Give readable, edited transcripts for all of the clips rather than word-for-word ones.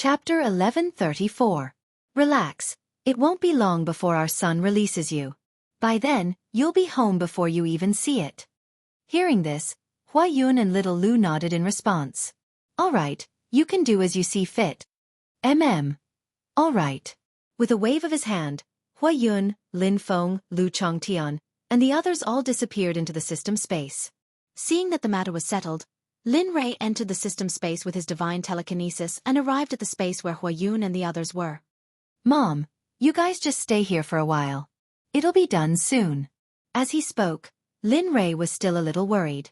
Chapter 1134. Relax, it won't be long before our son releases you. By then, you'll be home before you even see it. Hearing this, Huayun and little Lu nodded in response. All right, you can do as you see fit. All right. With a wave of his hand, Huayun, Lin Feng, Lu Chongtian, and the others all disappeared into the system space. Seeing that the matter was settled, Lin Rei entered the system space with his divine telekinesis and arrived at the space where Huayun and the others were. Mom, you guys just stay here for a while. It'll be done soon. As he spoke, Lin Rei was still a little worried.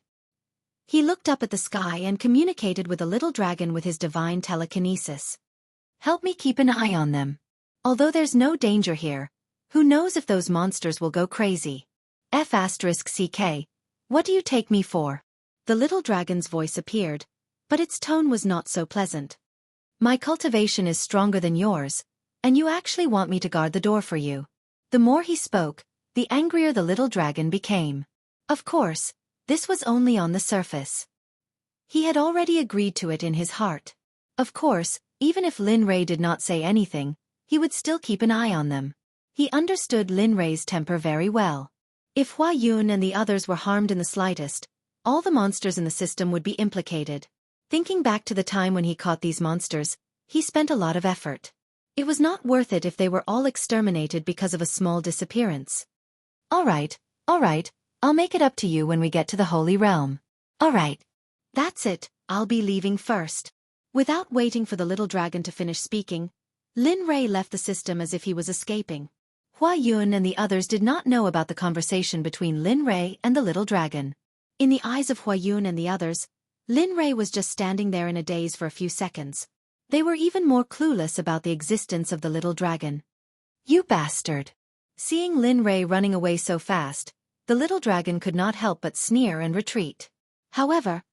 He looked up at the sky and communicated with a little dragon with his divine telekinesis. Help me keep an eye on them. Although there's no danger here, who knows if those monsters will go crazy. F***CK, what do you take me for? The little dragon's voice appeared, but its tone was not so pleasant. My cultivation is stronger than yours, and you actually want me to guard the door for you. The more he spoke, the angrier the little dragon became. Of course, this was only on the surface. He had already agreed to it in his heart. Of course, even if Lin Rei did not say anything, he would still keep an eye on them. He understood Lin Rei's temper very well. If Huayun and the others were harmed in the slightest, all the monsters in the system would be implicated. Thinking back to the time when he caught these monsters, he spent a lot of effort. It was not worth it if they were all exterminated because of a small disappearance. All right, I'll make it up to you when we get to the Holy Realm. All right. That's it, I'll be leaving first. Without waiting for the little dragon to finish speaking, Lin Rei left the system as if he was escaping. Huayun and the others did not know about the conversation between Lin Rei and the little dragon. In the eyes of Huayun and the others, Lin Rei was just standing there in a daze for a few seconds. They were even more clueless about the existence of the little dragon. You bastard! Seeing Lin Rei running away so fast, the little dragon could not help but sneer and retreat. However,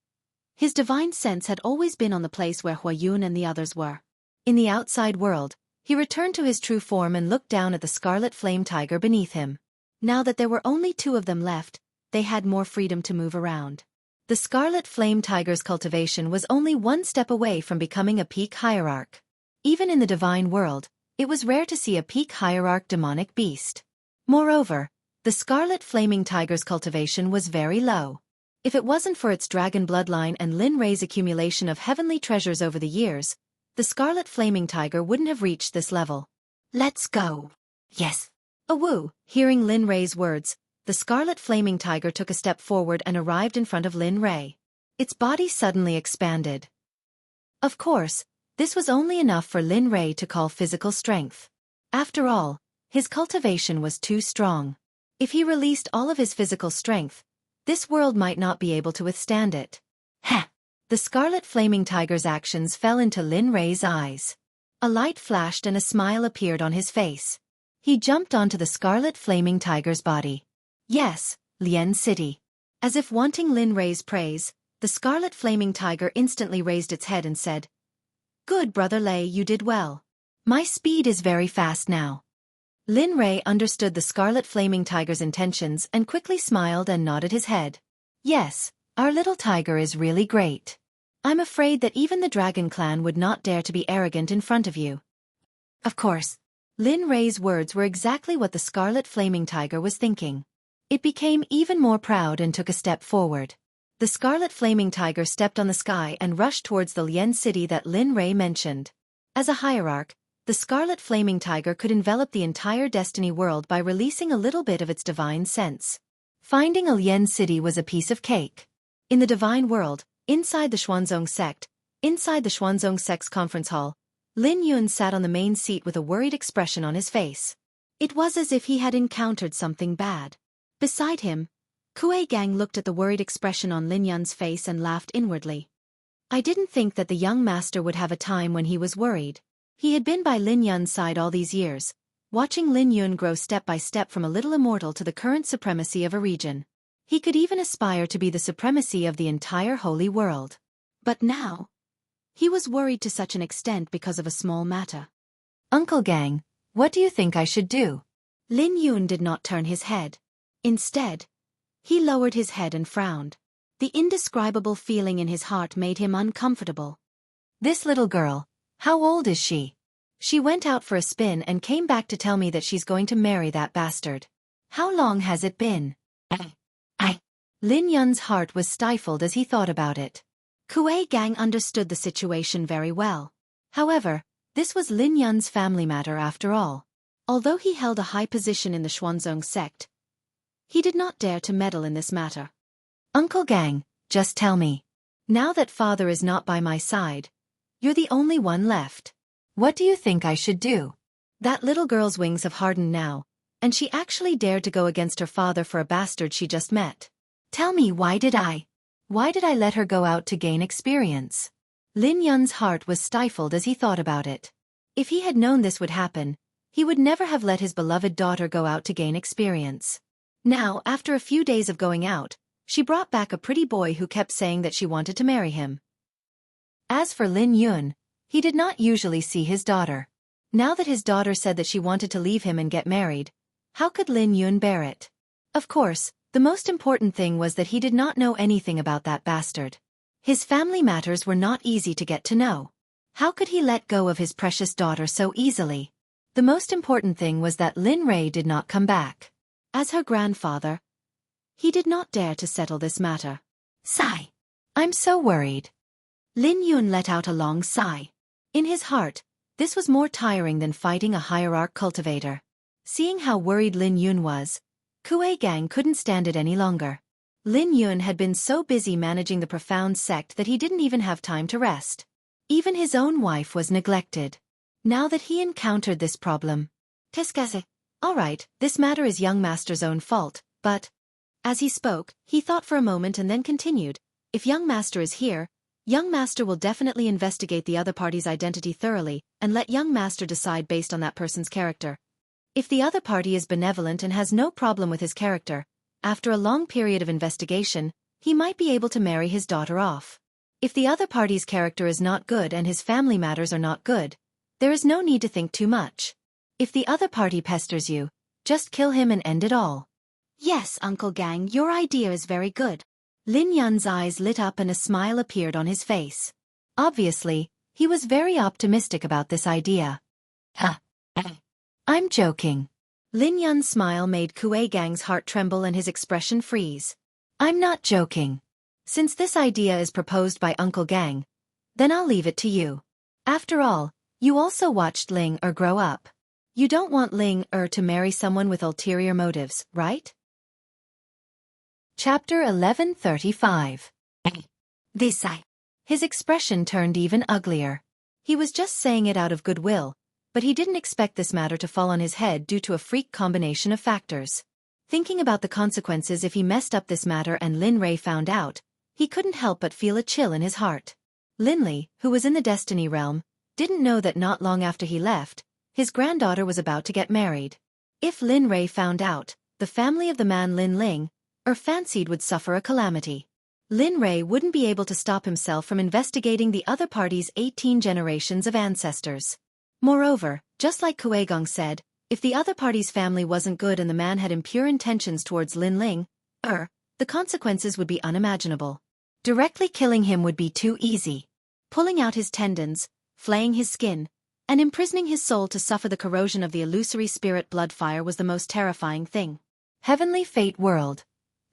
his divine sense had always been on the place where Huayun and the others were. In the outside world, he returned to his true form and looked down at the scarlet flame tiger beneath him. Now that there were only 2 of them left, they had more freedom to move around. The scarlet flame tiger's cultivation was only 1 step away from becoming a peak hierarch. Even in the divine world, it was rare to see a peak hierarch demonic beast. Moreover, the scarlet flaming tiger's cultivation was very low. If it wasn't for its dragon bloodline and Lin Rei's accumulation of heavenly treasures over the years, the scarlet flaming tiger wouldn't have reached this level. Let's go. Yes. Awoo! Hearing Lin Rei's words, the scarlet flaming tiger took a step forward and arrived in front of Lin Rei. Its body suddenly expanded. Of course, this was only enough for Lin Rei to call physical strength. After all, his cultivation was too strong. If he released all of his physical strength, this world might not be able to withstand it. Heh! The scarlet flaming tiger's actions fell into Lin Rei's eyes. A light flashed and a smile appeared on his face. He jumped onto the scarlet flaming tiger's body. Yes, Lian City. As if wanting Lin Rei's praise, the scarlet flaming tiger instantly raised its head and said, Good brother Lei, you did well. My speed is very fast now. Lin Rei understood the scarlet flaming tiger's intentions and quickly smiled and nodded his head. Yes, our little tiger is really great. I'm afraid that even the dragon clan would not dare to be arrogant in front of you. Of course. Lin Rei's words were exactly what the scarlet flaming tiger was thinking. It became even more proud and took a step forward. The scarlet flaming tiger stepped on the sky and rushed towards the Lian city that Lin Rei mentioned. As a hierarch, the scarlet flaming tiger could envelop the entire destiny world by releasing a little bit of its divine sense. Finding a Lian city was a piece of cake. In the divine world, inside the Xuanzong Sect, inside the Xuanzong Sect's conference hall, Lin Yun sat on the main seat with a worried expression on his face. It was as if he had encountered something bad. Beside him, Kuei Gang looked at the worried expression on Lin Yun's face and laughed inwardly. I didn't think that the young master would have a time when he was worried. He had been by Lin Yun's side all these years, watching Lin Yun grow step by step from a little immortal to the current supremacy of a region. He could even aspire to be the supremacy of the entire holy world. But now, he was worried to such an extent because of a small matter. Uncle Gang, what do you think I should do? Lin Yun did not turn his head. Instead, he lowered his head and frowned. The indescribable feeling in his heart made him uncomfortable. This little girl, How old is she? She went out for a spin and came back to tell me that she's going to marry that bastard. How long has it been? I. Lin Yun's heart was stifled as he thought about it. Xueqi understood the situation very well. However, this was Lin Yun's family matter after all. Although he held a high position in the Xuanzong sect, he did not dare to meddle in this matter. Uncle Gang, just tell me. Now that father is not by my side, you're the only one left. What do you think I should do? That little girl's wings have hardened now, and she actually dared to go against her father for a bastard she just met. Tell me, why did I let her go out to gain experience? Lin Yun's heart was stifled as he thought about it. If he had known this would happen, he would never have let his beloved daughter go out to gain experience. Now, after a few days of going out, she brought back a pretty boy who kept saying that she wanted to marry him. As for Lin Yun, he did not usually see his daughter. Now that his daughter said that she wanted to leave him and get married, how could Lin Yun bear it? Of course, the most important thing was that he did not know anything about that bastard. His family matters were not easy to get to know. How could he let go of his precious daughter so easily? The most important thing was that Lin Rui did not come back. As her grandfather, he did not dare to settle this matter. Sigh. I'm so worried. Lin Yun let out a long sigh. In his heart, this was more tiring than fighting a hierarch cultivator. Seeing how worried Lin Yun was, Xueqi couldn't stand it any longer. Lin Yun had been so busy managing the profound sect that he didn't even have time to rest. Even his own wife was neglected. Now that he encountered this problem, alright, this matter is young master's own fault, but... As he spoke, he thought for a moment and then continued, if young master is here, young master will definitely investigate the other party's identity thoroughly and let young master decide based on that person's character. If the other party is benevolent and has no problem with his character, after a long period of investigation, he might be able to marry his daughter off. If the other party's character is not good and his family matters are not good, there is no need to think too much. If the other party pesters you, just kill him and end it all. Yes, Uncle Gang, your idea is very good. Lin Yun's eyes lit up and a smile appeared on his face. Obviously, he was very optimistic about this idea. I'm joking. Lin Yun's smile made Xueqi's heart tremble and his expression freeze. I'm not joking. Since this idea is proposed by Uncle Gang, then I'll leave it to you. After all, you also watched Ling grow up. You don't want Ling to marry someone with ulterior motives, right? Chapter 1135. His expression turned even uglier. He was just saying it out of goodwill, but he didn't expect this matter to fall on his head due to a freak combination of factors. Thinking about the consequences if he messed up this matter and Lin Rui found out, he couldn't help but feel a chill in his heart. Linley, who was in the Destiny realm, didn't know that not long after he left, his granddaughter was about to get married. If Lin Rui found out, the family of the man Lin Ling, fancied would suffer a calamity. Lin Rui wouldn't be able to stop himself from investigating the other party's 18 generations of ancestors. Moreover, just like Xueqi said, if the other party's family wasn't good and the man had impure intentions towards Lin Ling, the consequences would be unimaginable. Directly killing him would be too easy. Pulling out his tendons, flaying his skin, and imprisoning his soul to suffer the corrosion of the illusory spirit blood fire was the most terrifying thing. Heavenly Fate World.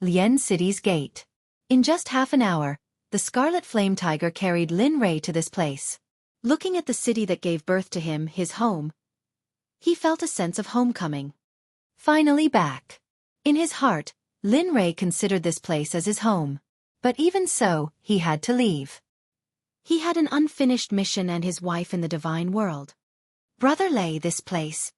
Lien City's Gate. In just half an hour, the Scarlet Flame Tiger carried Lin Rui to this place. Looking at the city that gave birth to him, his home, he felt a sense of homecoming. Finally back. In his heart, Lin Rui considered this place as his home. But even so, he had to leave. He had an unfinished mission and his wife in the divine world. Brother Lei, this place.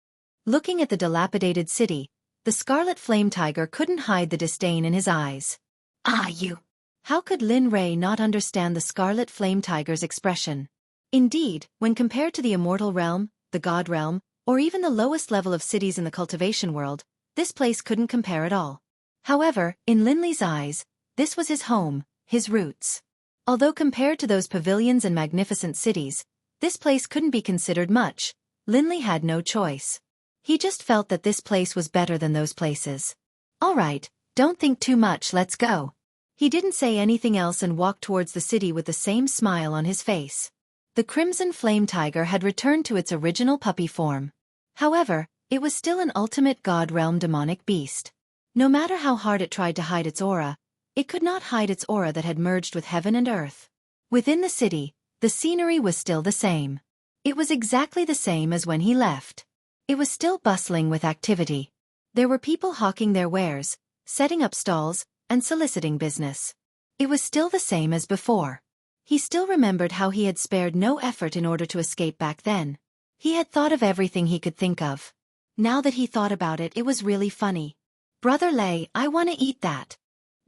Looking at the dilapidated city, the Scarlet Flame Tiger couldn't hide the disdain in his eyes. Ah, you! How could Lin Rui not understand the Scarlet Flame Tiger's expression? Indeed, when compared to the immortal realm, the god realm, or even the lowest level of cities in the cultivation world, this place couldn't compare at all. However, in Linley's eyes, this was his home, his roots. Although compared to those pavilions and magnificent cities, this place couldn't be considered much, Linley had no choice. He just felt that this place was better than those places. Alright, don't think too much, let's go. He didn't say anything else and walked towards the city with the same smile on his face. The crimson flame tiger had returned to its original puppy form. However, it was still an ultimate god realm demonic beast. No matter how hard it tried to hide its aura, it could not hide its aura that had merged with heaven and earth. Within the city, the scenery was still the same. It was exactly the same as when he left. It was still bustling with activity. There were people hawking their wares, setting up stalls, and soliciting business. It was still the same as before. He still remembered how he had spared no effort in order to escape back then. He had thought of everything he could think of. Now that he thought about it, it was really funny. "Brother Lei, I want to eat that."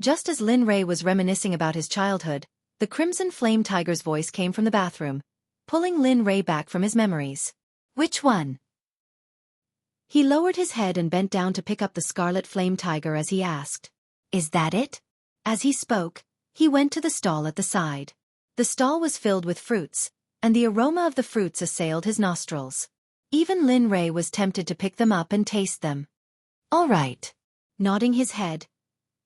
Just as Lin Rei was reminiscing about his childhood, the crimson flame tiger's voice came from the bathroom, pulling Lin Rei back from his memories. "Which one?" He lowered his head and bent down to pick up the scarlet flame tiger as he asked. "Is that it?" As he spoke, he went to the stall at the side. The stall was filled with fruits, and the aroma of the fruits assailed his nostrils. Even Lin Rei was tempted to pick them up and taste them. "All right." Nodding his head,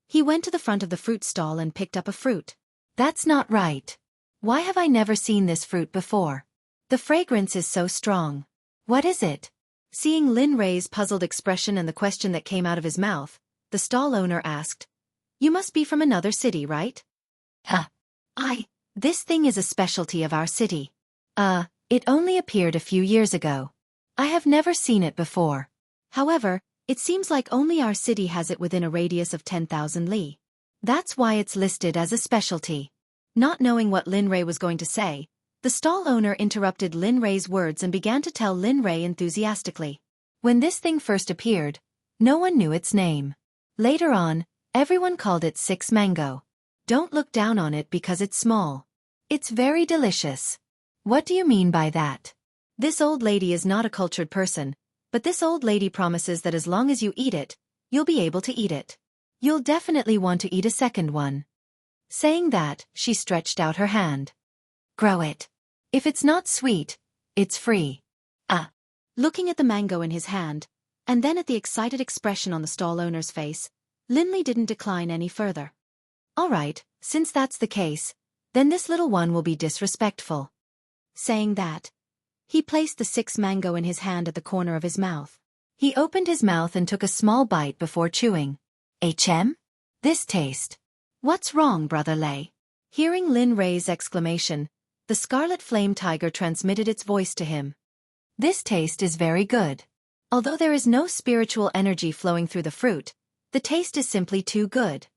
he went to the front of the fruit stall and picked up a fruit. "That's not right. Why have I never seen this fruit before? The fragrance is so strong. What is it?" Seeing Lin Rei's puzzled expression and the question that came out of his mouth, the stall owner asked, "You must be from another city, right?" This thing is a specialty of our city. It only appeared a few years ago. I have never seen it before. However, it seems like only our city has it within a radius of 10,000 li. That's why it's listed as a specialty." Not knowing what Lin Rei was going to say, the stall owner interrupted Lin Rei's words and began to tell Lin Rei enthusiastically. When this thing first appeared, no one knew its name. Later on, everyone called it six mango. Don't look down on it because it's small. It's very delicious. What do you mean by that? This old lady is not a cultured person, but this old lady promises that as long as you eat it, you'll be able to eat it. You'll definitely want to eat a second one. Saying that, she stretched out her hand. "Grow it. If it's not sweet, it's free." Looking at the mango in his hand, and then at the excited expression on the stall owner's face, Lin Li didn't decline any further. "All right, since that's the case, then this little one will be disrespectful." Saying that, he placed the 6 mango in his hand at the corner of his mouth. He opened his mouth and took a small bite before chewing. This taste. What's wrong, Brother Lei?" Hearing Lin Rei's exclamation, the scarlet flame tiger transmitted its voice to him. "This taste is very good. Although there is no spiritual energy flowing through the fruit, the taste is simply too good."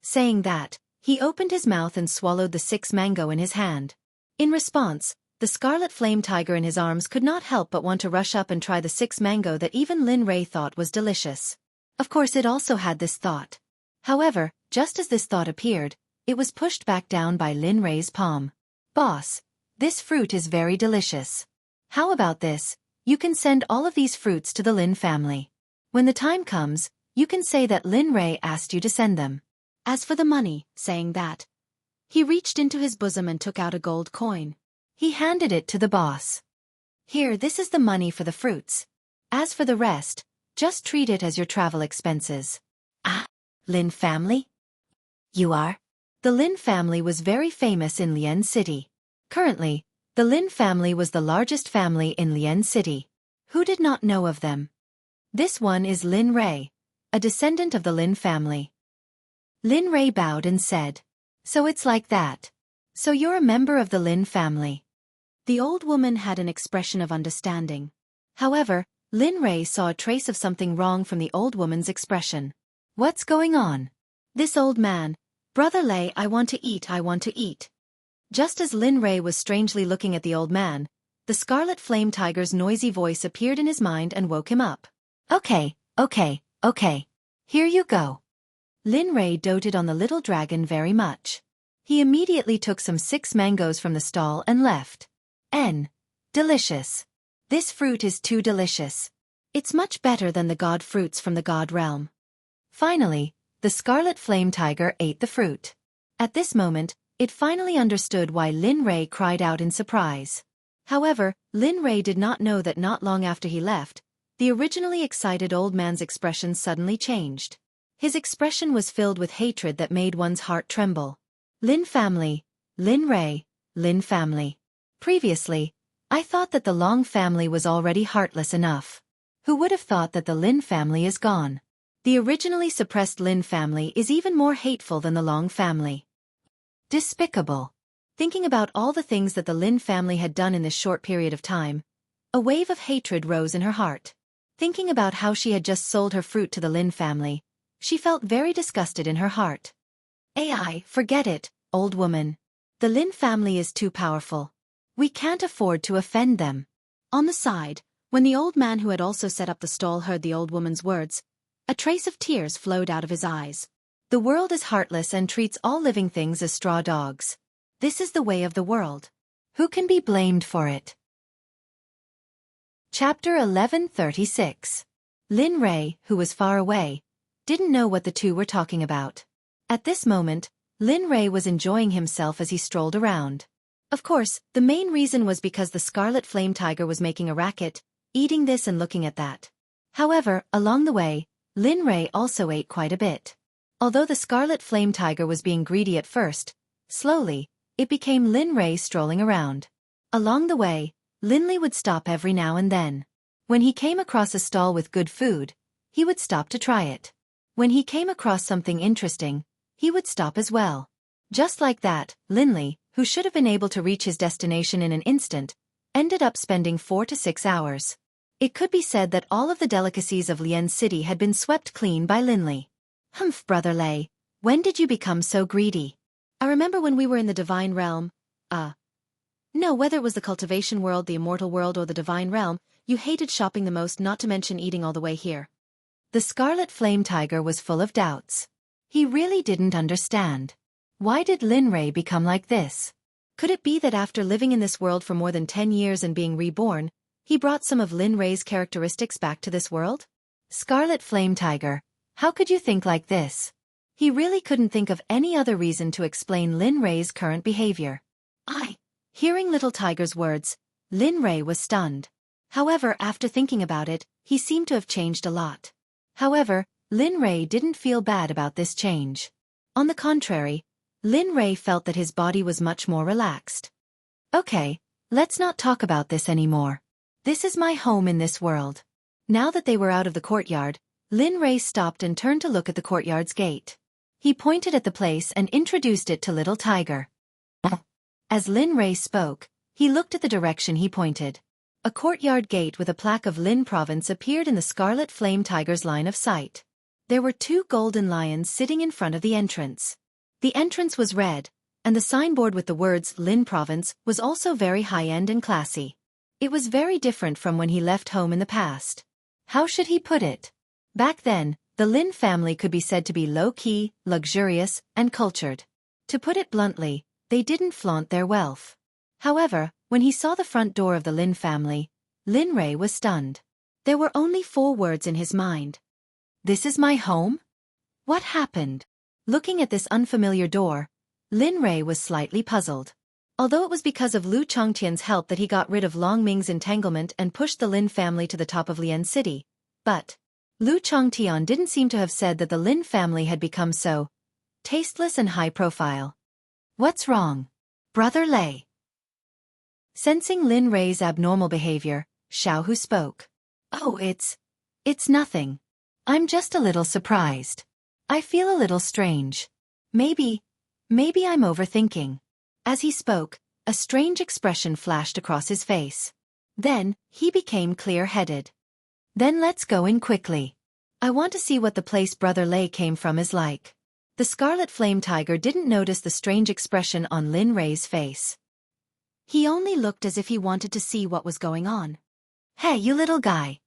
Saying that, he opened his mouth and swallowed the 6 mango in his hand. In response, the scarlet flame tiger in his arms could not help but want to rush up and try the 6 mango that even Lin Rei thought was delicious. Of course it also had this thought. However, just as this thought appeared, it was pushed back down by Lin Rei's palm. "Boss, this fruit is very delicious. How about this? You can send all of these fruits to the Lin family. When the time comes, you can say that Lin Rei asked you to send them." As for the money, saying that, he reached into his bosom and took out a gold coin. He handed it to the boss. "Here, this is the money for the fruits. As for the rest, just treat it as your travel expenses." Lin family? You are? The Lin family was very famous in Lian City. Currently, the Lin family was the largest family in Lian City. Who did not know of them? This one is Lin Rei, a descendant of the Lin family. Lin Rei bowed and said, "So it's like that. So you're a member of the Lin family." The old woman had an expression of understanding. However, Lin Rei saw a trace of something wrong from the old woman's expression. "What's going on?" This old man, "Brother Lei, I want to eat, I want to eat." Just as Lin Rei was strangely looking at the old man, the scarlet flame tiger's noisy voice appeared in his mind and woke him up. Okay. Here you go." Lin Rei doted on the little dragon very much. He immediately took some 6 mangoes from the stall and left. Delicious. This fruit is too delicious. It's much better than the god fruits from the god realm. Finally, the scarlet flame tiger ate the fruit. At this moment, it finally understood why Lin Rei cried out in surprise. However, Lin Rei did not know that not long after he left, the originally excited old man's expression suddenly changed. His expression was filled with hatred that made one's heart tremble. "Lin family, Lin Rei, Lin family. Previously, I thought that the Long family was already heartless enough. Who would have thought that the Lin family is gone? The originally suppressed Lin family is even more hateful than the Long family. Despicable. Thinking about all the things that the Lin family had done in this short period of time, a wave of hatred rose in her heart. Thinking about how she had just sold her fruit to the Lin family, she felt very disgusted in her heart. Forget it, old woman. The Lin family is too powerful. We can't afford to offend them. On the side, when the old man who had also set up the stall heard the old woman's words, a trace of tears flowed out of his eyes. The world is heartless and treats all living things as straw dogs. This is the way of the world. Who can be blamed for it? Chapter 1136. Lin Rei, who was far away, didn't know what the two were talking about. At this moment, Lin Rei was enjoying himself as he strolled around. Of course, the main reason was because the scarlet flame tiger was making a racket, eating this and looking at that. However, along the way, Lin Rei also ate quite a bit. Although the scarlet flame tiger was being greedy at first, slowly, it became Lin Rei strolling around. Along the way, Linley would stop every now and then. When he came across a stall with good food, he would stop to try it. When he came across something interesting, he would stop as well. Just like that, Linley, who should have been able to reach his destination in an instant, ended up spending 4 to 6 hours. It could be said that all of the delicacies of Lian City had been swept clean by Linley. Humph, Brother Lei, when did you become so greedy? I remember when we were in the divine realm. No, whether it was the cultivation world, the immortal world, or the divine realm, you hated shopping the most, not to mention eating all the way here. The scarlet flame tiger was full of doubts. He really didn't understand. Why did Lin Rei become like this? Could it be that after living in this world for more than 10 years and being reborn, he brought some of Lin Rei's characteristics back to this world? Scarlet flame tiger, how could you think like this? He really couldn't think of any other reason to explain Lin Rei's current behavior. Hearing Little Tiger's words, Lin Rei was stunned. However, after thinking about it, he seemed to have changed a lot. However, Lin Rei didn't feel bad about this change. On the contrary, Lin Rei felt that his body was much more relaxed. Okay, let's not talk about this anymore. This is my home in this world. Now that they were out of the courtyard, Lin Rei stopped and turned to look at the courtyard's gate. He pointed at the place and introduced it to Little Tiger. As Lin Rei spoke, he looked at the direction he pointed. A courtyard gate with a plaque of Lin Province appeared in the scarlet flame tiger's line of sight. There were 2 golden lions sitting in front of the entrance. The entrance was red, and the signboard with the words Lin Province was also very high-end and classy. It was very different from when he left home in the past. How should he put it? Back then, the Lin family could be said to be low-key, luxurious, and cultured. To put it bluntly, they didn't flaunt their wealth. However, when he saw the front door of the Lin family, Lin Rei was stunned. There were only 4 words in his mind. This is my home? What happened? Looking at this unfamiliar door, Lin Rei was slightly puzzled. Although it was because of Lu Chongtian's help that he got rid of Long Ming's entanglement and pushed the Lin family to the top of Lian City, but Lu Chongtian didn't seem to have said that the Lin family had become so tasteless and high-profile. What's wrong? Brother Lei. Sensing Lin Rei's abnormal behavior, Xiaohu spoke. It's nothing. I'm just a little surprised. I feel a little strange. Maybe I'm overthinking. As he spoke, a strange expression flashed across his face. Then, he became clear-headed. Then let's go in quickly. I want to see what the place Brother Lei came from is like. The scarlet flame tiger didn't notice the strange expression on Lin Rei's face. He only looked as if he wanted to see what was going on. Hey, you little guy.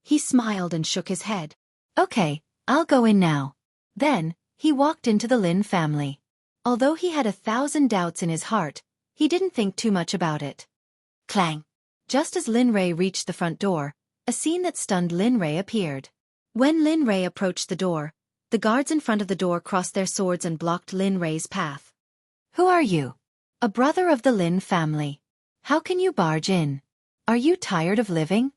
He smiled and shook his head. Okay, I'll go in now. Then, he walked into the Lin family. Although he had 1,000 doubts in his heart, he didn't think too much about it. Clang! Just as Lin Rei reached the front door, a scene that stunned Lin Rei appeared. When Lin Rei approached the door, the guards in front of the door crossed their swords and blocked Lin Rei's path. Who are you? A brother of the Lin family. How can you barge in? Are you tired of living?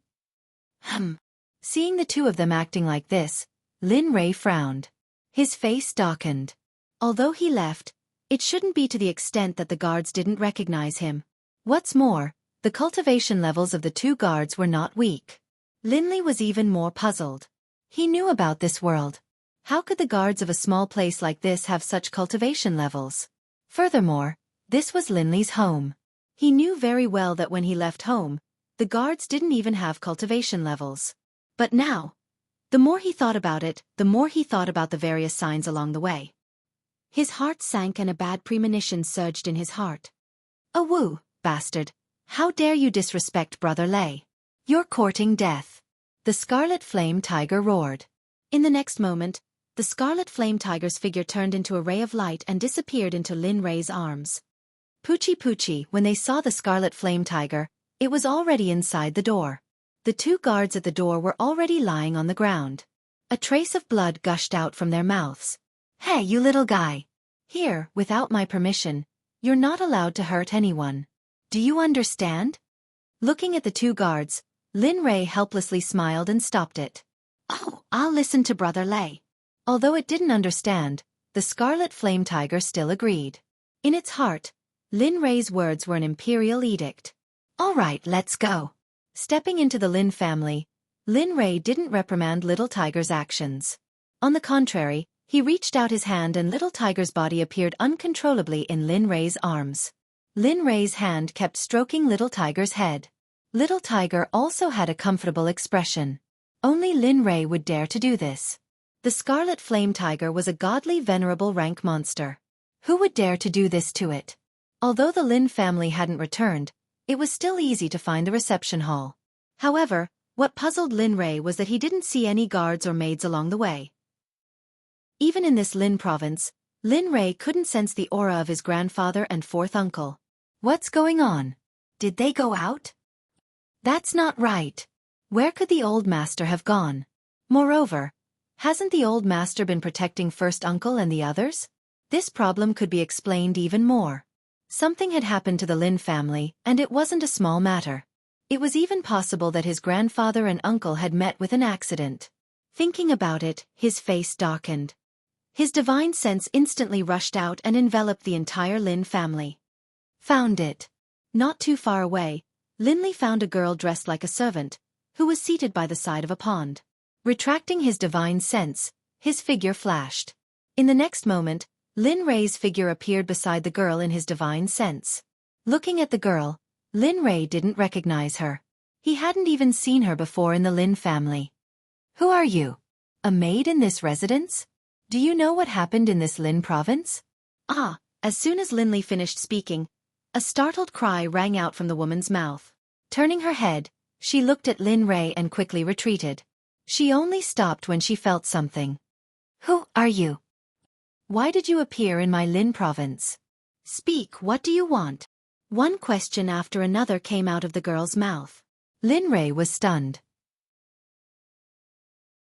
Seeing the 2 of them acting like this, Lin Rei frowned. His face darkened. Although he left, it shouldn't be to the extent that the guards didn't recognize him. What's more, the cultivation levels of the two guards were not weak. Linley was even more puzzled. He knew about this world. How could the guards of a small place like this have such cultivation levels? Furthermore, this was Linley's home. He knew very well that when he left home, the guards didn't even have cultivation levels. But now, the more he thought about it, the more he thought about the various signs along the way. His heart sank and a bad premonition surged in his heart. "Oh woo, bastard. How dare you disrespect Brother Lei? You're courting death." The Scarlet Flame Tiger roared. In the next moment, the Scarlet Flame Tiger's figure turned into a ray of light and disappeared into Lin Rei's arms. Poochie, when they saw the Scarlet Flame Tiger, it was already inside the door. The two guards at the door were already lying on the ground. A trace of blood gushed out from their mouths. "Hey, you little guy. Here, without my permission, you're not allowed to hurt anyone. Do you understand?" Looking at the two guards, Lin Rei helplessly smiled and stopped it. "Oh, I'll listen to Brother Lei." Although it didn't understand, the Scarlet Flame Tiger still agreed. In its heart, Lin Rei's words were an imperial edict. "All right, let's go." Stepping into the Lin family, Lin Rei didn't reprimand Little Tiger's actions. On the contrary, he reached out his hand and Little Tiger's body appeared uncontrollably in Lin Rei's arms. Lin Rei's hand kept stroking Little Tiger's head. Little Tiger also had a comfortable expression. Only Lin Rei would dare to do this. The Scarlet Flame Tiger was a godly venerable rank monster. Who would dare to do this to it? Although the Lin family hadn't returned, it was still easy to find the reception hall. However, what puzzled Lin Rei was that he didn't see any guards or maids along the way. Even in this Lin province, Lin Rei couldn't sense the aura of his grandfather and fourth uncle. What's going on? Did they go out? That's not right. Where could the old master have gone? Moreover, hasn't the old master been protecting first uncle and the others? This problem could be explained even more. Something had happened to the Lin family, and it wasn't a small matter. It was even possible that his grandfather and uncle had met with an accident. Thinking about it, his face darkened. His divine sense instantly rushed out and enveloped the entire Lin family. Found it. Not too far away, Linley found a girl dressed like a servant, who was seated by the side of a pond. Retracting his divine sense, his figure flashed. In the next moment, Lin Rei's figure appeared beside the girl in his divine sense. Looking at the girl, Lin Rei didn't recognize her. He hadn't even seen her before in the Lin family. "Who are you? A maid in this residence? Do you know what happened in this Lin province?" As soon as Linley finished speaking, a startled cry rang out from the woman's mouth. Turning her head, she looked at Lin Rei and quickly retreated. She only stopped when she felt something. "Who are you? Why did you appear in my Lin province? Speak, what do you want?" One question after another came out of the girl's mouth. Lin Rei was stunned.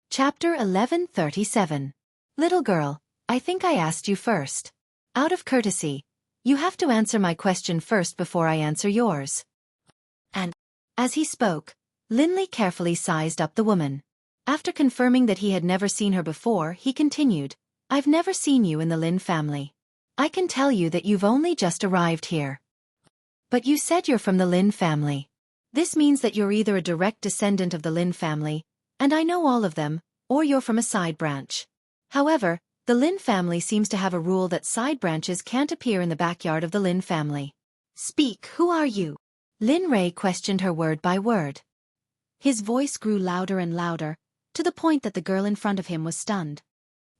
Chapter 1137. Little girl, I think I asked you first. Out of courtesy, you have to answer my question first before I answer yours. And, as he spoke, Linley carefully sized up the woman. After confirming that he had never seen her before, he continued, "I've never seen you in the Lin family. I can tell you that you've only just arrived here. But you said you're from the Lin family. This means that you're either a direct descendant of the Lin family, and I know all of them, or you're from a side branch. However, the Lin family seems to have a rule that side branches can't appear in the backyard of the Lin family. Speak, who are you?" Lin Rei questioned her word by word. His voice grew louder and louder, to the point that the girl in front of him was stunned.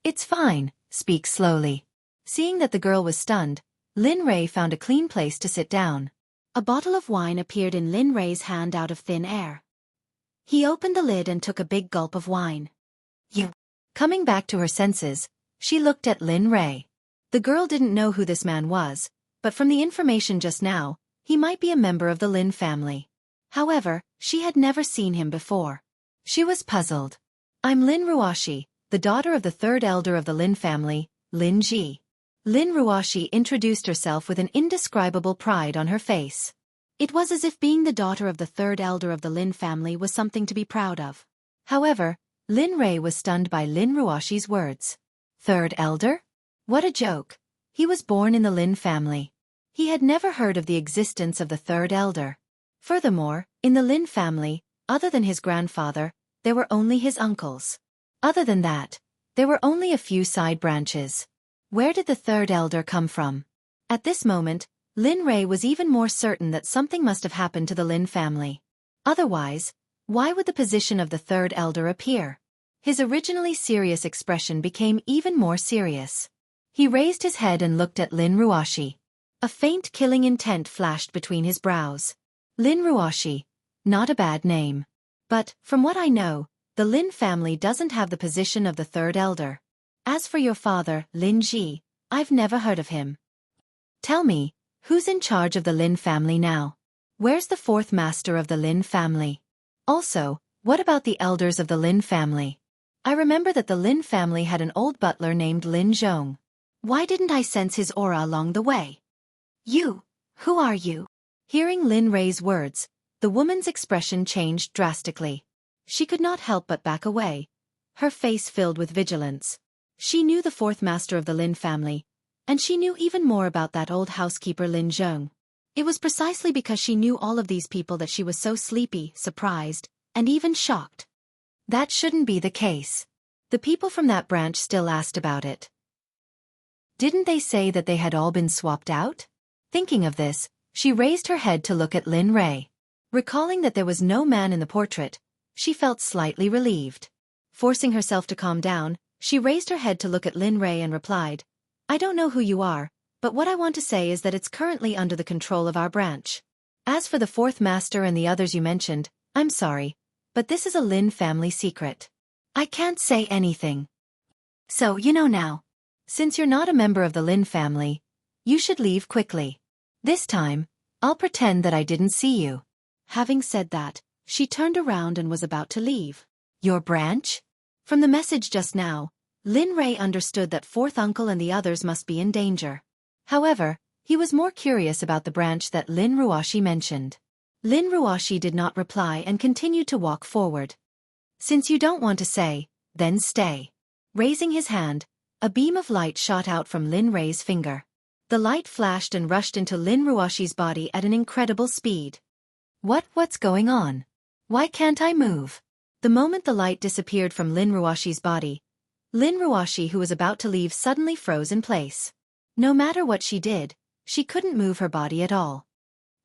"It's fine, speak slowly." Seeing that the girl was stunned, Lin Rei found a clean place to sit down. A bottle of wine appeared in Lin Rei's hand out of thin air. He opened the lid and took a big gulp of wine. "You." Coming back to her senses, she looked at Lin Rei. The girl didn't know who this man was, but from the information just now, he might be a member of the Lin family. However, she had never seen him before. She was puzzled. "I'm Lin Ruoshi, the daughter of the third elder of the Lin family, Lin Ji." Lin Ruoshi introduced herself with an indescribable pride on her face. It was as if being the daughter of the third elder of the Lin family was something to be proud of. However, Lin Rei was stunned by Lin Ruoshi's words. Third elder? What a joke. He was born in the Lin family. He had never heard of the existence of the third elder. Furthermore, in the Lin family, other than his grandfather, there were only his uncles. Other than that, there were only a few side branches. Where did the third elder come from? At this moment, Lin Rei was even more certain that something must have happened to the Lin family. Otherwise, why would the position of the third elder appear? His originally serious expression became even more serious. He raised his head and looked at Lin Ruoshi. A faint killing intent flashed between his brows. Lin Ruoshi. Not a bad name. But, from what I know, the Lin family doesn't have the position of the third elder. As for your father, Lin Ji, I've never heard of him. Tell me, who's in charge of the Lin family now? Where's the fourth master of the Lin family? Also, what about the elders of the Lin family? I remember that the Lin family had an old butler named Lin Zhong. Why didn't I sense his aura along the way? You, who are you? Hearing Lin Rei's words, the woman's expression changed drastically. She could not help but back away, her face filled with vigilance. She knew the fourth master of the Lin family, and she knew even more about that old housekeeper Lin Zhong. It was precisely because she knew all of these people that she was so sleepy, surprised, and even shocked. That shouldn't be the case. The people from that branch still asked about it. Didn't they say that they had all been swapped out? Thinking of this, she raised her head to look at Lin Rei. Recalling that there was no man in the portrait, she felt slightly relieved. Forcing herself to calm down, she raised her head to look at Lin Rei and replied, I don't know who you are, but what I want to say is that it's currently under the control of our branch. As for the fourth master and the others you mentioned, I'm sorry, but this is a Lin family secret. I can't say anything. So you know now. Since you're not a member of the Lin family, you should leave quickly. This time, I'll pretend that I didn't see you. Having said that, she turned around and was about to leave. Your branch? From the message just now, Lin Rei understood that fourth uncle and the others must be in danger. However, he was more curious about the branch that Lin Ruoshi mentioned. Lin Ruoshi did not reply and continued to walk forward. Since you don't want to say, then stay. Raising his hand, a beam of light shot out from Lin Rei's finger. The light flashed and rushed into Lin Ruoshi's body at an incredible speed. What's going on? Why can't I move? The moment the light disappeared from Lin Ruoshi's body, Lin Ruoshi, who was about to leave, suddenly froze in place. No matter what she did, she couldn't move her body at all.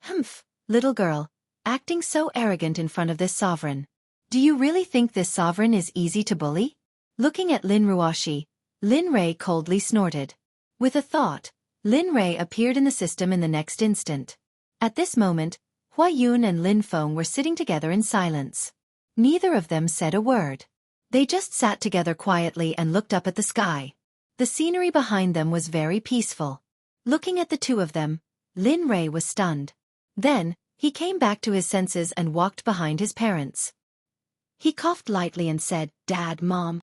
Humph, little girl, acting so arrogant in front of this sovereign. Do you really think this sovereign is easy to bully? Looking at Lin Ruoshi, Lin Rei coldly snorted. With a thought, Lin Rei appeared in the system in the next instant. At this moment, Hua Yun and Lin Feng were sitting together in silence. Neither of them said a word. They just sat together quietly and looked up at the sky. The scenery behind them was very peaceful. Looking at the two of them, Lin Rei was stunned. Then, he came back to his senses and walked behind his parents. He coughed lightly and said, Dad, Mom.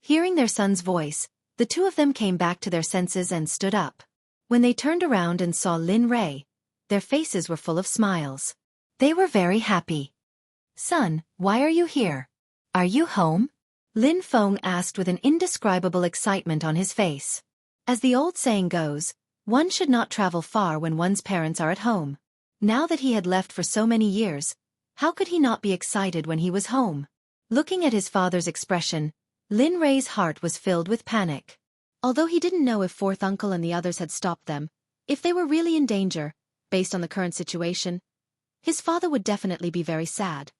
Hearing their son's voice, the two of them came back to their senses and stood up. When they turned around and saw Lin Rei, their faces were full of smiles. They were very happy. Son, why are you here? Are you home? Lin Feng asked with an indescribable excitement on his face. As the old saying goes, one should not travel far when one's parents are at home. Now that he had left for so many years, how could he not be excited when he was home? Looking at his father's expression, Lin Rei's heart was filled with panic. Although he didn't know if fourth uncle and the others had stopped them, if they were really in danger, based on the current situation, his father would definitely be very sad.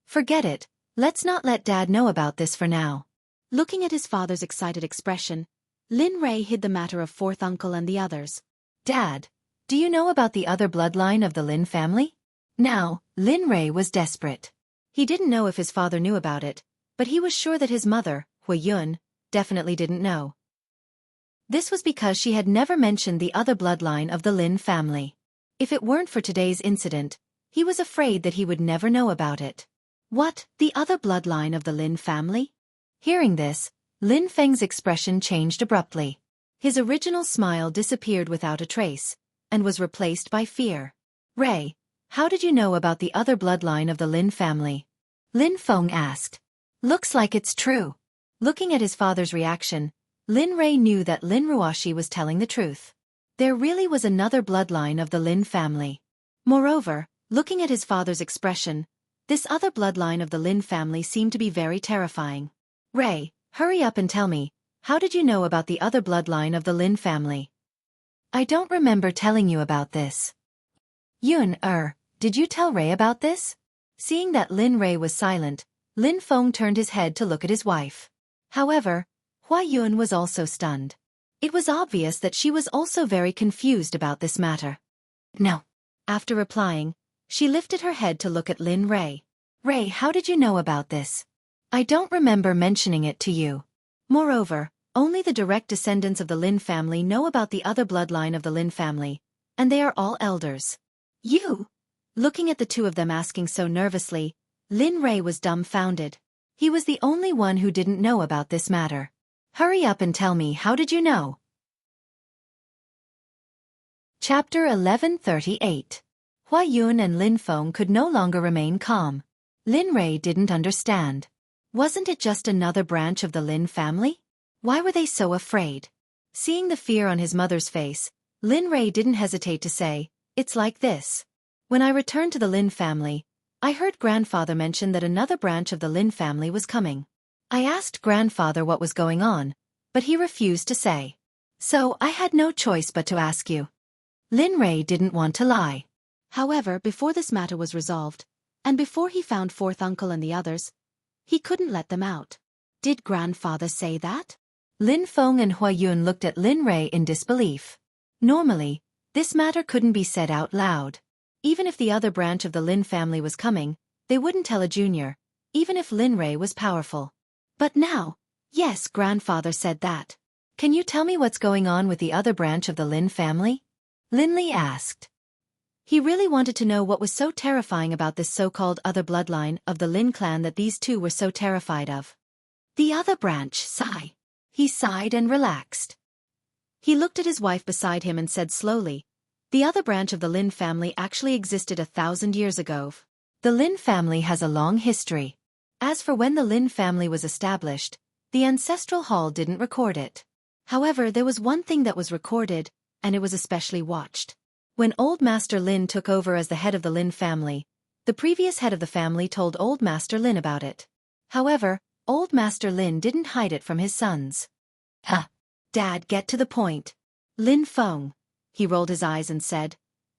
Forget it, let's not let Dad know about this for now. Looking at his father's excited expression, Lin Rei hid the matter of fourth uncle and the others. Dad, do you know about the other bloodline of the Lin family? Now, Lin Rei was desperate. He didn't know if his father knew about it, but he was sure that his mother, Hua Yun, definitely didn't know. This was because she had never mentioned the other bloodline of the Lin family. If it weren't for today's incident, he was afraid that he would never know about it. What, the other bloodline of the Lin family? Hearing this, Lin Feng's expression changed abruptly. His original smile disappeared without a trace, and was replaced by fear. Rei, how did you know about the other bloodline of the Lin family? Lin Feng asked. Looks like it's true. Looking at his father's reaction, Lin Rei knew that Lin Ruoshi was telling the truth. There really was another bloodline of the Lin family. Moreover, looking at his father's expression, this other bloodline of the Lin family seemed to be very terrifying. Ray, hurry up and tell me, how did you know about the other bloodline of the Lin family? I don't remember telling you about this. Yun, did you tell Ray about this? Seeing that Lin Ray was silent, Lin Feng turned his head to look at his wife. However, Hua Yun was also stunned. It was obvious that she was also very confused about this matter. No. After replying, she lifted her head to look at Lin Ray. Ray, how did you know about this? I don't remember mentioning it to you. Moreover, only the direct descendants of the Lin family know about the other bloodline of the Lin family, and they are all elders. You? Looking at the two of them asking so nervously, Lin Ray was dumbfounded. He was the only one who didn't know about this matter. Hurry up and tell me, how did you know? Chapter 1138. Hua Yun and Lin Feng could no longer remain calm. Lin Ray didn't understand. Wasn't it just another branch of the Lin family? Why were they so afraid? Seeing the fear on his mother's face, Lin Ray didn't hesitate to say, it's like this. When I returned to the Lin family, I heard grandfather mention that another branch of the Lin family was coming. I asked grandfather what was going on, but he refused to say. So I had no choice but to ask you. Lin Ray didn't want to lie. However, before this matter was resolved, and before he found fourth uncle and the others, he couldn't let them out. Did grandfather say that? Lin Feng and Hua Yun looked at Lin Ray in disbelief. Normally, this matter couldn't be said out loud. Even if the other branch of the Lin family was coming, they wouldn't tell a junior, even if Lin Ray was powerful. But now, yes, grandfather said that. Can you tell me what's going on with the other branch of the Lin family? Lin Li asked. He really wanted to know what was so terrifying about this so-called other bloodline of the Lin clan that these two were so terrified of. The other branch, sigh. He sighed and relaxed. He looked at his wife beside him and said slowly, the other branch of the Lin family actually existed 1,000 years ago. The Lin family has a long history. As for when the Lin family was established, the ancestral hall didn't record it. However, there was one thing that was recorded, and it was especially watched. When Old Master Lin took over as the head of the Lin family, the previous head of the family told Old Master Lin about it. However, Old Master Lin didn't hide it from his sons. Dad, get to the point. Lin Feng. He rolled his eyes and said,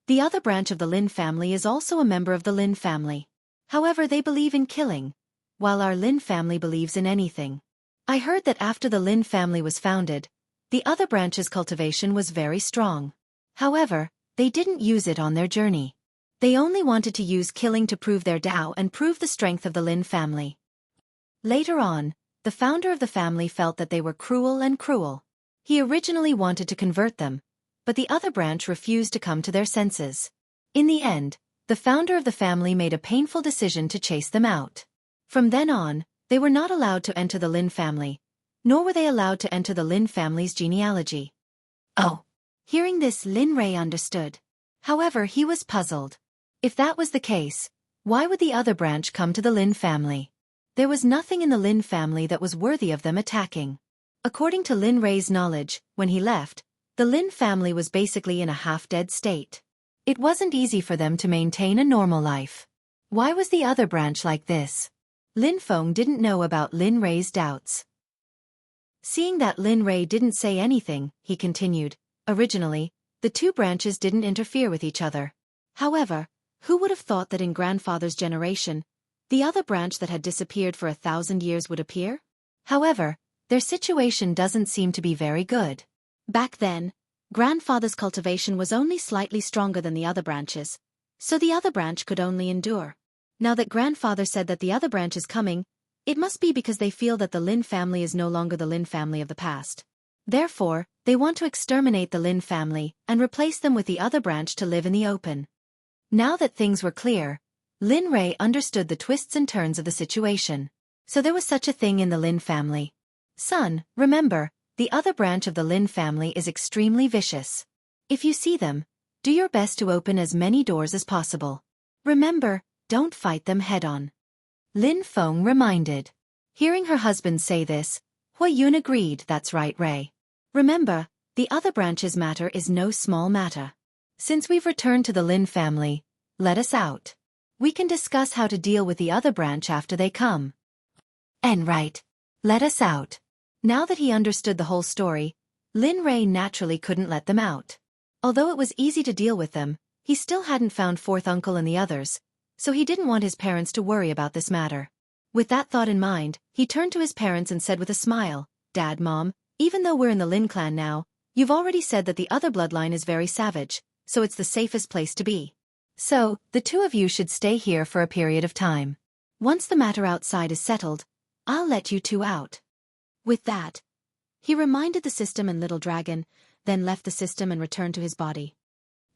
the other branch of the Lin family is also a member of the Lin family. However, they believe in killing, while our Lin family believes in anything. I heard that after the Lin family was founded, the other branch's cultivation was very strong. However, they didn't use it on their journey. They only wanted to use killing to prove their Tao and prove the strength of the Lin family. Later on, the founder of the family felt that they were cruel. He originally wanted to convert them, but the other branch refused to come to their senses. In the end, the founder of the family made a painful decision to chase them out. From then on, they were not allowed to enter the Lin family, nor were they allowed to enter the Lin family's genealogy. Oh. Hearing this, Lin Ray understood. However, he was puzzled. If that was the case, why would the other branch come to the Lin family? There was nothing in the Lin family that was worthy of them attacking. According to Lin Ray's knowledge, when he left, the Lin family was basically in a half-dead state. It wasn't easy for them to maintain a normal life. Why was the other branch like this? Lin Feng didn't know about Lin Ray's doubts. Seeing that Lin Ray didn't say anything, he continued, originally, the two branches didn't interfere with each other. However, who would have thought that in grandfather's generation, the other branch that had disappeared for 1,000 years would appear? However, their situation doesn't seem to be very good. Back then, grandfather's cultivation was only slightly stronger than the other branches, so the other branch could only endure. Now that grandfather said that the other branch is coming, it must be because they feel that the Lin family is no longer the Lin family of the past. Therefore, they want to exterminate the Lin family and replace them with the other branch to live in the open. Now that things were clear, Lin Ray understood the twists and turns of the situation. So there was such a thing in the Lin family. Son, remember, the other branch of the Lin family is extremely vicious. If you see them, do your best to open as many doors as possible. Remember, don't fight them head-on. Lin Feng reminded. Hearing her husband say this, Hua Yun agreed, that's right, Ray. Remember, The other branch's matter is no small matter. Since we've returned to the Lin family, let us out. We can discuss how to deal with the other branch after they come. And right. Let us out. Now that he understood the whole story, Lin Rei naturally couldn't let them out. Although it was easy to deal with them, he still hadn't found fourth uncle and the others, so he didn't want his parents to worry about this matter. With that thought in mind, he turned to his parents and said with a smile, "Dad, Mom, even though we're in the Lin clan now, you've already said that the other bloodline is very savage, so it's the safest place to be. So, the two of you should stay here for a period of time. Once the matter outside is settled, I'll let you two out." With that, he reminded the system and Little Dragon, then left the system and returned to his body.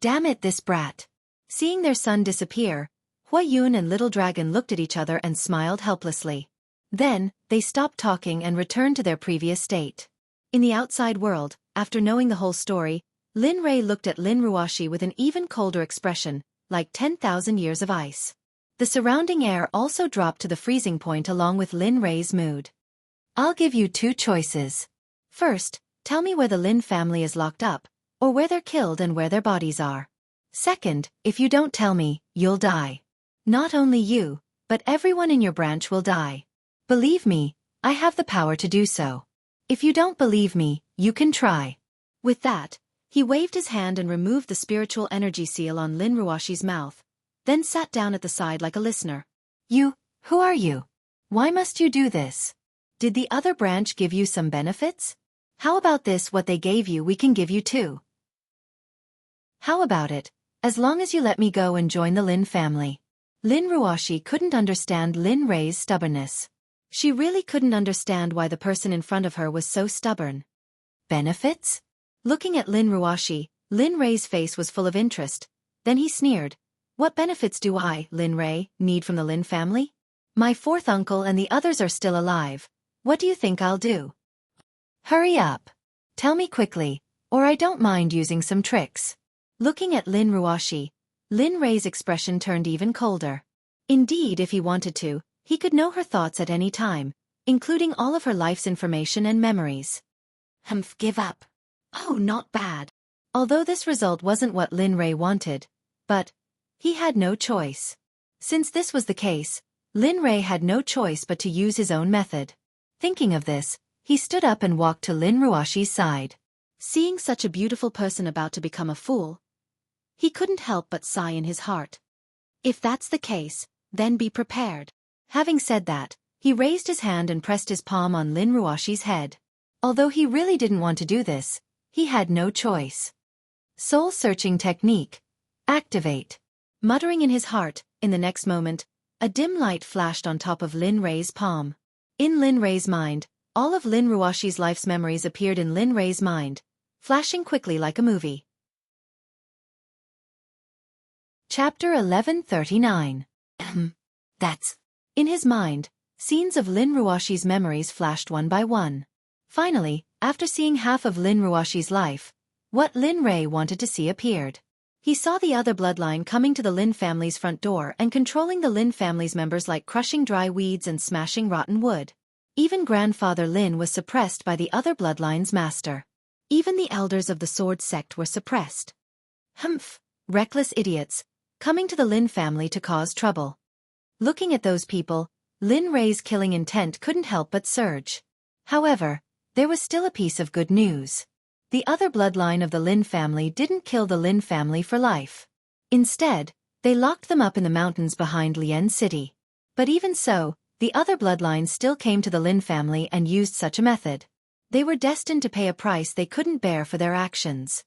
Damn it, this brat. Seeing their son disappear, Huayun and Little Dragon looked at each other and smiled helplessly. Then, they stopped talking and returned to their previous state. In the outside world, after knowing the whole story, Lin Rei looked at Lin Ruashi with an even colder expression, like 10,000 years of ice. The surrounding air also dropped to the freezing point along with Lin Rei's mood. I'll give you two choices. First, tell me where the Lin family is locked up, or where they're killed and where their bodies are. Second, if you don't tell me, you'll die. Not only you, but everyone in your branch will die. Believe me, I have the power to do so. If you don't believe me, you can try. With that, he waved his hand and removed the spiritual energy seal on Lin Ruashi's mouth, then sat down at the side like a listener. Who are you? Why must you do this? Did the other branch give you some benefits? How about this, what they gave you we can give you too? How about it, as long as you let me go and join the Lin family? Lin Ruashi couldn't understand Lin Rei's stubbornness. She really couldn't understand why the person in front of her was so stubborn. Benefits? Looking at Lin Ruashi, Lin Rei's face was full of interest. Then he sneered. What benefits do I, Lin Rei, need from the Lin family? My fourth uncle and the others are still alive. What do you think I'll do? Hurry up. Tell me quickly, or I don't mind using some tricks. Looking at Lin Ruashi, Lin Rei's expression turned even colder. Indeed, if he wanted to, he could know her thoughts at any time, including all of her life's information and memories. Give up. Oh, not bad. Although this result wasn't what Lin Rei wanted, but he had no choice. Since this was the case, Lin Rei had no choice but to use his own method. Thinking of this, he stood up and walked to Lin Ruashi's side. Seeing such a beautiful person about to become a fool, he couldn't help but sigh in his heart. If that's the case, then be prepared. Having said that, he raised his hand and pressed his palm on Lin Ruashi's head. Although he really didn't want to do this, he had no choice. Soul-searching technique. Activate. Muttering in his heart, in the next moment, a dim light flashed on top of Lin Rei's palm. In Lin Rei's mind, all of Lin Ruashi's life's memories appeared in Lin Rei's mind, flashing quickly like a movie. Chapter 1139. That's. In his mind, scenes of Lin Ruashi's memories flashed one by one. Finally, after seeing half of Lin Ruashi's life, what Lin Rei wanted to see appeared. He saw the other bloodline coming to the Lin family's front door and controlling the Lin family's members like crushing dry weeds and smashing rotten wood. Even grandfather Lin was suppressed by the other bloodline's master. Even the elders of the Sword Sect were suppressed. Reckless idiots, coming to the Lin family to cause trouble. Looking at those people, Lin Rei's killing intent couldn't help but surge. However, there was still a piece of good news. The other bloodline of the Lin family didn't kill the Lin family for life. Instead, they locked them up in the mountains behind Lian City. But even so, the other bloodlines still came to the Lin family and used such a method. They were destined to pay a price they couldn't bear for their actions.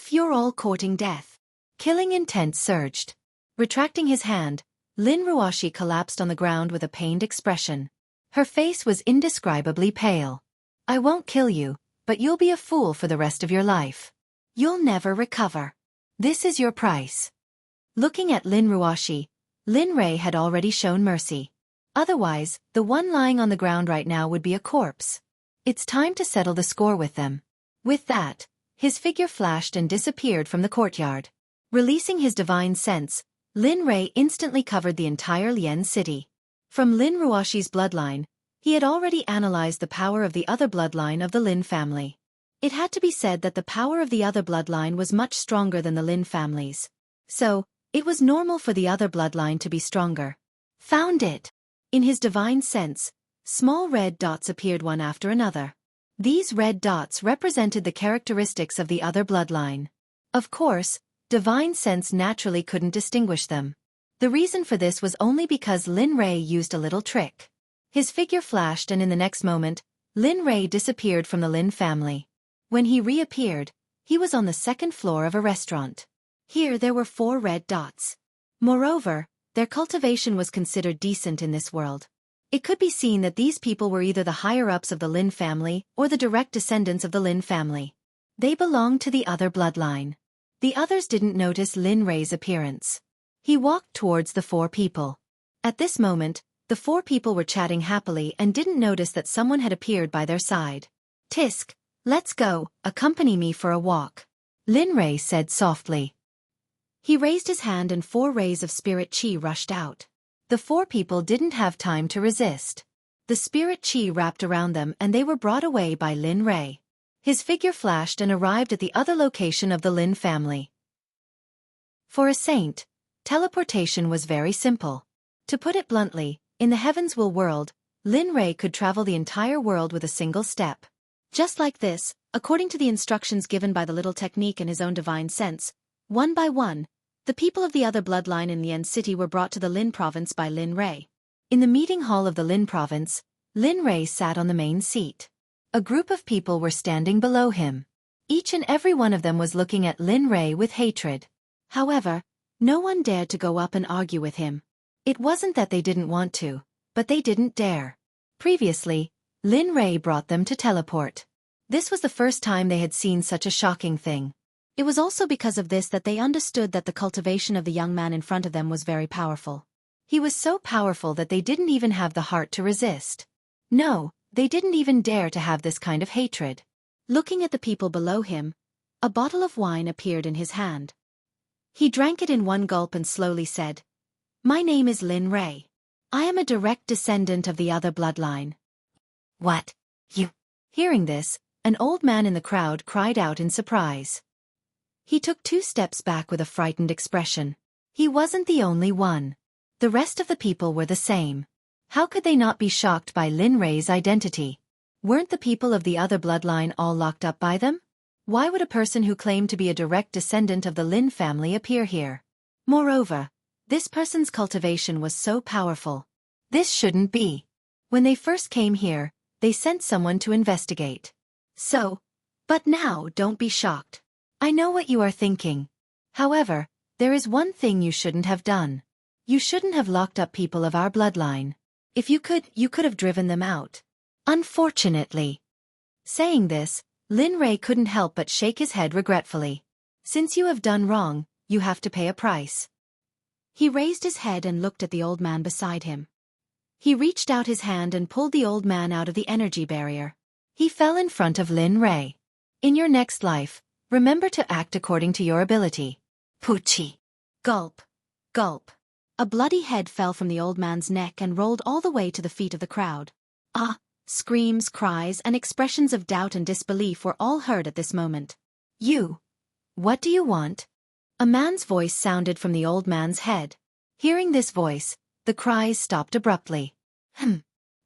You're all courting death. Killing intent surged. Retracting his hand, Lin Ruashi collapsed on the ground with a pained expression. Her face was indescribably pale. I won't kill you, but you'll be a fool for the rest of your life. You'll never recover. This is your price. Looking at Lin Ruashi, Lin Rei had already shown mercy. Otherwise, the one lying on the ground right now would be a corpse. It's time to settle the score with them. With that, his figure flashed and disappeared from the courtyard. Releasing his divine sense, Lin Rei instantly covered the entire Lian City. From Lin Ruashi's bloodline, he had already analyzed the power of the other bloodline of the Lin family. It had to be said that the power of the other bloodline was much stronger than the Lin family's. So, it was normal for the other bloodline to be stronger. Found it. In his divine sense, small red dots appeared one after another. These red dots represented the characteristics of the other bloodline. Of course, divine sense naturally couldn't distinguish them. The reason for this was only because Lin Rei used a little trick. His figure flashed and in the next moment, Lin Rei disappeared from the Lin family. When he reappeared, he was on the second floor of a restaurant. Here there were 4 red dots. Moreover, their cultivation was considered decent in this world. It could be seen that these people were either the higher-ups of the Lin family or the direct descendants of the Lin family. They belonged to the other bloodline. The others didn't notice Lin Rei's appearance. He walked towards the 4 people. At this moment, the 4 people were chatting happily and didn't notice that someone had appeared by their side. "Tisk, let's go, accompany me for a walk," Lin Rei said softly. He raised his hand and 4 rays of spirit chi rushed out. The 4 people didn't have time to resist. The spirit chi wrapped around them and they were brought away by Lin Rei. His figure flashed and arrived at the other location of the Lin family. For a saint, teleportation was very simple. To put it bluntly, in the Heavens Will world, Lin Rei could travel the entire world with a single step. Just like this, according to the instructions given by the little technique and his own divine sense, one by one, the people of the other bloodline in the End City were brought to the Lin province by Lin Rei. In the meeting hall of the Lin province, Lin Rei sat on the main seat. A group of people were standing below him. Each and every one of them was looking at Lin Rei with hatred. However, no one dared to go up and argue with him. It wasn't that they didn't want to, but they didn't dare. Previously, Lin Rei brought them to teleport. This was the first time they had seen such a shocking thing. It was also because of this that they understood that the cultivation of the young man in front of them was very powerful. He was so powerful that they didn't even have the heart to resist. No, they didn't even dare to have this kind of hatred. Looking at the people below him, a bottle of wine appeared in his hand. He drank it in one gulp and slowly said, "My name is Lin Rei. I am a direct descendant of the other bloodline." "What? You?" Hearing this, an old man in the crowd cried out in surprise. He took 2 steps back with a frightened expression. He wasn't the only one. The rest of the people were the same. How could they not be shocked by Lin Rei's identity? Weren't the people of the other bloodline all locked up by them? Why would a person who claimed to be a direct descendant of the Lin family appear here? Moreover, this person's cultivation was so powerful. This shouldn't be. When they first came here, they sent someone to investigate. But now don't be shocked. I know what you are thinking. However, there is one thing you shouldn't have done. You shouldn't have locked up people of our bloodline. If you could have driven them out. Unfortunately. Saying this, Lin Rei couldn't help but shake his head regretfully. Since you have done wrong, you have to pay a price. He raised his head and looked at the old man beside him. He reached out his hand and pulled the old man out of the energy barrier. He fell in front of Lin Rei. In your next life, remember to act according to your ability. Puchi. Gulp. Gulp. A bloody head fell from the old man's neck and rolled all the way to the feet of the crowd. Ah! Screams, cries, and expressions of doubt and disbelief were all heard at this moment. You. What do you want? A man's voice sounded from the old man's head. Hearing this voice, the cries stopped abruptly.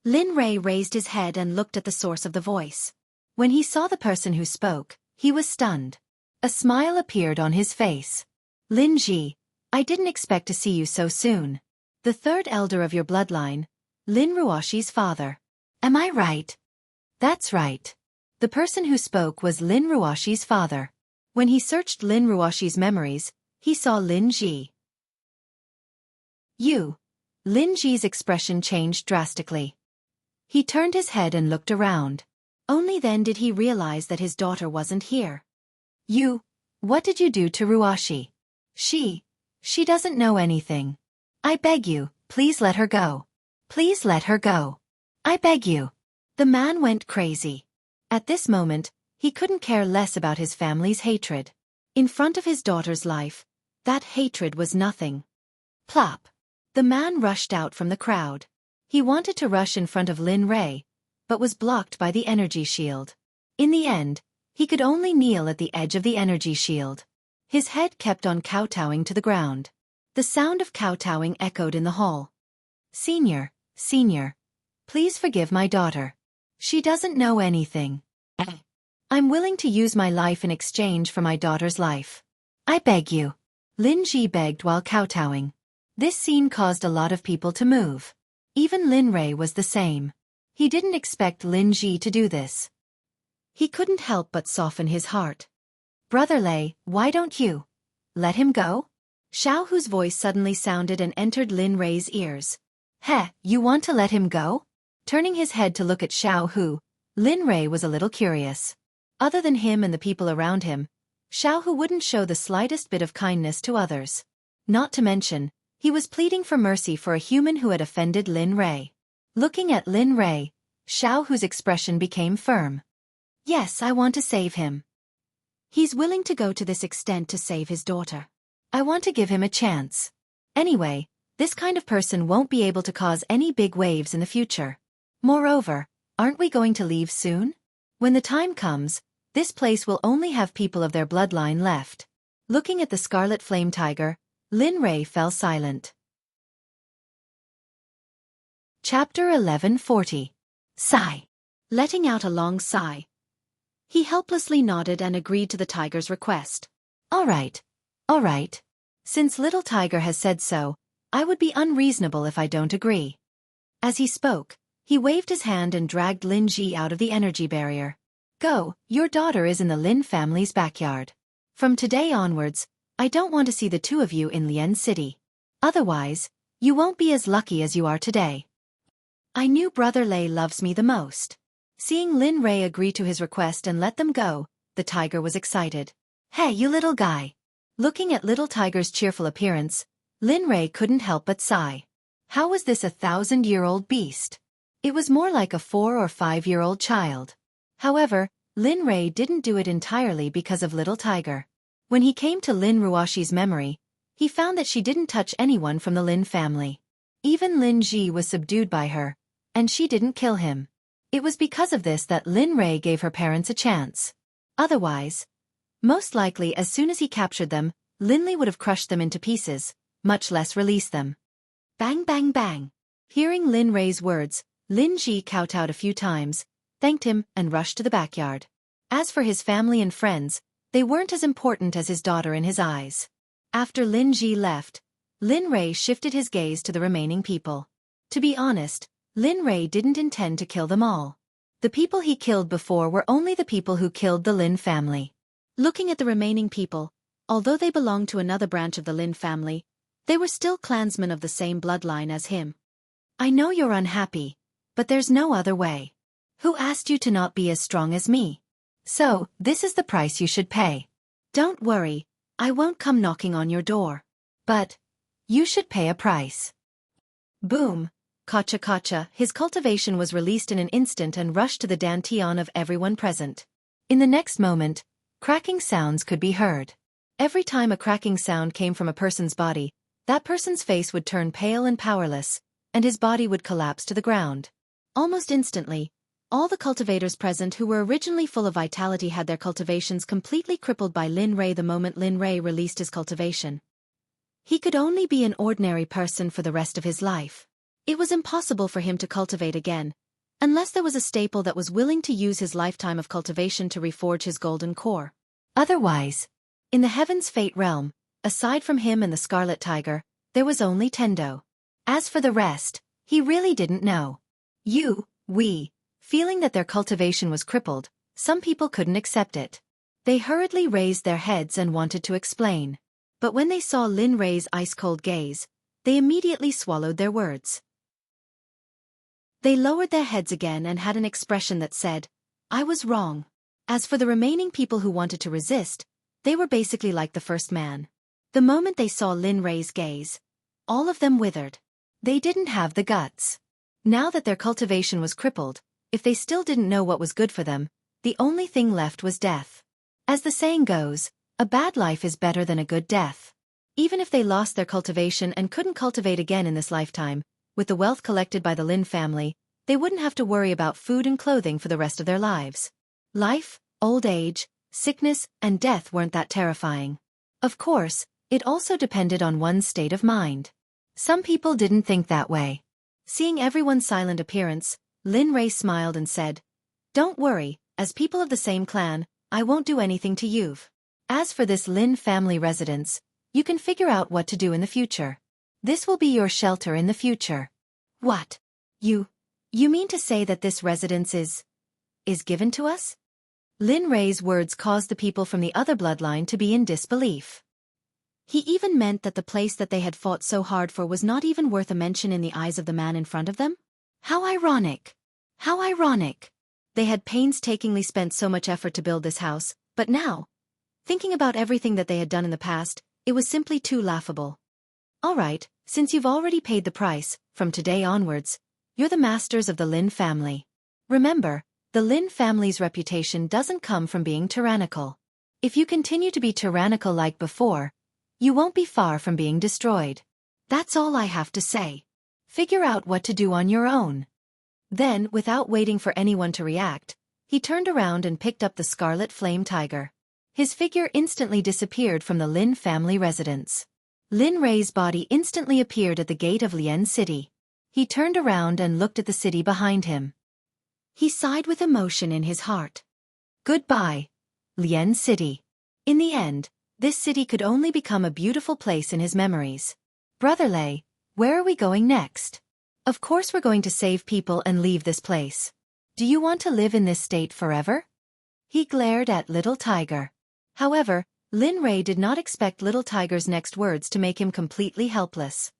Lin Rei raised his head and looked at the source of the voice. When he saw the person who spoke, he was stunned. A smile appeared on his face. Lin Ji, I didn't expect to see you so soon. The 3rd elder of your bloodline, Lin Ruoshi's father. Am I right? That's right. The person who spoke was Lin Ruoshi's father. When he searched Lin Ruoshi's memories, he saw Lin Ji. Lin Ji's expression changed drastically. He turned his head and looked around. Only then did he realize that his daughter wasn't here. What did you do to Ruoshi? She doesn't know anything. I beg you, please let her go. Please let her go. I beg you. The man went crazy. At this moment, he couldn't care less about his family's hatred. In front of his daughter's life, that hatred was nothing. Plop. The man rushed out from the crowd. He wanted to rush in front of Lin Rei, but was blocked by the energy shield. In the end, He could only kneel at the edge of the energy shield. His head kept on kowtowing to the ground. The sound of kowtowing echoed in the hall. Senior, please forgive my daughter. She doesn't know anything. I'm willing to use my life in exchange for my daughter's life. I beg you. Lin Ji begged while kowtowing. This scene caused a lot of people to move. Even Lin Rei was the same. He didn't expect Lin Ji to do this. He couldn't help but soften his heart. Brother Lei, why don't you let him go? Xiao Hu's voice suddenly sounded and entered Lin Rei's ears. Heh, you want to let him go? Turning his head to look at Xiao Hu, Lin Rei was a little curious. Other than him and the people around him, Xiao Hu wouldn't show the slightest bit of kindness to others. Not to mention, he was pleading for mercy for a human who had offended Lin Rei. Looking at Lin Rei, Xiao Hu's expression became firm. Yes, I want to save him. He's willing to go to this extent to save his daughter. I want to give him a chance. Anyway, this kind of person won't be able to cause any big waves in the future. Moreover, aren't we going to leave soon? When the time comes, this place will only have people of their bloodline left. Looking at the scarlet flame tiger, Lin Rei fell silent. Chapter 1140. Sigh. Letting out a long sigh, he helplessly nodded and agreed to the tiger's request. All right. Since little tiger has said so, I would be unreasonable if I don't agree. As he spoke, he waved his hand and dragged Lin Ji out of the energy barrier. Go, your daughter is in the Lin family's backyard. From today onwards, I don't want to see the two of you in Lian City. Otherwise, you won't be as lucky as you are today. I knew Brother Lei loves me the most. Seeing Lin Rei agree to his request and let them go, the tiger was excited. Hey, you little guy. Looking at little tiger's cheerful appearance, Lin Rei couldn't help but sigh. How was this 1,000-year-old beast? It was more like a 4 or 5-year-old child. However, Lin Rei didn't do it entirely because of little tiger. When he came to Lin Ruoshi's memory, he found that she didn't touch anyone from the Lin family. Even Lin Ji was subdued by her, and she didn't kill him. It was because of this that Lin Rei gave her parents a chance. Otherwise, most likely as soon as he captured them, Lin Li would have crushed them into pieces, much less release them. Bang bang bang. Hearing Lin Rei's words, Lin Ji kowtowed a few times, thanked him, and rushed to the backyard. As for his family and friends, they weren't as important as his daughter in his eyes. After Lin Ji left, Lin Rei shifted his gaze to the remaining people. To be honest, Lin Rei didn't intend to kill them all. The people he killed before were only the people who killed the Lin family. Looking at the remaining people, although they belonged to another branch of the Lin family, they were still clansmen of the same bloodline as him. I know you're unhappy, but there's no other way. Who asked you to not be as strong as me? So, this is the price you should pay. Don't worry, I won't come knocking on your door. But you should pay a price. Boom. Kacha, his cultivation was released in an instant and rushed to the dantian of everyone present. In the next moment, cracking sounds could be heard. Every time a cracking sound came from a person's body, that person's face would turn pale and powerless, and his body would collapse to the ground. Almost instantly, all the cultivators present who were originally full of vitality had their cultivations completely crippled by Lin Rei the moment Lin Rei released his cultivation. He could only be an ordinary person for the rest of his life. It was impossible for him to cultivate again, unless there was a staple that was willing to use his lifetime of cultivation to reforge his golden core. Otherwise, in the Heaven's Fate realm, aside from him and the Scarlet Tiger, there was only Tendo. As for the rest, he really didn't know. Feeling that their cultivation was crippled, some people couldn't accept it. They hurriedly raised their heads and wanted to explain. But when they saw Lin Rei's ice-cold gaze, they immediately swallowed their words. They lowered their heads again and had an expression that said, I was wrong. As for the remaining people who wanted to resist, they were basically like the first man. The moment they saw Lin Rei's gaze, all of them withered. They didn't have the guts. Now that their cultivation was crippled, if they still didn't know what was good for them, the only thing left was death. As the saying goes, a bad life is better than a good death. Even if they lost their cultivation and couldn't cultivate again in this lifetime, with the wealth collected by the Lin family, they wouldn't have to worry about food and clothing for the rest of their lives. Life, Old age, sickness, and death weren't that terrifying. Of course, it also depended on one's state of mind. Some people didn't think that way. Seeing everyone's silent appearance, Lin Rei smiled and said, "Don't worry, as people of the same clan, I won't do anything to you. As for this Lin family residence, you can figure out what to do in the future. This will be your shelter in the future." "What? You mean to say that this residence is given to us?" Lin Rei's words caused the people from the other bloodline to be in disbelief. He even meant that the place that they had fought so hard for was not even worth a mention in the eyes of the man in front of them? How ironic! How ironic! They had painstakingly spent so much effort to build this house, but now, thinking about everything that they had done in the past, it was simply too laughable. "Alright, since you've already paid the price, from today onwards, you're the masters of the Lin family. Remember, the Lin family's reputation doesn't come from being tyrannical. If you continue to be tyrannical like before, you won't be far from being destroyed. That's all I have to say. Figure out what to do on your own." Then, without waiting for anyone to react, he turned around and picked up the scarlet flame tiger. His figure instantly disappeared from the Lin family residence. Lin Rei's body instantly appeared at the gate of Lian City. He turned around and looked at the city behind him. He sighed with emotion in his heart. Goodbye, Lian City. In the end, this city could only become a beautiful place in his memories. "Brother Lei, where are we going next?" "Of course we're going to save people and leave this place. Do you want to live in this state forever?" He glared at Little Tiger. However, Lin Rei did not expect Little Tiger's next words to make him completely helpless.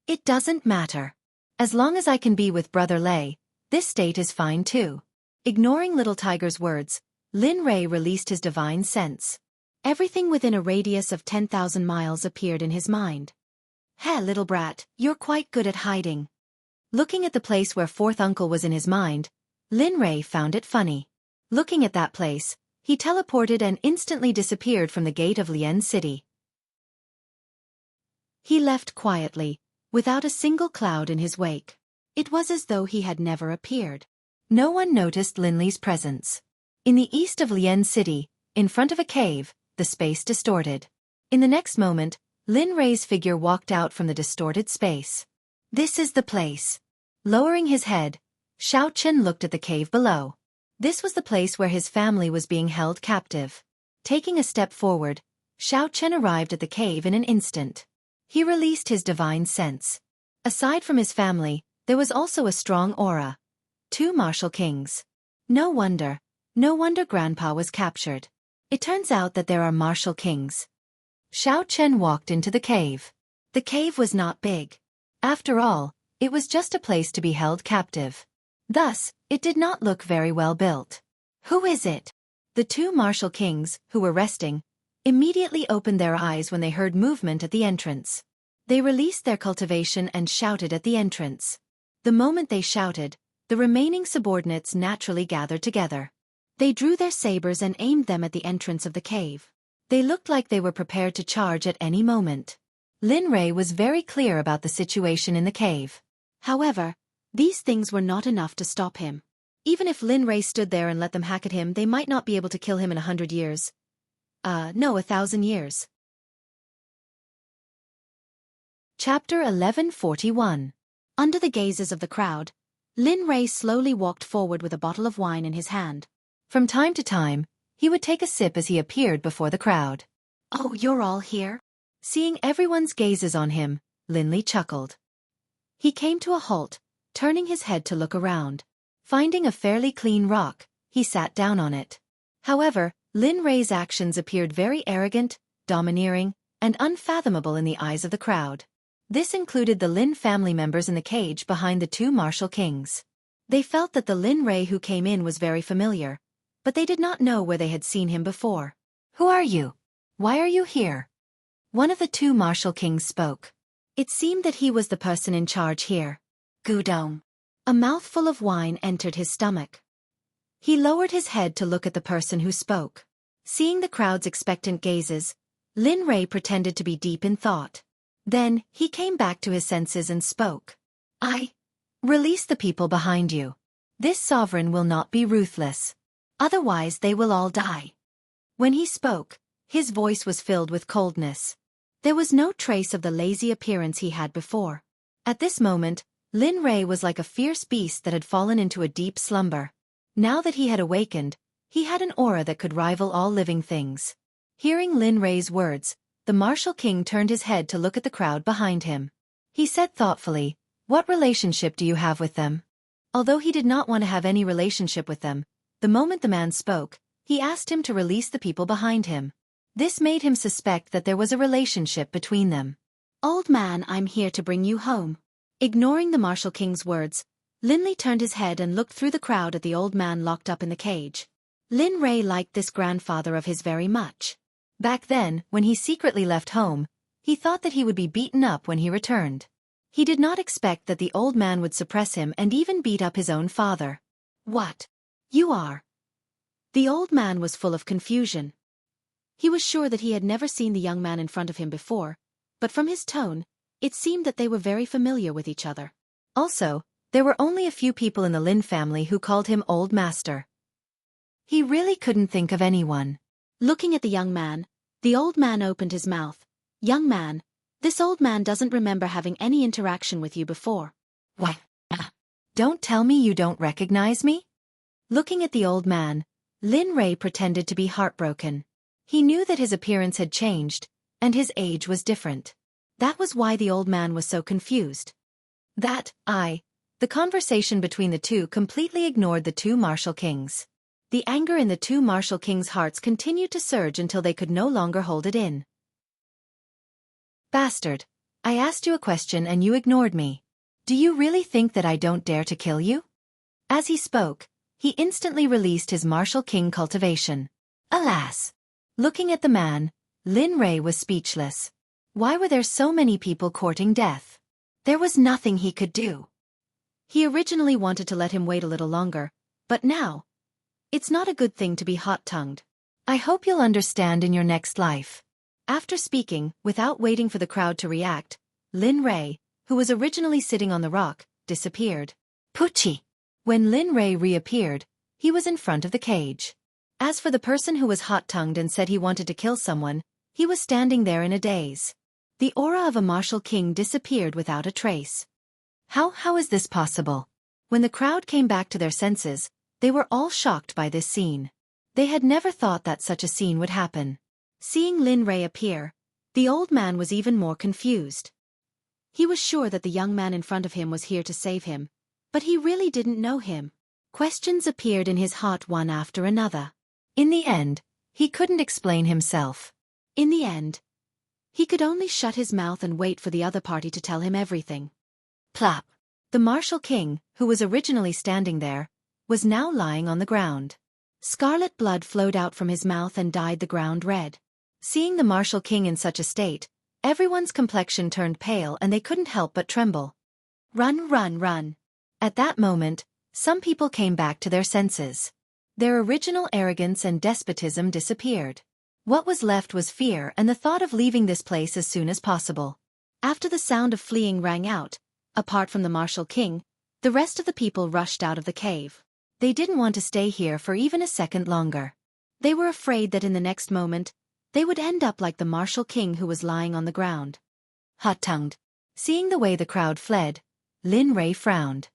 "It doesn't matter. As long as I can be with Brother Lei, this state is fine too." Ignoring Little Tiger's words, Lin Rei released his divine sense. Everything within a radius of 10,000 miles appeared in his mind. "Heh, little brat, you're quite good at hiding." Looking at the place where Fourth Uncle was in his mind, Lin Rei found it funny. Looking at that place, he teleported and instantly disappeared from the gate of Lian City. He left quietly, without a single cloud in his wake. It was as though he had never appeared. No one noticed Lin Li's presence. In the east of Lian City, in front of a cave, the space distorted. In the next moment, Lin Rei's figure walked out from the distorted space. "This is the place." Lowering his head, Xiao Chen looked at the cave below. This was the place where his family was being held captive. Taking a step forward, Xiao Chen arrived at the cave in an instant. He released his divine sense. Aside from his family, there was also a strong aura. 2 martial kings. No wonder Grandpa was captured. It turns out that there are martial kings. Xiao Chen walked into the cave. The cave was not big. After all, it was just a place to be held captive. Thus, it did not look very well built. "Who is it?" The 2 martial kings, who were resting, immediately opened their eyes when they heard movement at the entrance. They released their cultivation and shouted at the entrance. The moment they shouted, the remaining subordinates naturally gathered together. They drew their sabers and aimed them at the entrance of the cave. They looked like they were prepared to charge at any moment. Lin Rei was very clear about the situation in the cave. However, these things were not enough to stop him. Even if Lin Rei stood there and let them hack at him, they might not be able to kill him in 100 years. No, 1,000 years. Chapter 1141. Under the gazes of the crowd, Lin Rei slowly walked forward with a bottle of wine in his hand. From time to time, he would take a sip as he appeared before the crowd. "Oh, you're all here?" Seeing everyone's gazes on him, Lin Li chuckled. He came to a halt, turning his head to look around. Finding a fairly clean rock, he sat down on it. However, Lin Rei's actions appeared very arrogant, domineering, and unfathomable in the eyes of the crowd. This included the Lin family members in the cage behind the 2 martial kings. They felt that the Lin Rei who came in was very familiar, but they did not know where they had seen him before. "Who are you? Why are you here?" One of the 2 martial kings spoke. It seemed that he was the person in charge here. Gudong. A mouthful of wine entered his stomach. He lowered his head to look at the person who spoke. Seeing the crowd's expectant gazes, Lin Rei pretended to be deep in thought. Then, he came back to his senses and spoke. "Release the people behind you. This sovereign will not be ruthless." Otherwise they will all die. When he spoke, his voice was filled with coldness. There was no trace of the lazy appearance he had before. At this moment, Lin Rei was like a fierce beast that had fallen into a deep slumber. Now that he had awakened, he had an aura that could rival all living things. Hearing Lin Rei's words, the martial king turned his head to look at the crowd behind him. He said thoughtfully, "What relationship do you have with them?" Although he did not want to have any relationship with them, the moment the man spoke, he asked him to release the people behind him. This made him suspect that there was a relationship between them. "Old man, I'm here to bring you home." Ignoring the martial king's words, Lin Li turned his head and looked through the crowd at the old man locked up in the cage. Lin Rei liked this grandfather of his very much. Back then, when he secretly left home, he thought that he would be beaten up when he returned. He did not expect that the old man would suppress him and even beat up his own father. "What? You are?" The old man was full of confusion. He was sure that he had never seen the young man in front of him before, but from his tone, it seemed that they were very familiar with each other. Also, there were only a few people in the Lin family who called him Old Master. He really couldn't think of anyone. Looking at the young man, the old man opened his mouth. "Young man, this old man doesn't remember having any interaction with you before." "What? Don't tell me you don't recognize me?" Looking at the old man, Lin Rei pretended to be heartbroken. He knew that his appearance had changed, and his age was different. That was why the old man was so confused. The conversation between the two completely ignored the two martial kings. The anger in the two martial kings' hearts continued to surge until they could no longer hold it in. "Bastard, I asked you a question and you ignored me. Do you really think that I don't dare to kill you?" As he spoke, he instantly released his martial king cultivation. Alas! Looking at the man, Lin Rei was speechless. Why were there so many people courting death? There was nothing he could do. He originally wanted to let him wait a little longer, but now, it's not a good thing to be hot-tongued. "I hope you'll understand in your next life." After speaking, without waiting for the crowd to react, Lin Rei, who was originally sitting on the rock, disappeared. Pucci! When Lin Rei reappeared, he was in front of the cage. As for the person who was hot-tongued and said he wanted to kill someone, he was standing there in a daze. The aura of a martial king disappeared without a trace. How is this possible? When the crowd came back to their senses, they were all shocked by this scene. They had never thought that such a scene would happen. Seeing Lin Rei appear, the old man was even more confused. He was sure that the young man in front of him was here to save him, but he really didn't know him. Questions appeared in his heart one after another. In the end, he couldn't explain himself. In the end, he could only shut his mouth and wait for the other party to tell him everything. Plop! The martial king, who was originally standing there, was now lying on the ground. Scarlet blood flowed out from his mouth and dyed the ground red. Seeing the martial king in such a state, everyone's complexion turned pale and they couldn't help but tremble. "Run, run, run!" At that moment, some people came back to their senses. Their original arrogance and despotism disappeared. What was left was fear and the thought of leaving this place as soon as possible. After the sound of fleeing rang out, apart from the martial king, the rest of the people rushed out of the cave. They didn't want to stay here for even a second longer. They were afraid that in the next moment, they would end up like the martial king who was lying on the ground. Hot-tongued. Seeing the way the crowd fled, Lin Rei frowned.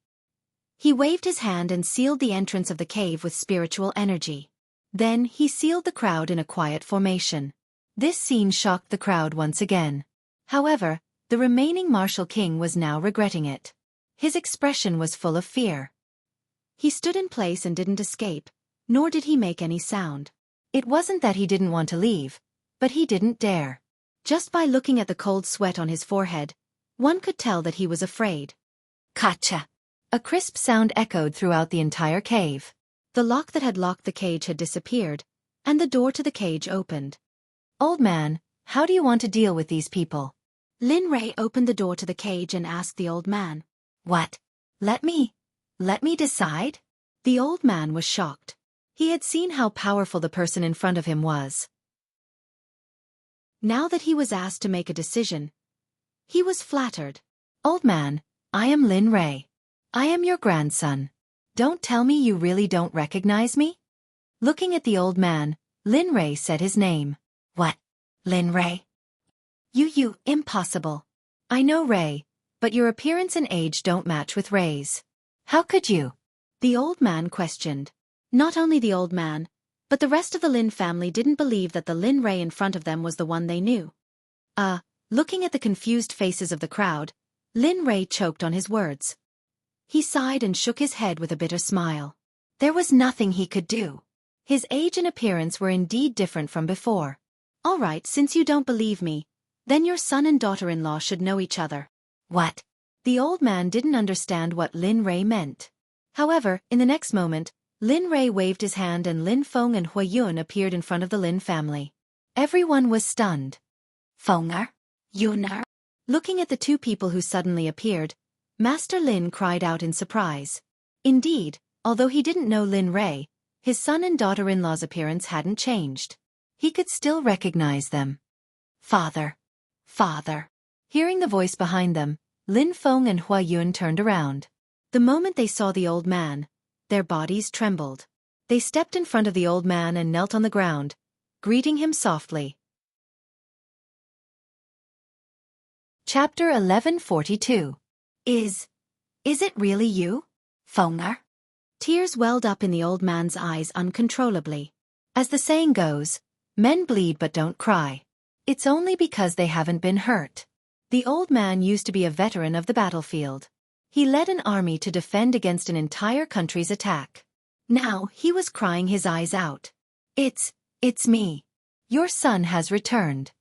He waved his hand and sealed the entrance of the cave with spiritual energy. Then he sealed the crowd in a quiet formation. This scene shocked the crowd once again. However, the remaining martial king was now regretting it. His expression was full of fear. He stood in place and didn't escape, nor did he make any sound. It wasn't that he didn't want to leave, but he didn't dare. Just by looking at the cold sweat on his forehead, one could tell that he was afraid. Kacha! A crisp sound echoed throughout the entire cave. The lock that had locked the cage had disappeared, and the door to the cage opened. "Old man, how do you want to deal with these people?" Lin Rei opened the door to the cage and asked the old man. "What? Let me decide?" The old man was shocked. He had seen how powerful the person in front of him was. Now that he was asked to make a decision, he was flattered. "Old man, I am Lin Rei. I am your grandson. Don't tell me you really don't recognize me?" Looking at the old man, Lin Rei said his name. What? Lin Rei? You, impossible. I know Rei, but your appearance and age don't match with Rei's. How could you? The old man questioned. Not only the old man, but the rest of the Lin family didn't believe that the Lin Rei in front of them was the one they knew. Looking at the confused faces of the crowd, Lin Rei choked on his words. He sighed and shook his head with a bitter smile. There was nothing he could do. His age and appearance were indeed different from before. All right, since you don't believe me, then your son and daughter-in-law should know each other. What? The old man didn't understand what Lin Rei meant. However, in the next moment, Lin Rei waved his hand and Lin Feng and Hui Yun appeared in front of the Lin family. Everyone was stunned. Fenger? Yuner? Looking at the two people who suddenly appeared, Master Lin cried out in surprise. Indeed, although he didn't know Lin Rei, his son and daughter-in-law's appearance hadn't changed. He could still recognize them. Father. Father. Hearing the voice behind them, Lin Feng and Hui Yun turned around. The moment they saw the old man, their bodies trembled. They stepped in front of the old man and knelt on the ground, greeting him softly. Chapter 1142. Is it really you, Fenger? Tears welled up in the old man's eyes uncontrollably. As the saying goes, men bleed but don't cry. It's only because they haven't been hurt. The old man used to be a veteran of the battlefield. He led an army to defend against an entire country's attack. Now he was crying his eyes out. It's me. Your son has returned.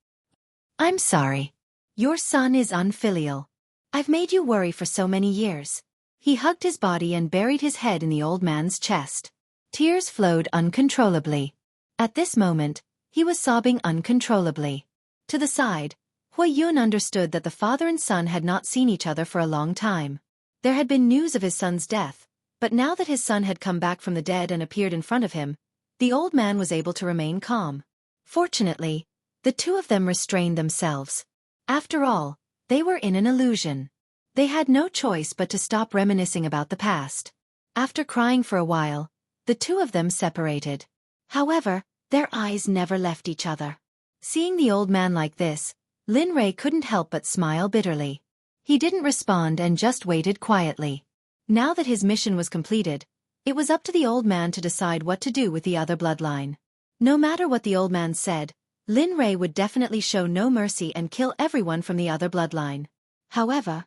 I'm sorry. Your son is unfilial. I've made you worry for so many years. He hugged his body and buried his head in the old man's chest. Tears flowed uncontrollably. At this moment, he was sobbing uncontrollably. To the side, Hui Yun understood that the father and son had not seen each other for a long time. There had been news of his son's death, but now that his son had come back from the dead and appeared in front of him, the old man was able to remain calm. Fortunately, the two of them restrained themselves. After all, they were in an illusion. They had no choice but to stop reminiscing about the past. After crying for a while, the two of them separated. However, their eyes never left each other. Seeing the old man like this, Lin Rei couldn't help but smile bitterly. He didn't respond and just waited quietly. Now that his mission was completed, it was up to the old man to decide what to do with the other bloodline. No matter what the old man said, Lin Rei would definitely show no mercy and kill everyone from the other bloodline. However,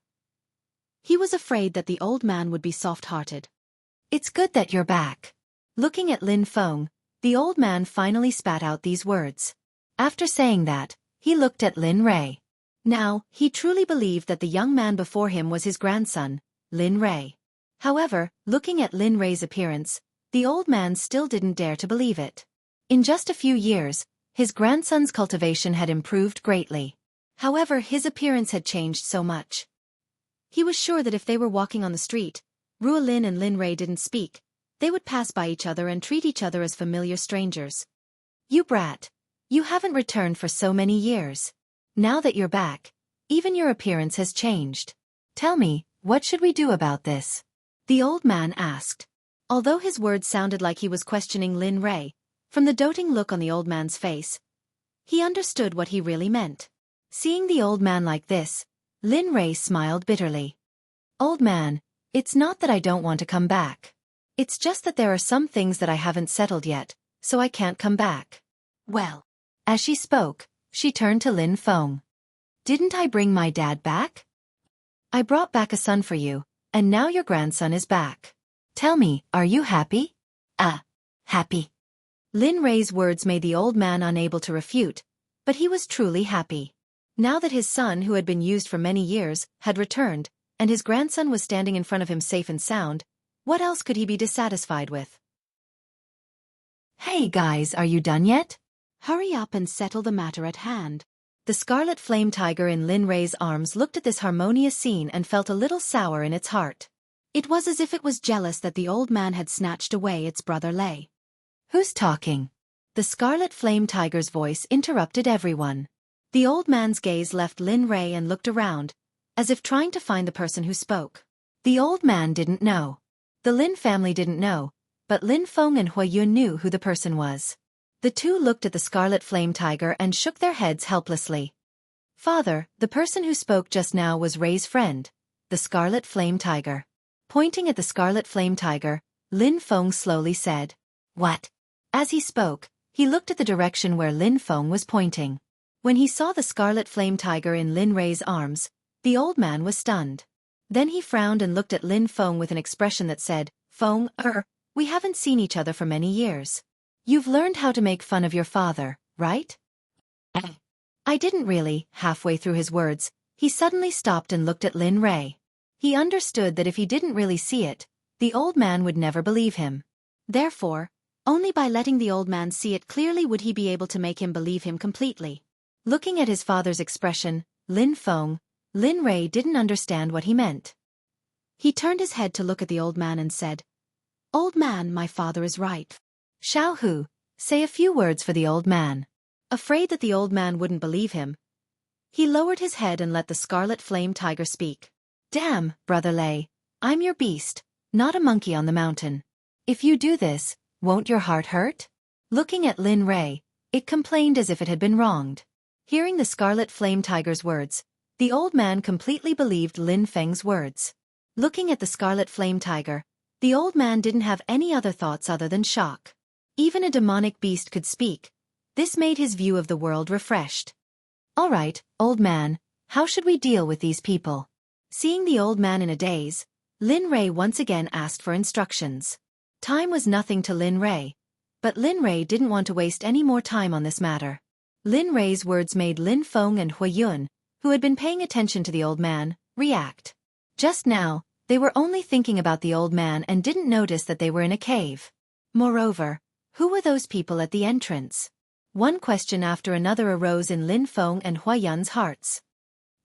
he was afraid that the old man would be soft-hearted. It's good that you're back. Looking at Lin Feng, the old man finally spat out these words. After saying that, he looked at Lin Rei. Now, he truly believed that the young man before him was his grandson, Lin Rei. However, looking at Lin Rei's appearance, the old man still didn't dare to believe it. In just a few years, his grandson's cultivation had improved greatly. However, his appearance had changed so much. He was sure that if they were walking on the street, Ruo Lin and Lin Rei didn't speak, they would pass by each other and treat each other as familiar strangers. You brat. You haven't returned for so many years. Now that you're back, even your appearance has changed. Tell me, what should we do about this? The old man asked. Although his words sounded like he was questioning Lin Rei, from the doting look on the old man's face, he understood what he really meant. Seeing the old man like this, Lin Rei smiled bitterly. Old man, it's not that I don't want to come back. It's just that there are some things that I haven't settled yet, so I can't come back. Well. As she spoke, she turned to Lin Feng. Didn't I bring my dad back? I brought back a son for you, and now your grandson is back. Tell me, are you happy? Happy. Lin Rei's words made the old man unable to refute, but he was truly happy. Now that his son, who had been used for many years, had returned, and his grandson was standing in front of him safe and sound, what else could he be dissatisfied with? Hey guys, are you done yet? Hurry up and settle the matter at hand. The scarlet flame tiger in Lin Rei's arms looked at this harmonious scene and felt a little sour in its heart. It was as if it was jealous that the old man had snatched away its brother Lei. Who's talking? The scarlet flame tiger's voice interrupted everyone. The old man's gaze left Lin Rei and looked around, as if trying to find the person who spoke. The old man didn't know. The Lin family didn't know, but Lin Feng and Huayun knew who the person was. The two looked at the scarlet flame tiger and shook their heads helplessly. Father, the person who spoke just now was Rei's friend, the scarlet flame tiger. Pointing at the scarlet flame tiger, Lin Feng slowly said, "What?" As he spoke, he looked at the direction where Lin Feng was pointing. When he saw the scarlet flame tiger in Lin Rei's arms, the old man was stunned. Then he frowned and looked at Lin Feng with an expression that said, "Feng, we haven't seen each other for many years. You've learned how to make fun of your father, right?" "I didn't really." Halfway through his words, he suddenly stopped and looked at Lin Rei. He understood that if he didn't really see it, the old man would never believe him. Therefore, only by letting the old man see it clearly would he be able to make him believe him completely. Looking at his father's expression, Lin Rei didn't understand what he meant. He turned his head to look at the old man and said, "Old man, my father is right." Xiao Hu, say a few words for the old man. Afraid that the old man wouldn't believe him, he lowered his head and let the scarlet flame tiger speak. "Damn, Brother Lei, I'm your beast, not a monkey on the mountain. If you do this, won't your heart hurt?" Looking at Lin Rei, it complained as if it had been wronged. Hearing the scarlet flame tiger's words, the old man completely believed Lin Feng's words. Looking at the scarlet flame tiger, the old man didn't have any other thoughts other than shock. Even a demonic beast could speak. This made his view of the world refreshed. "All right, old man, how should we deal with these people?" Seeing the old man in a daze, Lin Rei once again asked for instructions. Time was nothing to Lin Rei, but Lin Rei didn't want to waste any more time on this matter. Lin Rei's words made Lin Feng and Huayun, who had been paying attention to the old man, react. Just now, they were only thinking about the old man and didn't notice that they were in a cave. Moreover, who were those people at the entrance? One question after another arose in Lin Feng and Huayun's hearts.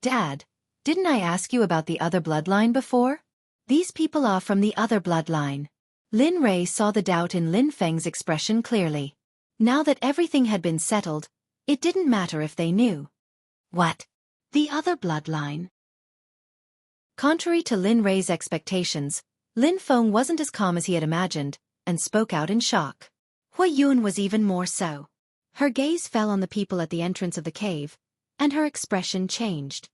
"Dad, didn't I ask you about the other bloodline before? These people are from the other bloodline." Lin Rei saw the doubt in Lin Feng's expression clearly. Now that everything had been settled, it didn't matter if they knew. "What? The other bloodline?" Contrary to Lin Rei's expectations, Lin Feng wasn't as calm as he had imagined, and spoke out in shock. Huayun was even more so. Her gaze fell on the people at the entrance of the cave, and her expression changed.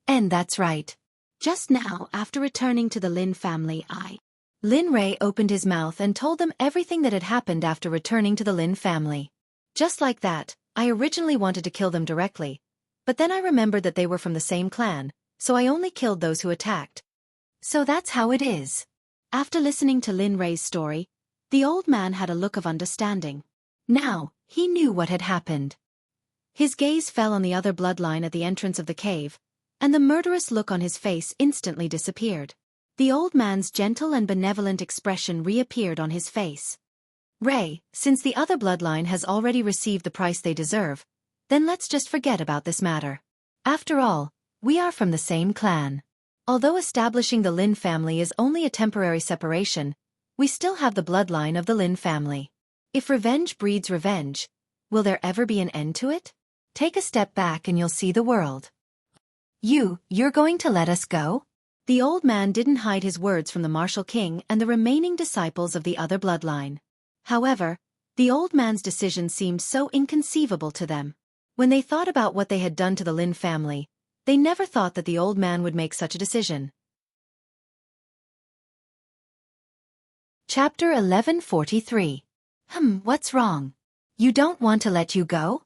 "And that's right. Just now, after returning to the Lin family, Lin Rei opened his mouth and told them everything that had happened after returning to the Lin family. "Just like that, I originally wanted to kill them directly, but then I remembered that they were from the same clan, so I only killed those who attacked. So that's how it is." After listening to Lin Rei's story, the old man had a look of understanding. Now, he knew what had happened. His gaze fell on the other bloodline at the entrance of the cave, and the murderous look on his face instantly disappeared. The old man's gentle and benevolent expression reappeared on his face. "Rei, since the other bloodline has already received the price they deserve, then let's just forget about this matter. After all, we are from the same clan. Although establishing the Lin family is only a temporary separation, we still have the bloodline of the Lin family. If revenge breeds revenge, will there ever be an end to it? Take a step back and you'll see the world." You're going to let us go?" The old man didn't hide his words from the martial king and the remaining disciples of the other bloodline. However, the old man's decision seemed so inconceivable to them. When they thought about what they had done to the Lin family, they never thought that the old man would make such a decision. Chapter 1143. What's wrong? You don't want to let you go?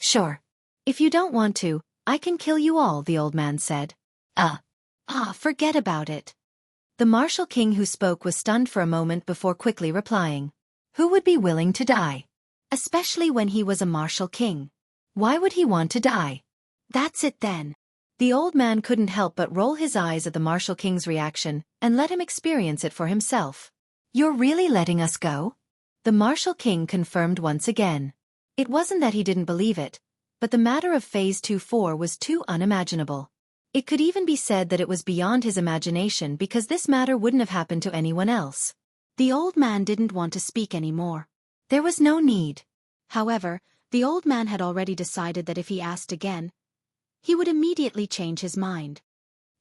Sure. If you don't want to, I can kill you all, the old man said. Forget about it. The martial king who spoke was stunned for a moment before quickly replying. Who would be willing to die? Especially when he was a martial king. Why would he want to die? That's it then. The old man couldn't help but roll his eyes at the martial king's reaction and let him experience it for himself. You're really letting us go? The martial king confirmed once again. It wasn't that he didn't believe it, but the matter of Phase 2-4 was too unimaginable. It could even be said that it was beyond his imagination because this matter wouldn't have happened to anyone else. The old man didn't want to speak anymore. There was no need. However, the old man had already decided that if he asked again, he would immediately change his mind.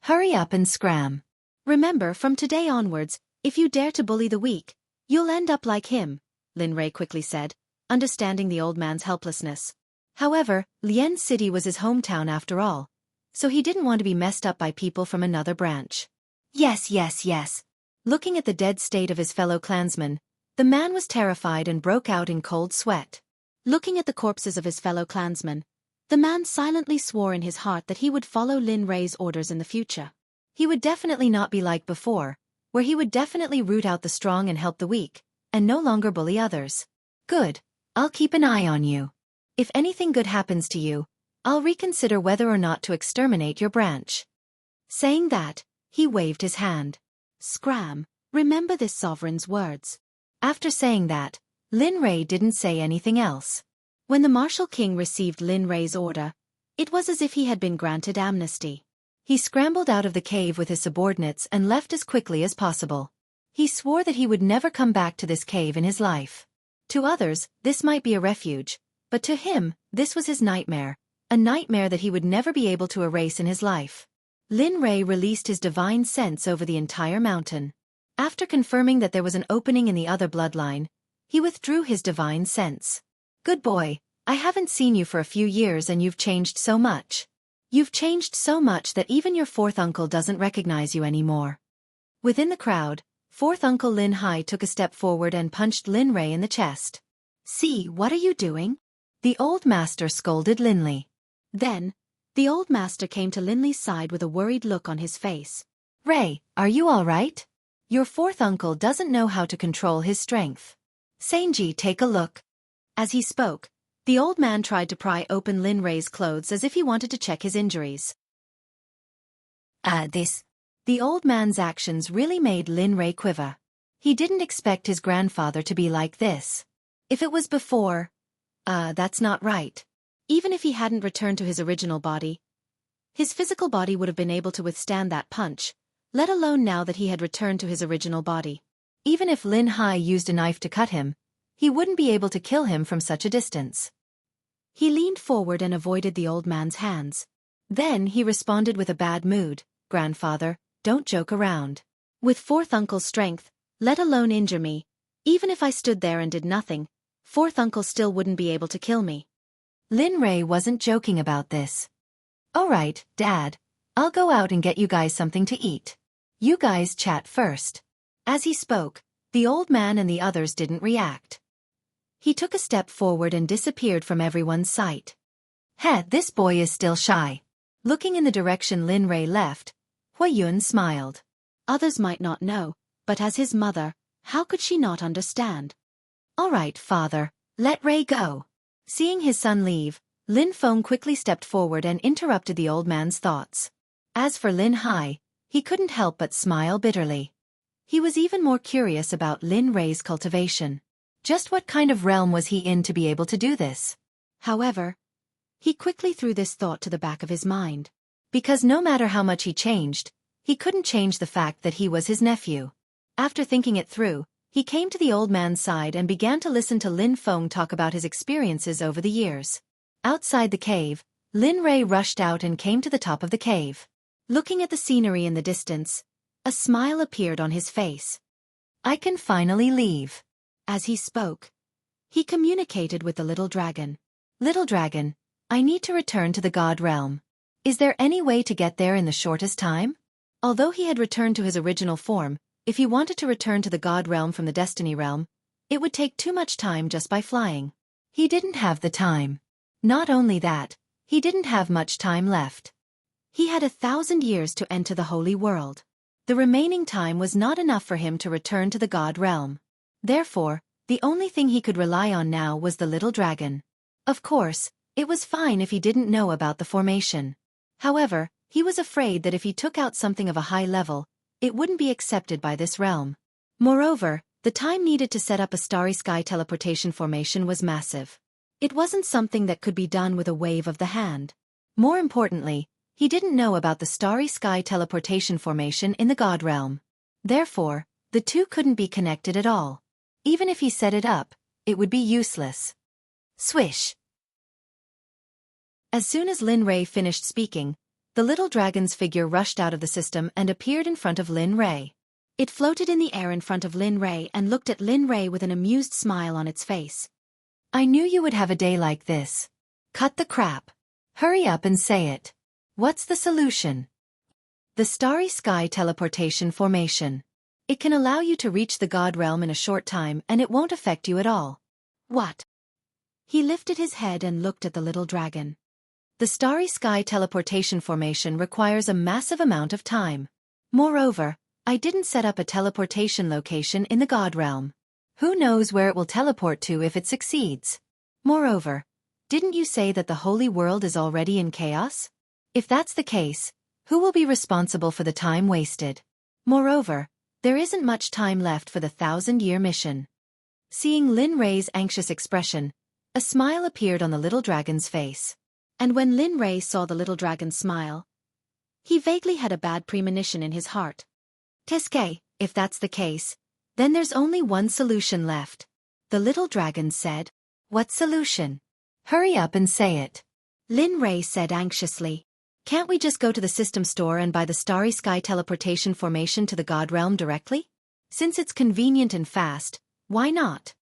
Hurry up and scram. Remember, from today onwards, if you dare to bully the weak, You'll end up like him, Lin Rei quickly said, understanding the old man's helplessness. However, Lian City was his hometown after all, so he didn't want to be messed up by people from another branch. Yes, yes, yes. Looking at the dead state of his fellow clansmen, the man was terrified and broke out in cold sweat. Looking at the corpses of his fellow clansmen, the man silently swore in his heart that he would follow Lin Rei's orders in the future. He would definitely not be like before, where he would definitely root out the strong and help the weak, and no longer bully others. Good, I'll keep an eye on you. If anything good happens to you, I'll reconsider whether or not to exterminate your branch. Saying that, he waved his hand. Scram, remember this sovereign's words. After saying that, Lin Rei didn't say anything else. When the martial king received Lin Rei's order, it was as if he had been granted amnesty. He scrambled out of the cave with his subordinates and left as quickly as possible. He swore that he would never come back to this cave in his life. To others, this might be a refuge, but to him, this was his nightmare, a nightmare that he would never be able to erase in his life. Lin Rei released his divine sense over the entire mountain. After confirming that there was an opening in the other bloodline, he withdrew his divine sense. Good boy, I haven't seen you for a few years and you've changed so much. You've changed so much that even your fourth uncle doesn't recognize you anymore. Within the crowd, fourth uncle Lin Hai took a step forward and punched Lin Rei in the chest. See, what are you doing? The old master scolded Lin Li. Then, the old master came to Lin Li's side with a worried look on his face. Rei, are you all right? Your fourth uncle doesn't know how to control his strength. Sanji, take a look. As he spoke, the old man tried to pry open Lin Rei's clothes as if he wanted to check his injuries. The old man's actions really made Lin Rei quiver. He didn't expect his grandfather to be like this. If it was before, that's not right. Even if he hadn't returned to his original body, his physical body would have been able to withstand that punch, let alone now that he had returned to his original body. Even if Lin Hai used a knife to cut him, he wouldn't be able to kill him from such a distance. He leaned forward and avoided the old man's hands. Then he responded with a bad mood, Grandfather, don't joke around. With fourth uncle's strength, let alone injure me, even if I stood there and did nothing, fourth uncle still wouldn't be able to kill me. Lin Rei wasn't joking about this. Alright, Dad, I'll go out and get you guys something to eat. You guys chat first. As he spoke, the old man and the others didn't react. He took a step forward and disappeared from everyone's sight. This boy is still shy. Looking in the direction Lin Rei left, Huiyun smiled. Others might not know, but as his mother, how could she not understand? Alright, father, let Rei go. Seeing his son leave, Lin Feng quickly stepped forward and interrupted the old man's thoughts. As for Lin Hai, he couldn't help but smile bitterly. He was even more curious about Lin Rei's cultivation. Just what kind of realm was he in to be able to do this? However, he quickly threw this thought to the back of his mind. Because no matter how much he changed, he couldn't change the fact that he was his nephew. After thinking it through, he came to the old man's side and began to listen to Lin Feng talk about his experiences over the years. Outside the cave, Lin Rei rushed out and came to the top of the cave. Looking at the scenery in the distance, a smile appeared on his face. I can finally leave. As he spoke, he communicated with the little dragon. Little dragon, I need to return to the god realm. Is there any way to get there in the shortest time? Although he had returned to his original form, if he wanted to return to the god realm from the destiny realm, it would take too much time just by flying. He didn't have the time. Not only that, he didn't have much time left. He had 1,000 years to enter the holy world. The remaining time was not enough for him to return to the god realm. Therefore, the only thing he could rely on now was the little dragon. Of course, it was fine if he didn't know about the formation. However, he was afraid that if he took out something of a high level, it wouldn't be accepted by this realm. Moreover, the time needed to set up a starry sky teleportation formation was massive. It wasn't something that could be done with a wave of the hand. More importantly, he didn't know about the starry sky teleportation formation in the god realm. Therefore, the two couldn't be connected at all. Even if he set it up, it would be useless. Swish! As soon as Lin Rei finished speaking, the little dragon's figure rushed out of the system and appeared in front of Lin Rei. It floated in the air in front of Lin Rei and looked at Lin Rei with an amused smile on its face. I knew you would have a day like this. Cut the crap. Hurry up and say it. What's the solution? The Starry Sky Teleportation Formation. It can allow you to reach the God Realm in a short time and it won't affect you at all. What? He lifted his head and looked at the little dragon. The Starry Sky Teleportation Formation requires a massive amount of time. Moreover, I didn't set up a teleportation location in the God Realm. Who knows where it will teleport to if it succeeds? Moreover, didn't you say that the Holy World is already in chaos? If that's the case, who will be responsible for the time wasted? Moreover, there isn't much time left for the 1,000-year mission. Seeing Lin Rei's anxious expression, a smile appeared on the little dragon's face. And when Lin Rei saw the little dragon smile, he vaguely had a bad premonition in his heart. Teske, if that's the case, then there's only one solution left. The little dragon said. What solution? Hurry up and say it. Lin Rei said anxiously. Can't we just go to the system store and buy the Starry Sky Teleportation Formation to the God Realm directly? Since it's convenient and fast, why not?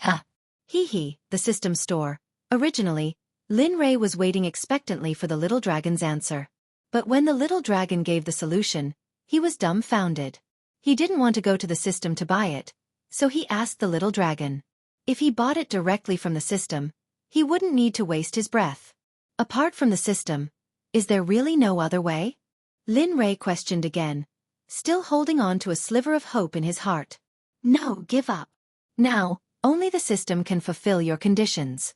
Huh. Hee, the system store. Originally, Lin Rei was waiting expectantly for the little dragon's answer. But when the little dragon gave the solution, he was dumbfounded. He didn't want to go to the system to buy it, so he asked the little dragon. If he bought it directly from the system, he wouldn't need to waste his breath. Apart from the system, is there really no other way? Lin Rei questioned again, still holding on to a sliver of hope in his heart. No, give up. Now, only the system can fulfill your conditions.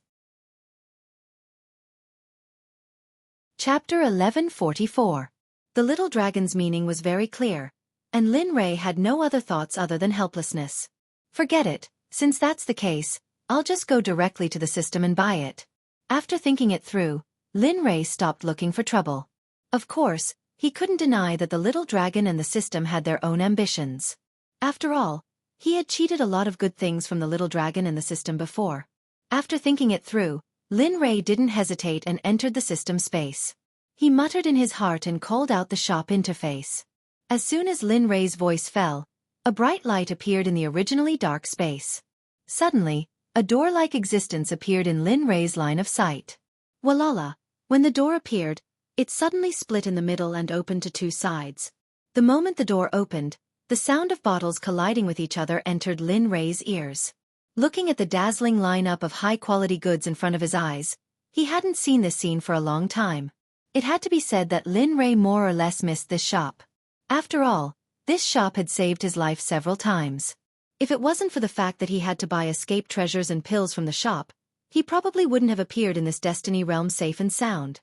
Chapter 1144. The little dragon's meaning was very clear, and Lin Rei had no other thoughts other than helplessness. Forget it, since that's the case, I'll just go directly to the system and buy it. After thinking it through, Lin Rei stopped looking for trouble. Of course, he couldn't deny that the little dragon and the system had their own ambitions. After all, he had cheated a lot of good things from the little dragon and the system before. After thinking it through, Lin Rei didn't hesitate and entered the system space. He muttered in his heart and called out the shop interface. As soon as Lin Rei's voice fell, a bright light appeared in the originally dark space. Suddenly, a door-like existence appeared in Lin Rei's line of sight. Walala, when the door appeared, it suddenly split in the middle and opened to two sides. The moment the door opened, the sound of bottles colliding with each other entered Lin Rei's ears. Looking at the dazzling lineup of high-quality goods in front of his eyes, he hadn't seen this scene for a long time. It had to be said that Lin Rei more or less missed this shop. After all, this shop had saved his life several times. If it wasn't for the fact that he had to buy escape treasures and pills from the shop, he probably wouldn't have appeared in this destiny realm safe and sound.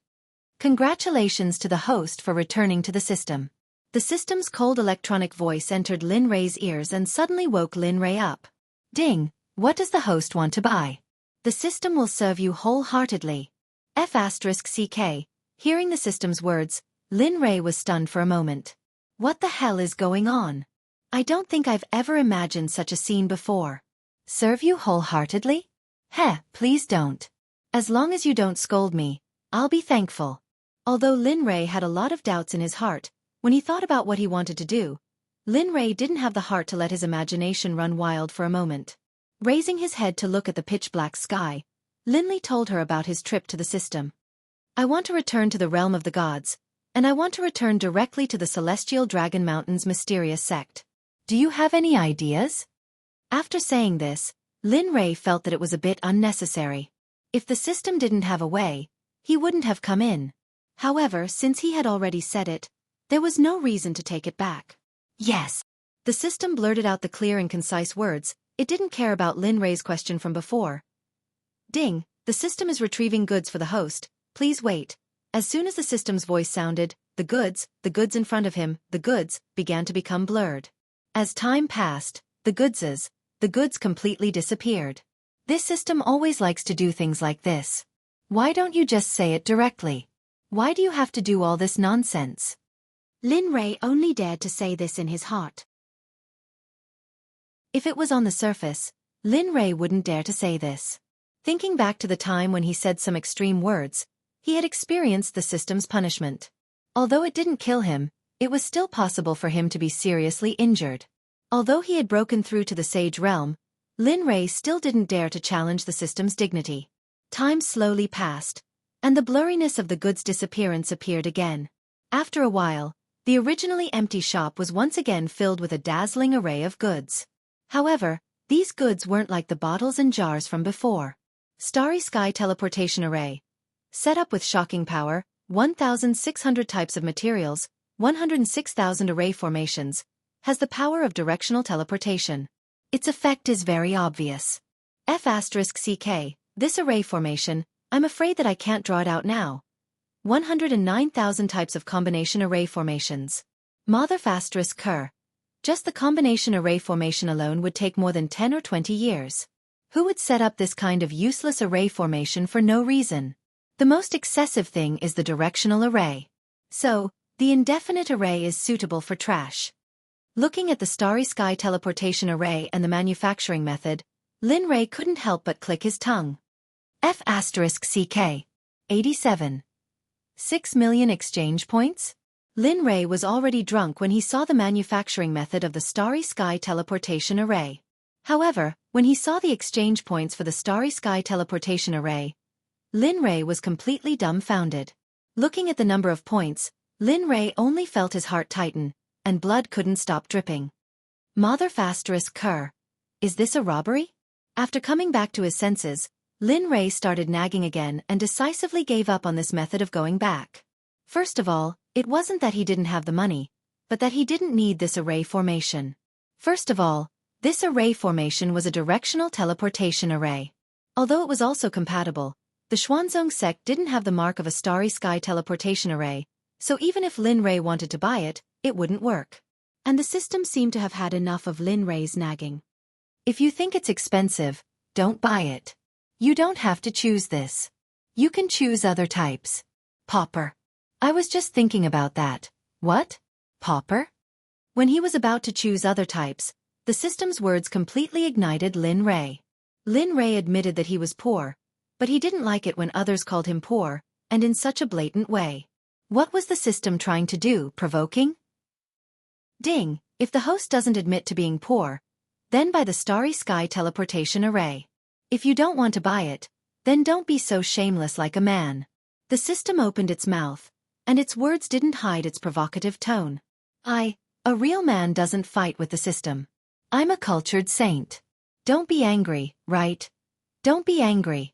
Congratulations to the host for returning to the system. The system's cold electronic voice entered Lin Rei's ears and suddenly woke Lin Rei up. Ding, what does the host want to buy? The system will serve you wholeheartedly. F***CK. Hearing the system's words, Lin Rei was stunned for a moment. What the hell is going on? I don't think I've ever imagined such a scene before. Serve you wholeheartedly? Heh, please don't. As long as you don't scold me, I'll be thankful. Although Lin Rei had a lot of doubts in his heart, when he thought about what he wanted to do, Lin Rei didn't have the heart to let his imagination run wild for a moment. Raising his head to look at the pitch-black sky, Lin Li told her about his trip to the system. I want to return to the realm of the gods, and I want to return directly to the Celestial Dragon Mountain's mysterious sect. Do you have any ideas? After saying this, Lin Rei felt that it was a bit unnecessary. If the system didn't have a way, he wouldn't have come in. However, since he had already said it, there was no reason to take it back. Yes. The system blurted out the clear and concise words. It didn't care about Lin Rei's question from before. Ding, the system is retrieving goods for the host. Please wait. As soon as the system's voice sounded, the goods in front of him, the goods, began to become blurred. As time passed, the goods completely disappeared. This system always likes to do things like this. Why don't you just say it directly? Why do you have to do all this nonsense? Lin Rei only dared to say this in his heart. If it was on the surface, Lin Rei wouldn't dare to say this. Thinking back to the time when he said some extreme words, he had experienced the system's punishment. Although it didn't kill him, it was still possible for him to be seriously injured. Although he had broken through to the Sage realm, Lin Rei still didn't dare to challenge the system's dignity. Time slowly passed, and the blurriness of the goods' disappearance appeared again. After a while, the originally empty shop was once again filled with a dazzling array of goods. However, these goods weren't like the bottles and jars from before. Starry Sky Teleportation Array. Set up with shocking power, 1,600 types of materials, 106,000 array formations, has the power of directional teleportation. Its effect is very obvious. F*CK, this array formation, I'm afraid that I can't draw it out now. 109,000 types of combination array formations. Mother *Cur. Just the combination array formation alone would take more than 10 or 20 years. Who would set up this kind of useless array formation for no reason? The most excessive thing is the directional array. So, the indefinite array is suitable for trash. Looking at the Starry Sky Teleportation Array and the manufacturing method, Lin Rei couldn't help but click his tongue. F*CK. 87. 6 million exchange points? Lin Rei was already drunk when he saw the manufacturing method of the Starry Sky Teleportation Array. However, when he saw the exchange points for the Starry Sky Teleportation Array, Lin Rei was completely dumbfounded. Looking at the number of points, Lin Rei only felt his heart tighten, and blood couldn't stop dripping. Mother *Cur. Is this a robbery? After coming back to his senses, Lin Rei started nagging again and decisively gave up on this method of going back. First of all, it wasn't that he didn't have the money, but that he didn't need this array formation. First of all, this array formation was a directional teleportation array. Although it was also compatible, the Xuanzong Sect didn't have the mark of a Starry Sky Teleportation Array, so even if Lin Rei wanted to buy it, it wouldn't work. And the system seemed to have had enough of Lin Rei's nagging. If you think it's expensive, don't buy it. You don't have to choose this. You can choose other types. Pauper. I was just thinking about that. What? Pauper? When he was about to choose other types, the system's words completely ignited Lin Rei. Lin Rei admitted that he was poor, but he didn't like it when others called him poor, and in such a blatant way. What was the system trying to do, provoking? Ding, if the host doesn't admit to being poor, then buy the Starry Sky Teleportation Array. If you don't want to buy it, then don't be so shameless like a man. The system opened its mouth, and its words didn't hide its provocative tone. A real man doesn't fight with the system. I'm a cultured saint. Don't be angry, right? Don't be angry.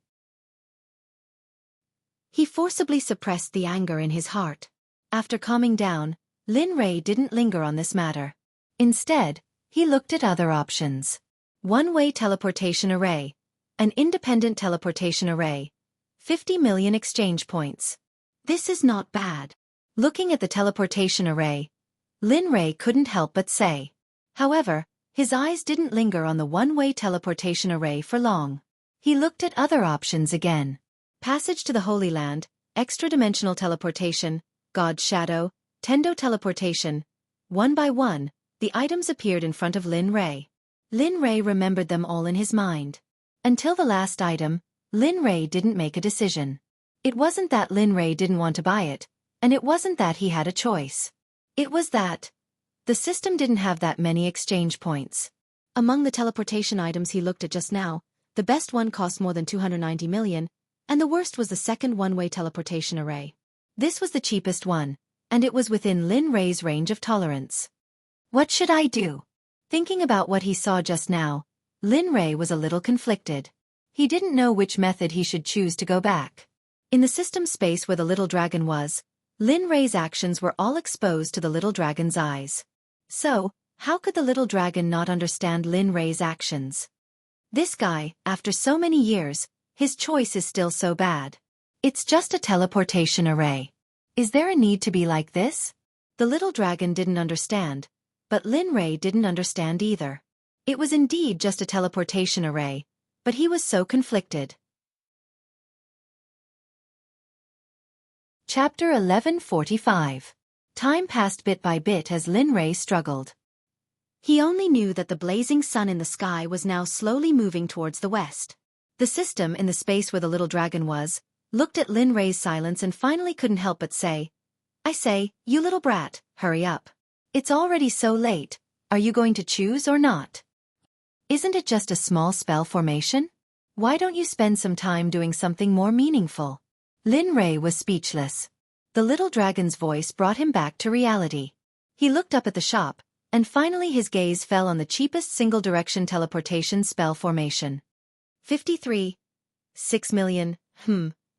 He forcibly suppressed the anger in his heart. After calming down, Lin Rei didn't linger on this matter. Instead, he looked at other options. One-way teleportation array. An independent teleportation array. 50 million exchange points. This is not bad. Looking at the teleportation array, Lin Rei couldn't help but say. However, his eyes didn't linger on the one-way teleportation array for long. He looked at other options again. Passage to the Holy Land, extra-dimensional teleportation, God's Shadow, Tendo teleportation. One by one, the items appeared in front of Lin Rei. Lin Rei remembered them all in his mind. Until the last item, Lin Rei didn't make a decision. It wasn't that Lin Rei didn't want to buy it, and it wasn't that he had a choice. It was that the system didn't have that many exchange points. Among the teleportation items he looked at just now, the best one cost more than 290 million, and the worst was the second one-way teleportation array. This was the cheapest one, and it was within Lin Rei's range of tolerance. What should I do? Thinking about what he saw just now, Lin Rei was a little conflicted. He didn't know which method he should choose to go back. In the system space where the little dragon was, Lin Rei's actions were all exposed to the little dragon's eyes. So, how could the little dragon not understand Lin Rei's actions? This guy, after so many years, his choice is still so bad. It's just a teleportation array. Is there a need to be like this? The little dragon didn't understand, but Lin Rei didn't understand either. It was indeed just a teleportation array, but he was so conflicted. Chapter 1145. Time passed bit by bit as Lin Rei struggled. He only knew that the blazing sun in the sky was now slowly moving towards the west. The system in the space where the little dragon was, looked at Lin Rei's silence and finally couldn't help but say, I say, you little brat, hurry up. It's already so late, Are you going to choose or not? Isn't it just a small spell formation? Why don't you spend some time doing something more meaningful? Lin Rei was speechless. The little dragon's voice brought him back to reality. He looked up at the shop, and finally his gaze fell on the cheapest single-direction teleportation spell formation. 53. 6 million,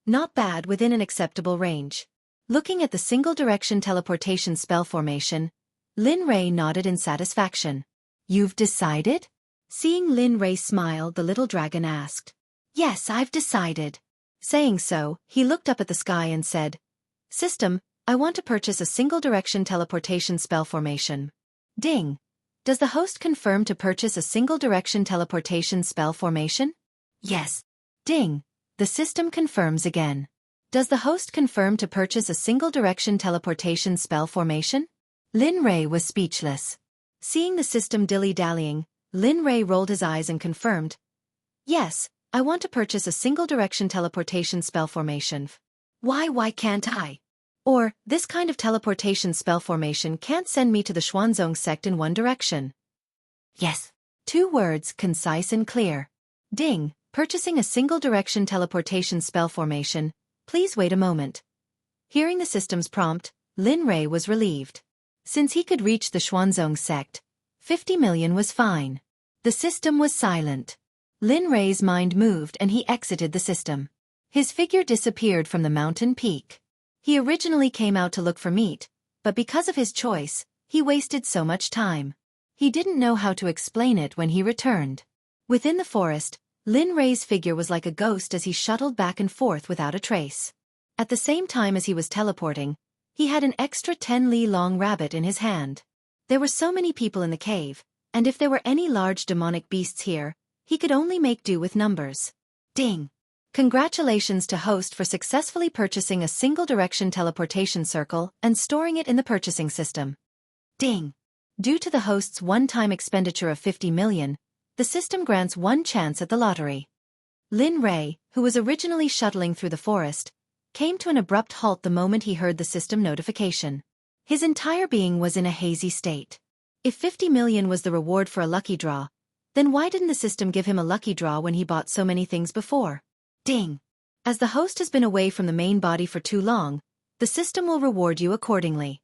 not bad, within an acceptable range. Looking at the single-direction teleportation spell formation, Lin Rei nodded in satisfaction. You've decided? Seeing Lin Rei smile, the little dragon asked. Yes, I've decided. Saying so, he looked up at the sky and said, System, I want to purchase a single-direction teleportation spell formation. Ding. Does the host confirm to purchase a single-direction teleportation spell formation? Yes. Ding. The system confirms again. Does the host confirm to purchase a single-direction teleportation spell formation? Lin Rei was speechless. Seeing the system dilly-dallying, Lin Rei rolled his eyes and confirmed, Yes, I want to purchase a single-direction teleportation spell formation. Why can't I? Or, this kind of teleportation spell formation can't send me to the Xuanzong Sect in one direction. Yes. 2 words, concise and clear. Ding, purchasing a single-direction teleportation spell formation. Please wait a moment. Hearing the system's prompt, Lin Rei was relieved. Since he could reach the Xuanzong Sect, 50 million was fine. The system was silent. Lin Rei's mind moved and he exited the system. His figure disappeared from the mountain peak. He originally came out to look for meat, but because of his choice, he wasted so much time. He didn't know how to explain it when he returned. Within the forest, Lin Rei's figure was like a ghost as he shuttled back and forth without a trace. At the same time as he was teleporting, he had an extra 10 li long rabbit in his hand. There were so many people in the cave, and if there were any large demonic beasts here, he could only make do with numbers. Ding! Congratulations to host for successfully purchasing a single-direction teleportation circle and storing it in the purchasing system. Ding! Due to the host's one-time expenditure of 50 million, the system grants one chance at the lottery. Lin Rei, who was originally shuttling through the forest, came to an abrupt halt the moment he heard the system notification. His entire being was in a hazy state. If 50 million was the reward for a lucky draw, then why didn't the system give him a lucky draw when he bought so many things before? Ding! As the host has been away from the main body for too long, the system will reward you accordingly.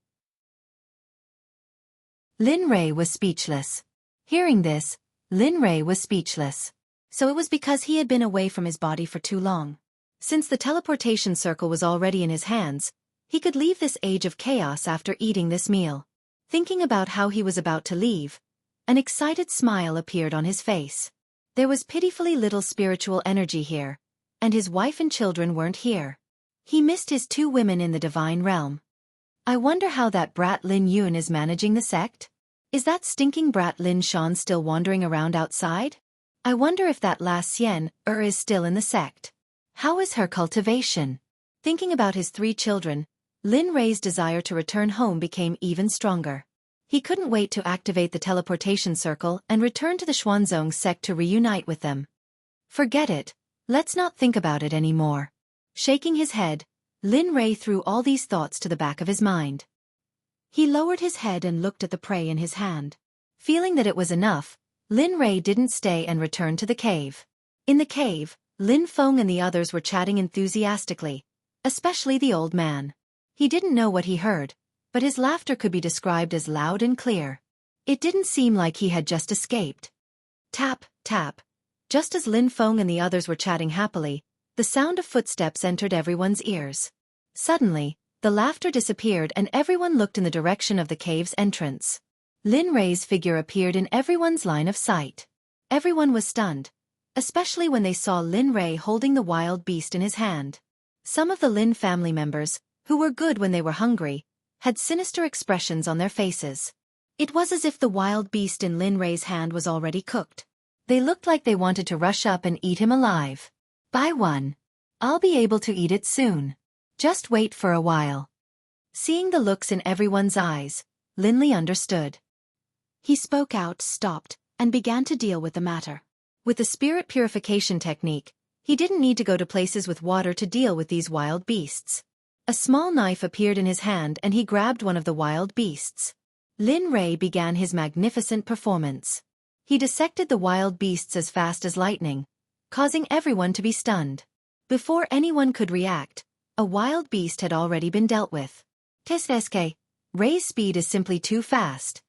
Lin Rei was speechless. Hearing this, Lin Rei was speechless. So it was because he had been away from his body for too long. Since the teleportation circle was already in his hands, he could leave this age of chaos after eating this meal. Thinking about how he was about to leave, an excited smile appeared on his face. There was pitifully little spiritual energy here, and his wife and children weren't here. He missed his 2 women in the divine realm. I wonder how that brat Lin Yun is managing the sect? Is that stinking brat Lin Shan still wandering around outside? I wonder if that last Xian is still in the sect. How is her cultivation? Thinking about his 3 children, Lin Rei's desire to return home became even stronger. He couldn't wait to activate the teleportation circle and return to the Xuanzong Sect to reunite with them. Forget it. Let's not think about it anymore. Shaking his head, Lin Rei threw all these thoughts to the back of his mind. He lowered his head and looked at the prey in his hand. Feeling that it was enough, Lin Rei didn't stay and returned to the cave. In the cave, Lin Feng and the others were chatting enthusiastically, especially the old man. He didn't know what he heard, but his laughter could be described as loud and clear. It didn't seem like he had just escaped. Tap, tap. Just as Lin Feng and the others were chatting happily, the sound of footsteps entered everyone's ears. Suddenly, the laughter disappeared and everyone looked in the direction of the cave's entrance. Lin Rei's figure appeared in everyone's line of sight. Everyone was stunned, especially when they saw Lin Rei holding the wild beast in his hand. Some of the Lin family members, who were good when they were hungry, had sinister expressions on their faces. It was as if the wild beast in Lin Rei's hand was already cooked. They looked like they wanted to rush up and eat him alive. Buy one. I'll be able to eat it soon. Just wait for a while. Seeing the looks in everyone's eyes, Lin Li understood. He spoke out, stopped, and began to deal with the matter. With the spirit purification technique, he didn't need to go to places with water to deal with these wild beasts. A small knife appeared in his hand and he grabbed one of the wild beasts. Lin Rei began his magnificent performance. He dissected the wild beasts as fast as lightning, causing everyone to be stunned. Before anyone could react, a wild beast had already been dealt with. Xueqi, Rei's speed is simply too fast.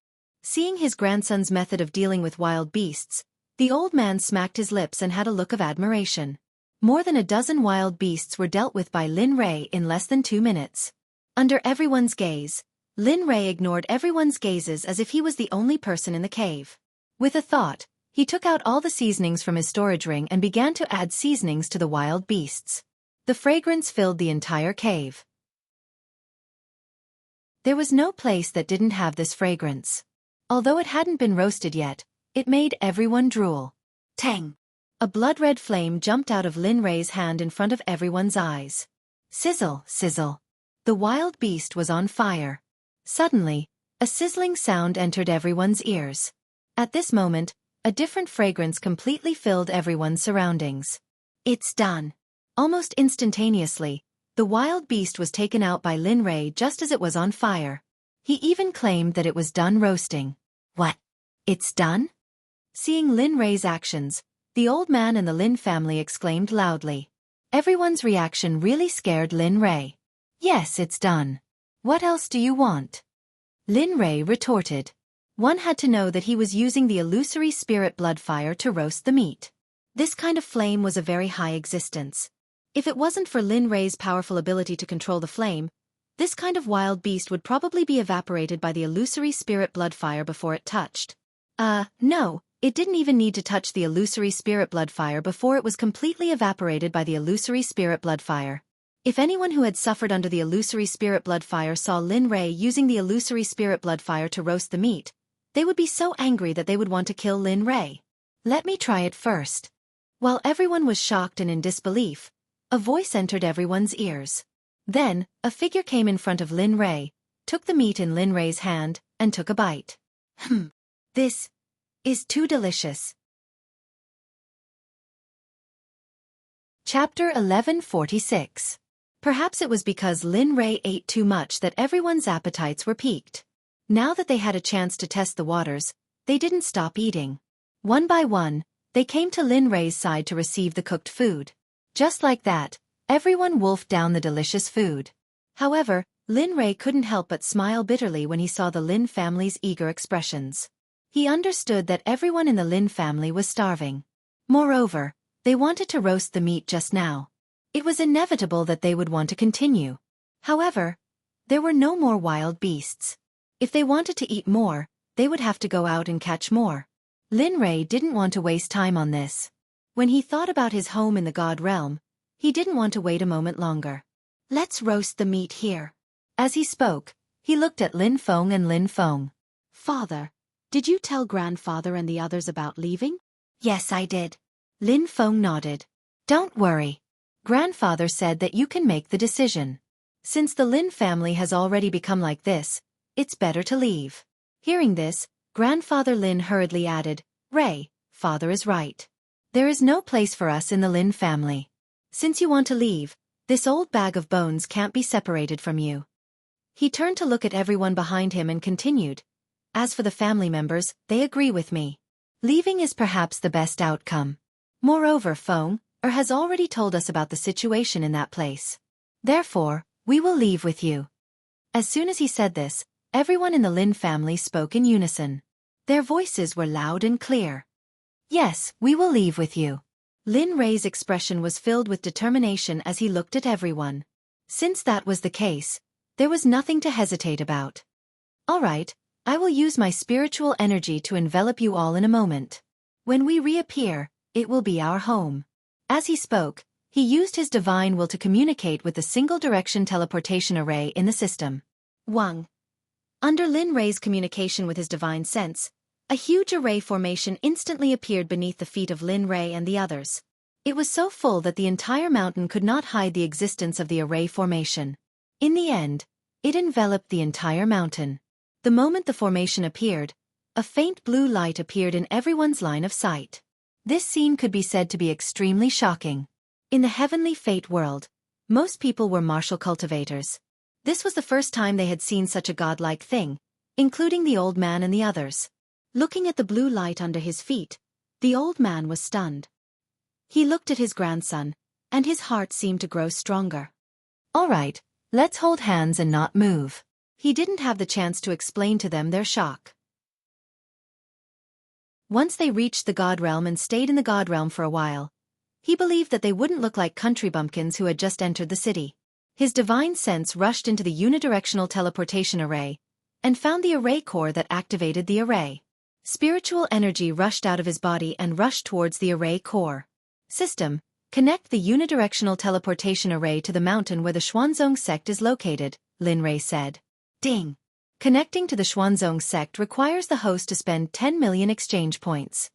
Seeing his grandson's method of dealing with wild beasts, the old man smacked his lips and had a look of admiration. More than a dozen wild beasts were dealt with by Lin Rei in less than 2 minutes. Under everyone's gaze, Lin Rei ignored everyone's gazes as if he was the only person in the cave. With a thought, he took out all the seasonings from his storage ring and began to add seasonings to the wild beasts. The fragrance filled the entire cave. There was no place that didn't have this fragrance. Although it hadn't been roasted yet, it made everyone drool. Tang! A blood-red flame jumped out of Lin Rei's hand in front of everyone's eyes. Sizzle, sizzle. The wild beast was on fire. Suddenly, a sizzling sound entered everyone's ears. At this moment, a different fragrance completely filled everyone's surroundings. It's done. Almost instantaneously, the wild beast was taken out by Lin Rei just as it was on fire. He even claimed that it was done roasting. What? It's done? Seeing Lin Rei's actions, the old man and the Lin family exclaimed loudly. Everyone's reaction really scared Lin Rei. Yes, it's done. What else do you want? Lin Rei retorted. One had to know that he was using the illusory spirit blood fire to roast the meat. This kind of flame was a very high existence. If it wasn't for Lin Rei's powerful ability to control the flame, this kind of wild beast would probably be evaporated by the illusory spirit blood fire before it touched. No. It didn't even need to touch the illusory spirit blood fire before it was completely evaporated by the illusory spirit blood fire. If anyone who had suffered under the illusory spirit blood fire saw Lin Rei using the illusory spirit blood fire to roast the meat, they would be so angry that they would want to kill Lin Rei. Let me try it first. While everyone was shocked and in disbelief, a voice entered everyone's ears. Then, a figure came in front of Lin Rei, took the meat in Lin Rei's hand, and took a bite. This is too delicious. Chapter 1146. Perhaps it was because Lin Rei ate too much that everyone's appetites were piqued. Now that they had a chance to test the waters, they didn't stop eating. One by one, they came to Lin Rei's side to receive the cooked food. Just like that, everyone wolfed down the delicious food. However, Lin Rei couldn't help but smile bitterly when he saw the Lin family's eager expressions. He understood that everyone in the Lin family was starving. Moreover, they wanted to roast the meat just now. It was inevitable that they would want to continue. However, there were no more wild beasts. If they wanted to eat more, they would have to go out and catch more. Lin Rei didn't want to waste time on this. When he thought about his home in the God realm, he didn't want to wait a moment longer. Let's roast the meat here. As he spoke, he looked at Lin Feng and Lin Feng. Father, did you tell grandfather and the others about leaving? Yes, I did. Lin Feng nodded. Don't worry. Grandfather said that you can make the decision. Since the Lin family has already become like this, it's better to leave. Hearing this, Grandfather Lin hurriedly added, Rei, father is right. There is no place for us in the Lin family. Since you want to leave, this old bag of bones can't be separated from you. He turned to look at everyone behind him and continued. As for the family members, they agree with me. Leaving is perhaps the best outcome. Moreover, Feng has already told us about the situation in that place. Therefore, we will leave with you. As soon as he said this, everyone in the Lin family spoke in unison. Their voices were loud and clear. Yes, we will leave with you. Lin Rei's expression was filled with determination as he looked at everyone. Since that was the case, there was nothing to hesitate about. All right, I will use my spiritual energy to envelop you all in a moment. When we reappear, it will be our home. As he spoke, he used his divine will to communicate with the single-direction teleportation array in the system. Wang. Under Lin Rei's communication with his divine sense, a huge array formation instantly appeared beneath the feet of Lin Rei and the others. It was so full that the entire mountain could not hide the existence of the array formation. In the end, it enveloped the entire mountain. The moment the formation appeared, a faint blue light appeared in everyone's line of sight. This scene could be said to be extremely shocking. In the heavenly fate world, most people were martial cultivators. This was the first time they had seen such a godlike thing. including the old man and the others. Looking at the blue light under his feet, the old man was stunned. He looked at his grandson, and his heart seemed to grow stronger. All right, let's hold hands and not move. He didn't have the chance to explain to them their shock. Once they reached the God Realm and stayed in the God Realm for a while, he believed that they wouldn't look like country bumpkins who had just entered the city. His divine sense rushed into the unidirectional teleportation array, and found the array core that activated the array. Spiritual energy rushed out of his body and rushed towards the array core. System, connect the unidirectional teleportation array to the mountain where the Xuanzong Sect is located, Lin Rei said. Ding! Connecting to the Xuanzong Sect requires the host to spend 10 million exchange points.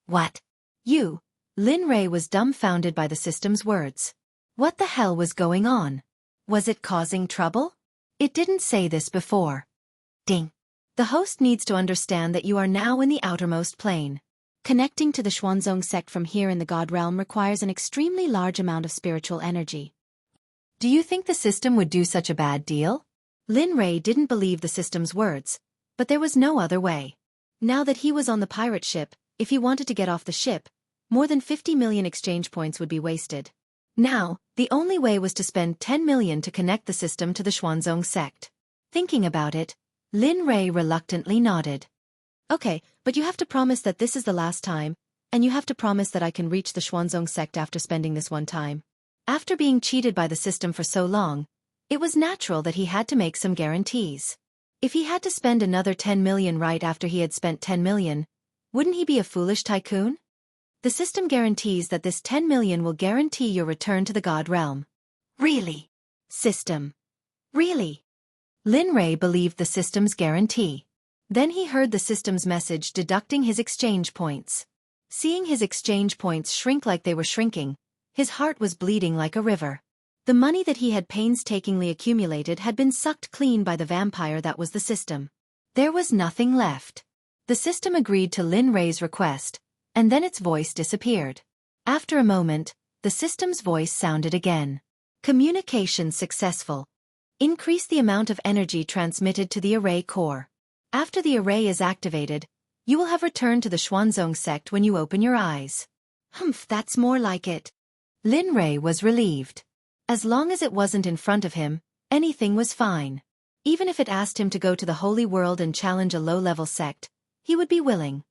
What? You? Lin Rei was dumbfounded by the system's words. What the hell was going on? Was it causing trouble? It didn't say this before. Ding! The host needs to understand that you are now in the outermost plane. Connecting to the Xuanzong Sect from here in the God Realm requires an extremely large amount of spiritual energy. Do you think the system would do such a bad deal? Lin Rei didn't believe the system's words, but there was no other way. Now that he was on the pirate ship, if he wanted to get off the ship, more than 50 million exchange points would be wasted. Now, the only way was to spend 10 million to connect the system to the Xuanzong Sect. Thinking about it, Lin Rei reluctantly nodded. Okay, but you have to promise that this is the last time, and you have to promise that I can reach the Xuanzong Sect after spending this one time. After being cheated by the system for so long, it was natural that he had to make some guarantees. If he had to spend another 10 million right after he had spent 10 million, wouldn't he be a foolish tycoon? The system guarantees that this 10 million will guarantee your return to the God Realm. Really? System. Really? Lin Rei believed the system's guarantee. Then he heard the system's message deducting his exchange points. Seeing his exchange points shrink like they were shrinking, his heart was bleeding like a river. The money that he had painstakingly accumulated had been sucked clean by the vampire that was the system. There was nothing left. The system agreed to Lin Rei's request, and then its voice disappeared. After a moment, the system's voice sounded again. Communication successful. Increase the amount of energy transmitted to the array core. After the array is activated, you will have returned to the Xuanzong Sect when you open your eyes. Humph, that's more like it. Lin Rei was relieved. As long as it wasn't in front of him, anything was fine. Even if it asked him to go to the Holy World and challenge a low-level sect, he would be willing.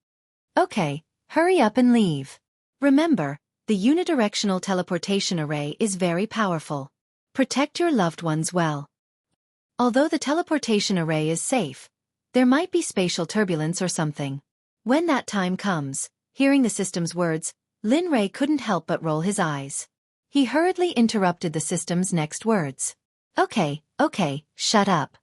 Okay, hurry up and leave. Remember, the unidirectional teleportation array is very powerful. Protect your loved ones well. Although the teleportation array is safe, there might be spatial turbulence or something. When that time comes, hearing the system's words, Lin Rei couldn't help but roll his eyes. He hurriedly interrupted the system's next words. Okay, shut up.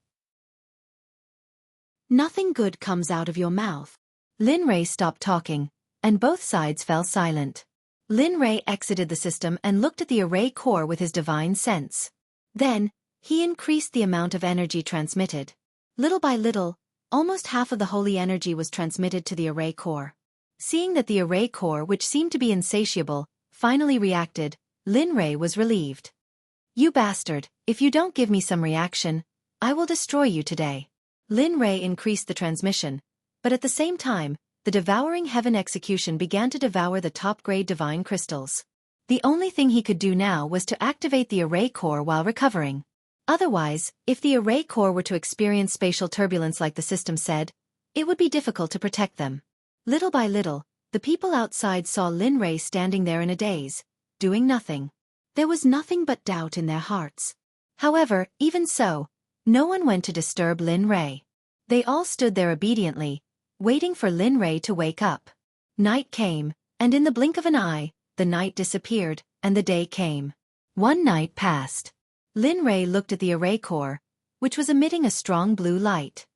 Nothing good comes out of your mouth. Lin Rei stopped talking, and both sides fell silent. Lin Rei exited the system and looked at the array core with his divine sense. Then, he increased the amount of energy transmitted. Little by little, almost half of the holy energy was transmitted to the array core. Seeing that the array core, which seemed to be insatiable, finally reacted, Lin Rei was relieved. You bastard, if you don't give me some reaction, I will destroy you today. Lin Rei increased the transmission, but at the same time, the devouring heaven execution began to devour the top-grade divine crystals. The only thing he could do now was to activate the array core while recovering. Otherwise, if the array core were to experience spatial turbulence like the system said, it would be difficult to protect them. Little by little, the people outside saw Lin Rei standing there in a daze, doing nothing. There was nothing but doubt in their hearts. However, even so, no one went to disturb Lin Rei. They all stood there obediently, waiting for Lin Rei to wake up. Night came, and in the blink of an eye, the night disappeared, and the day came. One night passed. Lin Rei looked at the array core, which was emitting a strong blue light.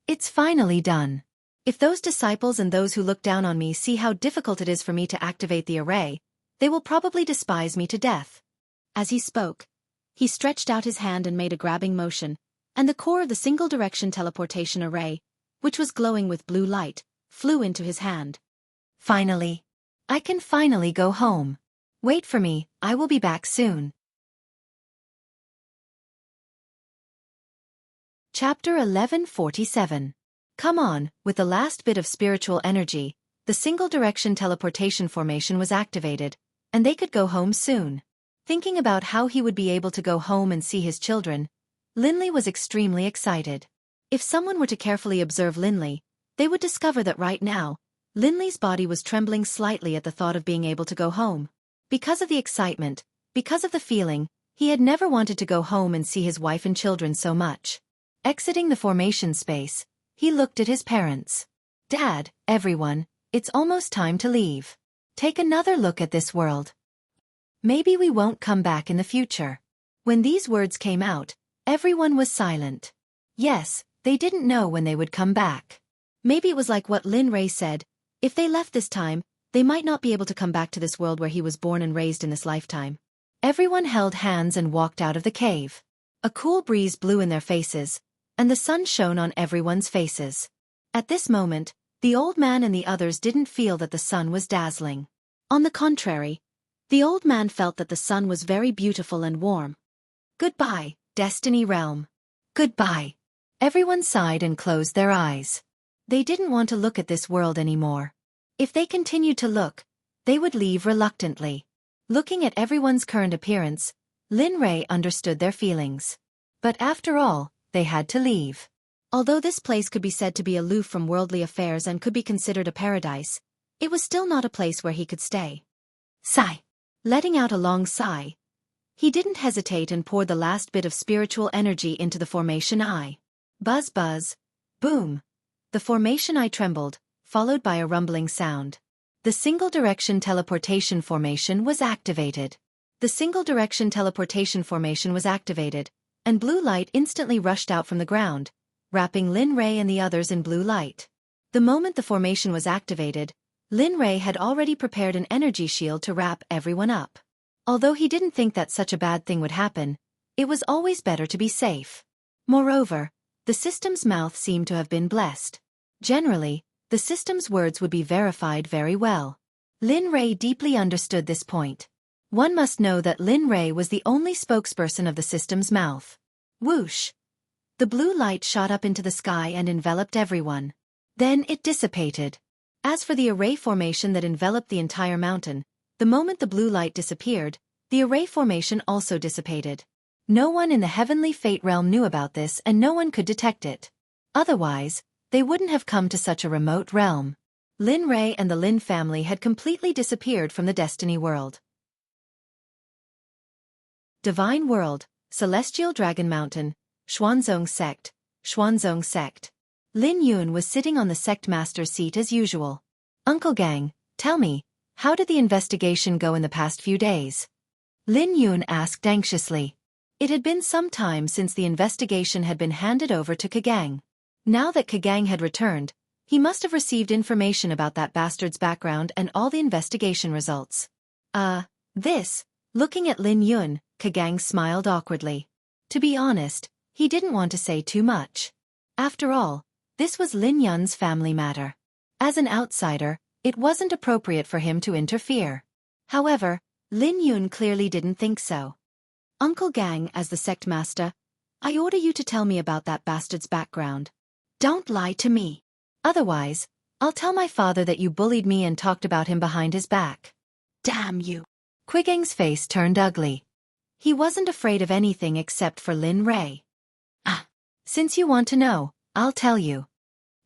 It's finally done. If those disciples and those who look down on me see how difficult it is for me to activate the array, they will probably despise me to death. As he spoke, he stretched out his hand and made a grabbing motion, and the core of the single-direction teleportation array, which was glowing with blue light, flew into his hand. Finally. I can finally go home. Wait for me, I will be back soon. Chapter 1147. Come on, with the last bit of spiritual energy, the single-direction teleportation formation was activated, and they could go home soon. Thinking about how he would be able to go home and see his children, Linley was extremely excited. If someone were to carefully observe Linley, they would discover that right now, Linley's body was trembling slightly at the thought of being able to go home. Because of the excitement, because of the feeling, he had never wanted to go home and see his wife and children so much. Exiting the formation space, he looked at his parents. Dad, everyone, it's almost time to leave. Take another look at this world. Maybe we won't come back in the future. When these words came out, everyone was silent. Yes, they didn't know when they would come back. Maybe it was like what Lin Ray said, if they left this time, they might not be able to come back to this world where he was born and raised in this lifetime. Everyone held hands and walked out of the cave. A cool breeze blew in their faces, and the sun shone on everyone's faces. At this moment, the old man and the others didn't feel that the sun was dazzling. On the contrary, the old man felt that the sun was very beautiful and warm. Goodbye, Destiny Realm. Goodbye. Everyone sighed and closed their eyes. They didn't want to look at this world anymore. If they continued to look, they would leave reluctantly. Looking at everyone's current appearance, Lin Ray understood their feelings. But after all, they had to leave. Although this place could be said to be aloof from worldly affairs and could be considered a paradise, it was still not a place where he could stay. Sigh. Letting out a long sigh, he didn't hesitate and poured the last bit of spiritual energy into the formation eye. Buzz buzz. Boom. The formation eye trembled, followed by a rumbling sound. The single-direction teleportation formation was activated. The single-direction teleportation formation was activated, and blue light instantly rushed out from the ground, wrapping Lin Ray and the others in blue light. The moment the formation was activated, Lin Ray had already prepared an energy shield to wrap everyone up. Although he didn't think that such a bad thing would happen, it was always better to be safe. Moreover, the system's mouth seemed to have been blessed. Generally, the system's words would be verified very well. Lin Ray deeply understood this point. One must know that Lin Ray was the only spokesperson of the system's mouth. Whoosh! The blue light shot up into the sky and enveloped everyone. Then it dissipated. As for the array formation that enveloped the entire mountain, the moment the blue light disappeared, the array formation also dissipated. No one in the heavenly fate realm knew about this and no one could detect it. Otherwise, they wouldn't have come to such a remote realm. Lin Ray and the Lin family had completely disappeared from the Destiny world. Divine World, Celestial Dragon Mountain, Xuanzong Sect, Xuanzong Sect. Lin Yun was sitting on the Sect Master's seat as usual. Uncle Gang, tell me, how did the investigation go in the past few days? Lin Yun asked anxiously. It had been some time since the investigation had been handed over to Kagang. Now that Kagang had returned, he must have received information about that bastard's background and all the investigation results. Looking at Lin Yun, Kagang smiled awkwardly. To be honest, he didn't want to say too much. After all, this was Lin Yun's family matter. As an outsider, it wasn't appropriate for him to interfere. However, Lin Yun clearly didn't think so. Uncle Gang, as the sect master, I order you to tell me about that bastard's background. Don't lie to me. Otherwise, I'll tell my father that you bullied me and talked about him behind his back. Damn you. Quigang's face turned ugly. He wasn't afraid of anything except for Lin Ray. Since you want to know, I'll tell you.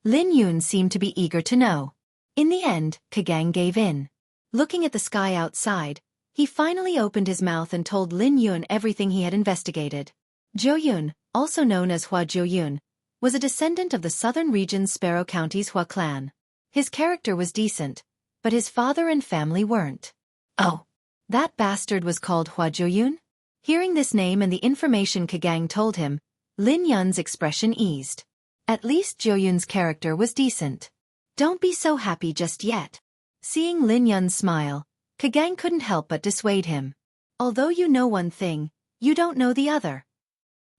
Lin Yun seemed to be eager to know. In the end, Kagang gave in. Looking at the sky outside, he finally opened his mouth and told Lin Yun everything he had investigated. Zhou Yun, also known as Hua Zhou Yun, was a descendant of the southern region's Sparrow County's Hua clan. His character was decent, but his father and family weren't. Oh, that bastard was called Hua Zhou Yun? Hearing this name and the information Kagang told him, Lin Yun's expression eased. At least Zhou Yun's character was decent. Don't be so happy just yet. Seeing Lin Yun smile, Kagang couldn't help but dissuade him. Although you know one thing, you don't know the other.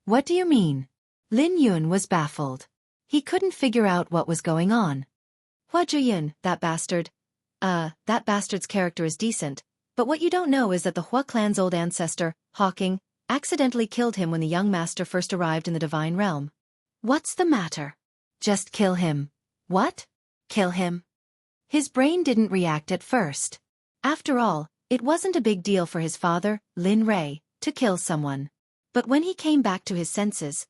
What do you mean? Lin Yun was baffled. He couldn't figure out what was going on. Hua Zhou Yun, that bastard's character is decent, but what you don't know is that the Hua clan's old ancestor, Hawking, accidentally killed him when the young master first arrived in the divine realm. What's the matter? Just kill him. What? Kill him? His brain didn't react at first. After all, it wasn't a big deal for his father, Lin Rei, to kill someone. But when he came back to his senses,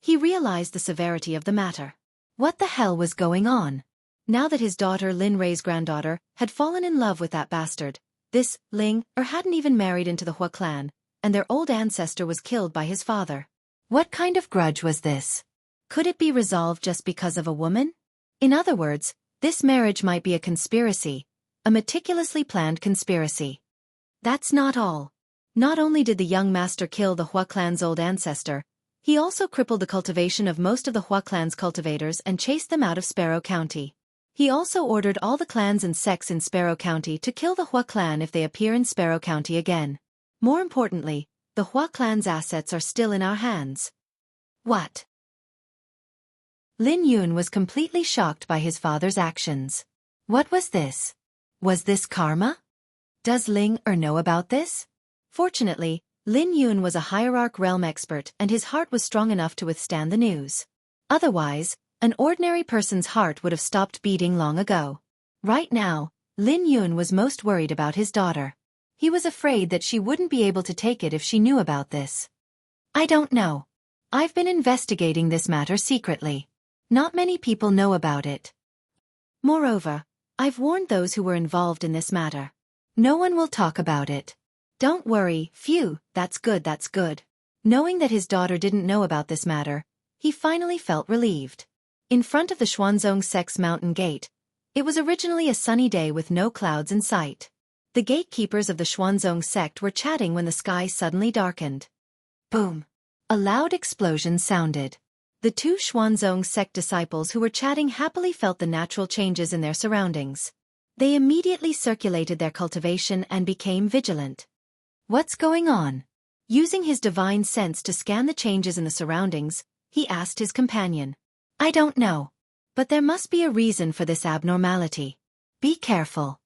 he realized the severity of the matter. What the hell was going on? Now that his daughter Lin Rei's granddaughter had fallen in love with that bastard, this Ling hadn't even married into the Hua clan, and their old ancestor was killed by his father. What kind of grudge was this? Could it be resolved just because of a woman? In other words, this marriage might be a conspiracy, a meticulously planned conspiracy. That's not all. Not only did the young master kill the Hua clan's old ancestor, he also crippled the cultivation of most of the Hua clan's cultivators and chased them out of Sparrow County. He also ordered all the clans and sects in Sparrow County to kill the Hua clan if they appear in Sparrow County again. More importantly, the Hua clan's assets are still in our hands. What? Lin Yun was completely shocked by his father's actions. What was this? Was this karma? Does Ling know about this? Fortunately, Lin Yun was a hierarch realm expert and his heart was strong enough to withstand the news. Otherwise, an ordinary person's heart would have stopped beating long ago. Right now, Lin Yun was most worried about his daughter. He was afraid that she wouldn't be able to take it if she knew about this. I don't know. I've been investigating this matter secretly. Not many people know about it. Moreover, I've warned those who were involved in this matter. No one will talk about it. Don't worry, phew, that's good, that's good. Knowing that his daughter didn't know about this matter, he finally felt relieved. In front of the Xuanzong Sect's mountain gate, it was originally a sunny day with no clouds in sight. The gatekeepers of the Xuanzong Sect were chatting when the sky suddenly darkened. Boom! A loud explosion sounded. The two Xuanzong Sect disciples who were chatting happily felt the natural changes in their surroundings. They immediately circulated their cultivation and became vigilant. What's going on? Using his divine sense to scan the changes in the surroundings, he asked his companion. I don't know. But there must be a reason for this abnormality. Be careful.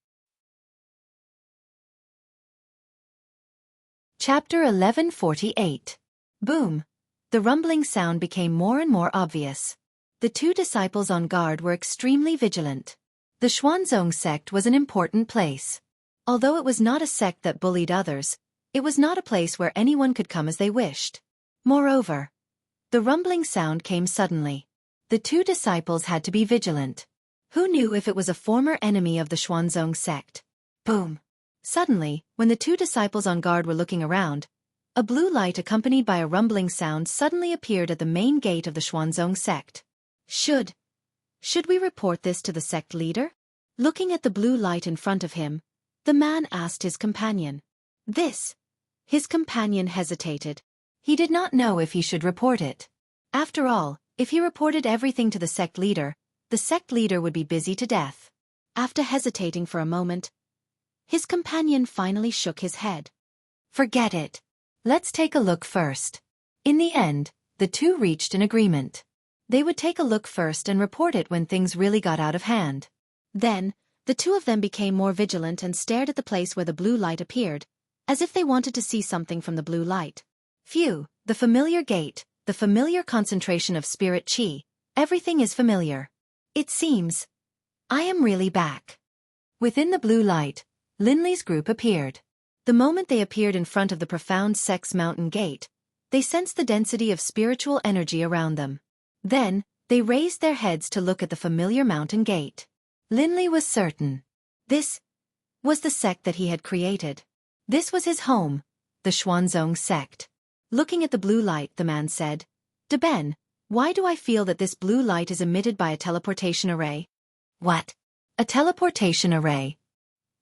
Chapter 1148. Boom. The rumbling sound became more and more obvious. The two disciples on guard were extremely vigilant. The Xuanzong Sect was an important place. Although it was not a sect that bullied others, it was not a place where anyone could come as they wished. Moreover, the rumbling sound came suddenly. The two disciples had to be vigilant. Who knew if it was a former enemy of the Xuanzong Sect? Boom! Suddenly, when the two disciples on guard were looking around, a blue light accompanied by a rumbling sound suddenly appeared at the main gate of the Xuanzong Sect. Should we report this to the sect leader? Looking at the blue light in front of him, the man asked his companion. His companion hesitated. He did not know if he should report it. After all, if he reported everything to the sect leader would be busy to death. After hesitating for a moment, his companion finally shook his head. Forget it. Let's take a look first. In the end, the two reached an agreement. They would take a look first and report it when things really got out of hand. Then, the two of them became more vigilant and stared at the place where the blue light appeared, as if they wanted to see something from the blue light. Phew, the familiar gate, the familiar concentration of spirit chi, everything is familiar. It seems I am really back. Within the blue light, Linley's group appeared. The moment they appeared in front of the profound Sect's mountain gate, they sensed the density of spiritual energy around them. Then, they raised their heads to look at the familiar mountain gate. Linley was certain. This was the sect that he had created. This was his home, the Xuanzong Sect. Looking at the blue light, the man said, "Deben, why do I feel that this blue light is emitted by a teleportation array?" What? A teleportation array?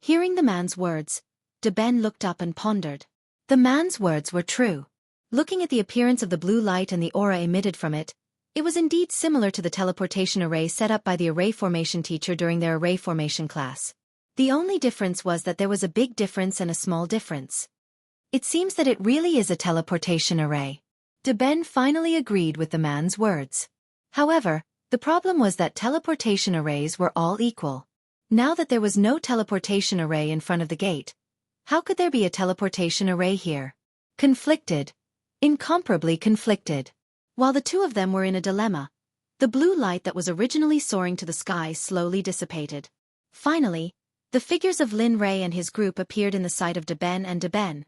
Hearing the man's words, Deben looked up and pondered. The man's words were true. Looking at the appearance of the blue light and the aura emitted from it, it was indeed similar to the teleportation array set up by the array formation teacher during their array formation class. The only difference was that there was a big difference and a small difference. It seems that it really is a teleportation array. Deben finally agreed with the man's words. However, the problem was that teleportation arrays were all equal. Now that there was no teleportation array in front of the gate, how could there be a teleportation array here? Conflicted. Incomparably conflicted. While the two of them were in a dilemma, the blue light that was originally soaring to the sky slowly dissipated. Finally, the figures of Lin Rei and his group appeared in the sight of Deben and Deben.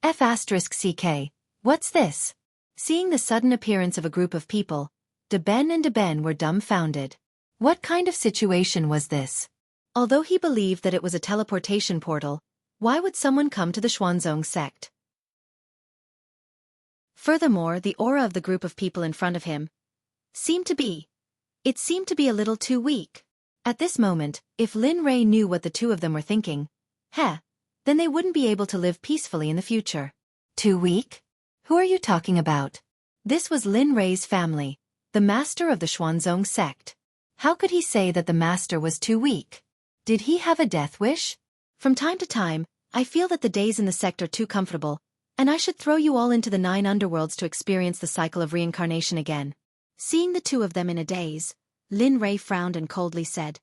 F***ck, what's this? Seeing the sudden appearance of a group of people, Deben and Deben were dumbfounded. What kind of situation was this? Although he believed that it was a teleportation portal, why would someone come to the Xuanzong sect? Furthermore, the aura of the group of people in front of him seemed to be a little too weak. At this moment, if Lin Rei knew what the two of them were thinking, then they wouldn't be able to live peacefully in the future. Too weak? Who are you talking about? This was Lin Rei's family, the master of the Xuanzong sect. How could he say that the master was too weak? Did he have a death wish? From time to time, I feel that the days in the sect are too comfortable, and I should throw you all into the 9 underworlds to experience the cycle of reincarnation again. Seeing the two of them in a daze, Lin Rei frowned and coldly said,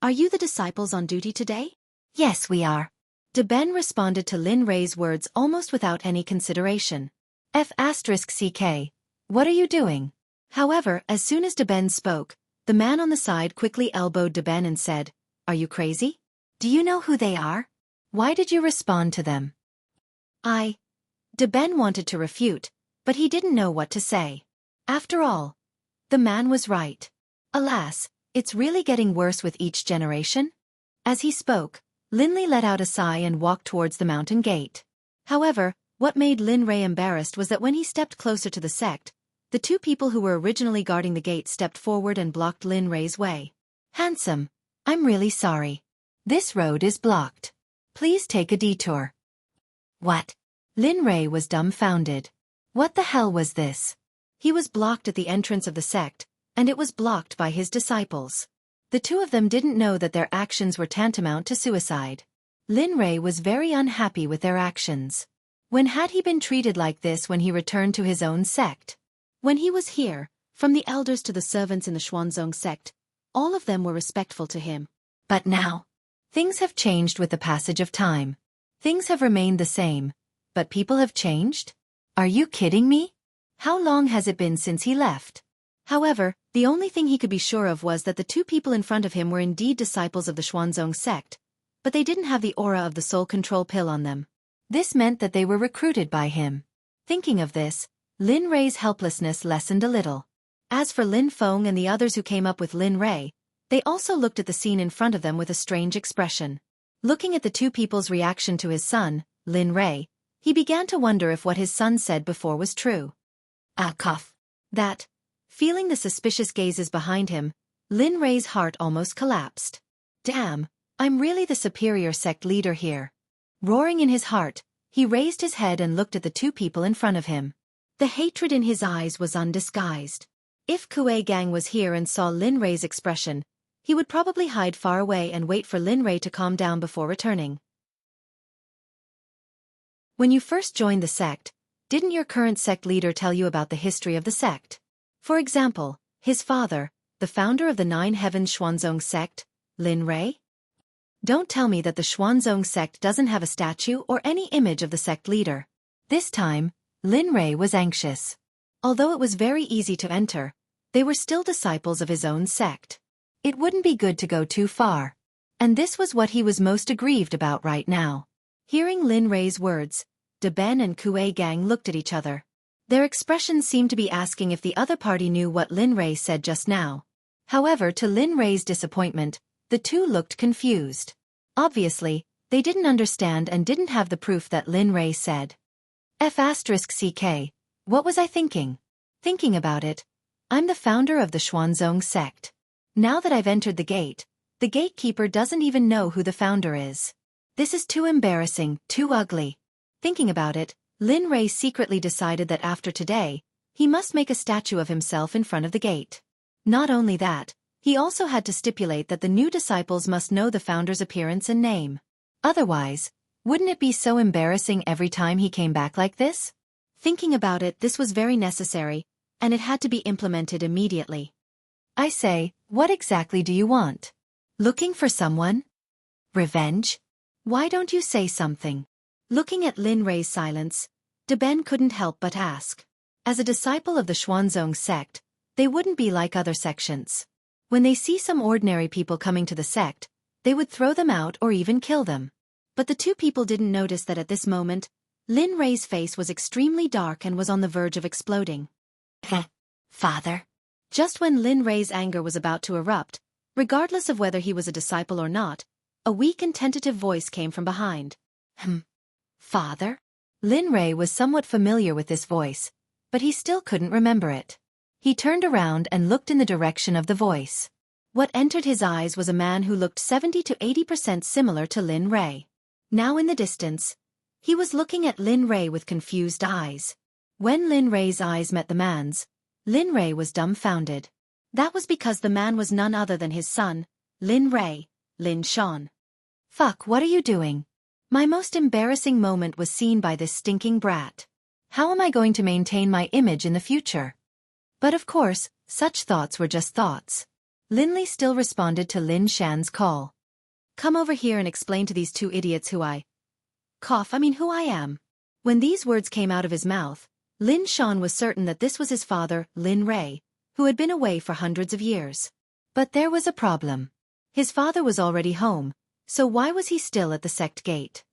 "Are you the disciples on duty today?" "Yes, we are." Deben responded to Lin Rei's words almost without any consideration. F***ck, what are you doing? However, as soon as Deben spoke, the man on the side quickly elbowed Deben and said, "Are you crazy? Do you know who they are? Why did you respond to them?" Deben wanted to refute, but he didn't know what to say. After all, the man was right. Alas, it's really getting worse with each generation? As he spoke, Linley let out a sigh and walked towards the mountain gate. However, what made Lin Rei embarrassed was that when he stepped closer to the sect, the two people who were originally guarding the gate stepped forward and blocked Lin Rei's way. "Handsome, I'm really sorry. This road is blocked. Please take a detour." What? Lin Rei was dumbfounded. What the hell was this? He was blocked at the entrance of the sect, and it was blocked by his disciples. The two of them didn't know that their actions were tantamount to suicide. Lin Rei was very unhappy with their actions. When had he been treated like this when he returned to his own sect? When he was here, from the elders to the servants in the Xuanzong sect, all of them were respectful to him. But now, things have changed with the passage of time. Things have remained the same, but people have changed? Are you kidding me? How long has it been since he left? However, the only thing he could be sure of was that the two people in front of him were indeed disciples of the Xuanzong sect, but they didn't have the aura of the soul control pill on them. This meant that they were recruited by him. Thinking of this, Lin Rei's helplessness lessened a little. As for Lin Feng and the others who came up with Lin Rei, they also looked at the scene in front of them with a strange expression. Looking at the two people's reaction to his son, Lin Rei, he began to wonder if what his son said before was true. Feeling the suspicious gazes behind him, Lin Rei's heart almost collapsed. Damn, I'm really the superior sect leader here. Roaring in his heart, he raised his head and looked at the two people in front of him. The hatred in his eyes was undisguised. If Xueqi was here and saw Lin Rei's expression, he would probably hide far away and wait for Lin Rei to calm down before returning. When you first joined the sect, didn't your current sect leader tell you about the history of the sect? For example, his father, the founder of the 9 Heavens Xuanzong sect, Lin Rei? Don't tell me that the Xuanzong sect doesn't have a statue or any image of the sect leader. This time, Lin Rei was anxious. Although it was very easy to enter, they were still disciples of his own sect. It wouldn't be good to go too far. And this was what he was most aggrieved about right now. Hearing Lin Rei's words, Deben and Xueqi looked at each other. Their expressions seemed to be asking if the other party knew what Lin Rei said just now. However, to Lin Rei's disappointment, the two looked confused. Obviously, they didn't understand and didn't have the proof that Lin Rei said. F***ck, what was I thinking? Thinking about it, I'm the founder of the Xuanzong sect. Now that I've entered the gate, the gatekeeper doesn't even know who the founder is. This is too embarrassing, too ugly. Thinking about it, Lin Rei secretly decided that after today, he must make a statue of himself in front of the gate. Not only that, he also had to stipulate that the new disciples must know the founder's appearance and name. Otherwise, wouldn't it be so embarrassing every time he came back like this? Thinking about it, this was very necessary, and it had to be implemented immediately. I say, what exactly do you want? Looking for someone? Revenge? Why don't you say something? Looking at Lin Rei's silence, Deben couldn't help but ask. As a disciple of the Xuanzong sect, they wouldn't be like other sections. When they see some ordinary people coming to the sect, they would throw them out or even kill them. But the two people didn't notice that at this moment, Lin Rei's face was extremely dark and was on the verge of exploding. Father. Just when Lin Rei's anger was about to erupt, regardless of whether he was a disciple or not, a weak and tentative voice came from behind. Father? Lin Rei was somewhat familiar with this voice, but he still couldn't remember it. He turned around and looked in the direction of the voice. What entered his eyes was a man who looked 70 to 80% similar to Lin Rei. Now in the distance, he was looking at Lin Rei with confused eyes. When Lin Rei's eyes met the man's, Lin Rei was dumbfounded. That was because the man was none other than his son, Lin Rei, Lin Shan. Fuck, what are you doing? My most embarrassing moment was seen by this stinking brat. How am I going to maintain my image in the future? But of course, such thoughts were just thoughts. Lin Li still responded to Lin Shan's call. Come over here and explain to these two idiots who I am. When these words came out of his mouth, Lin Shan was certain that this was his father, Lin Rei, who had been away for hundreds of years. But there was a problem. His father was already home, so why was he still at the sect gate?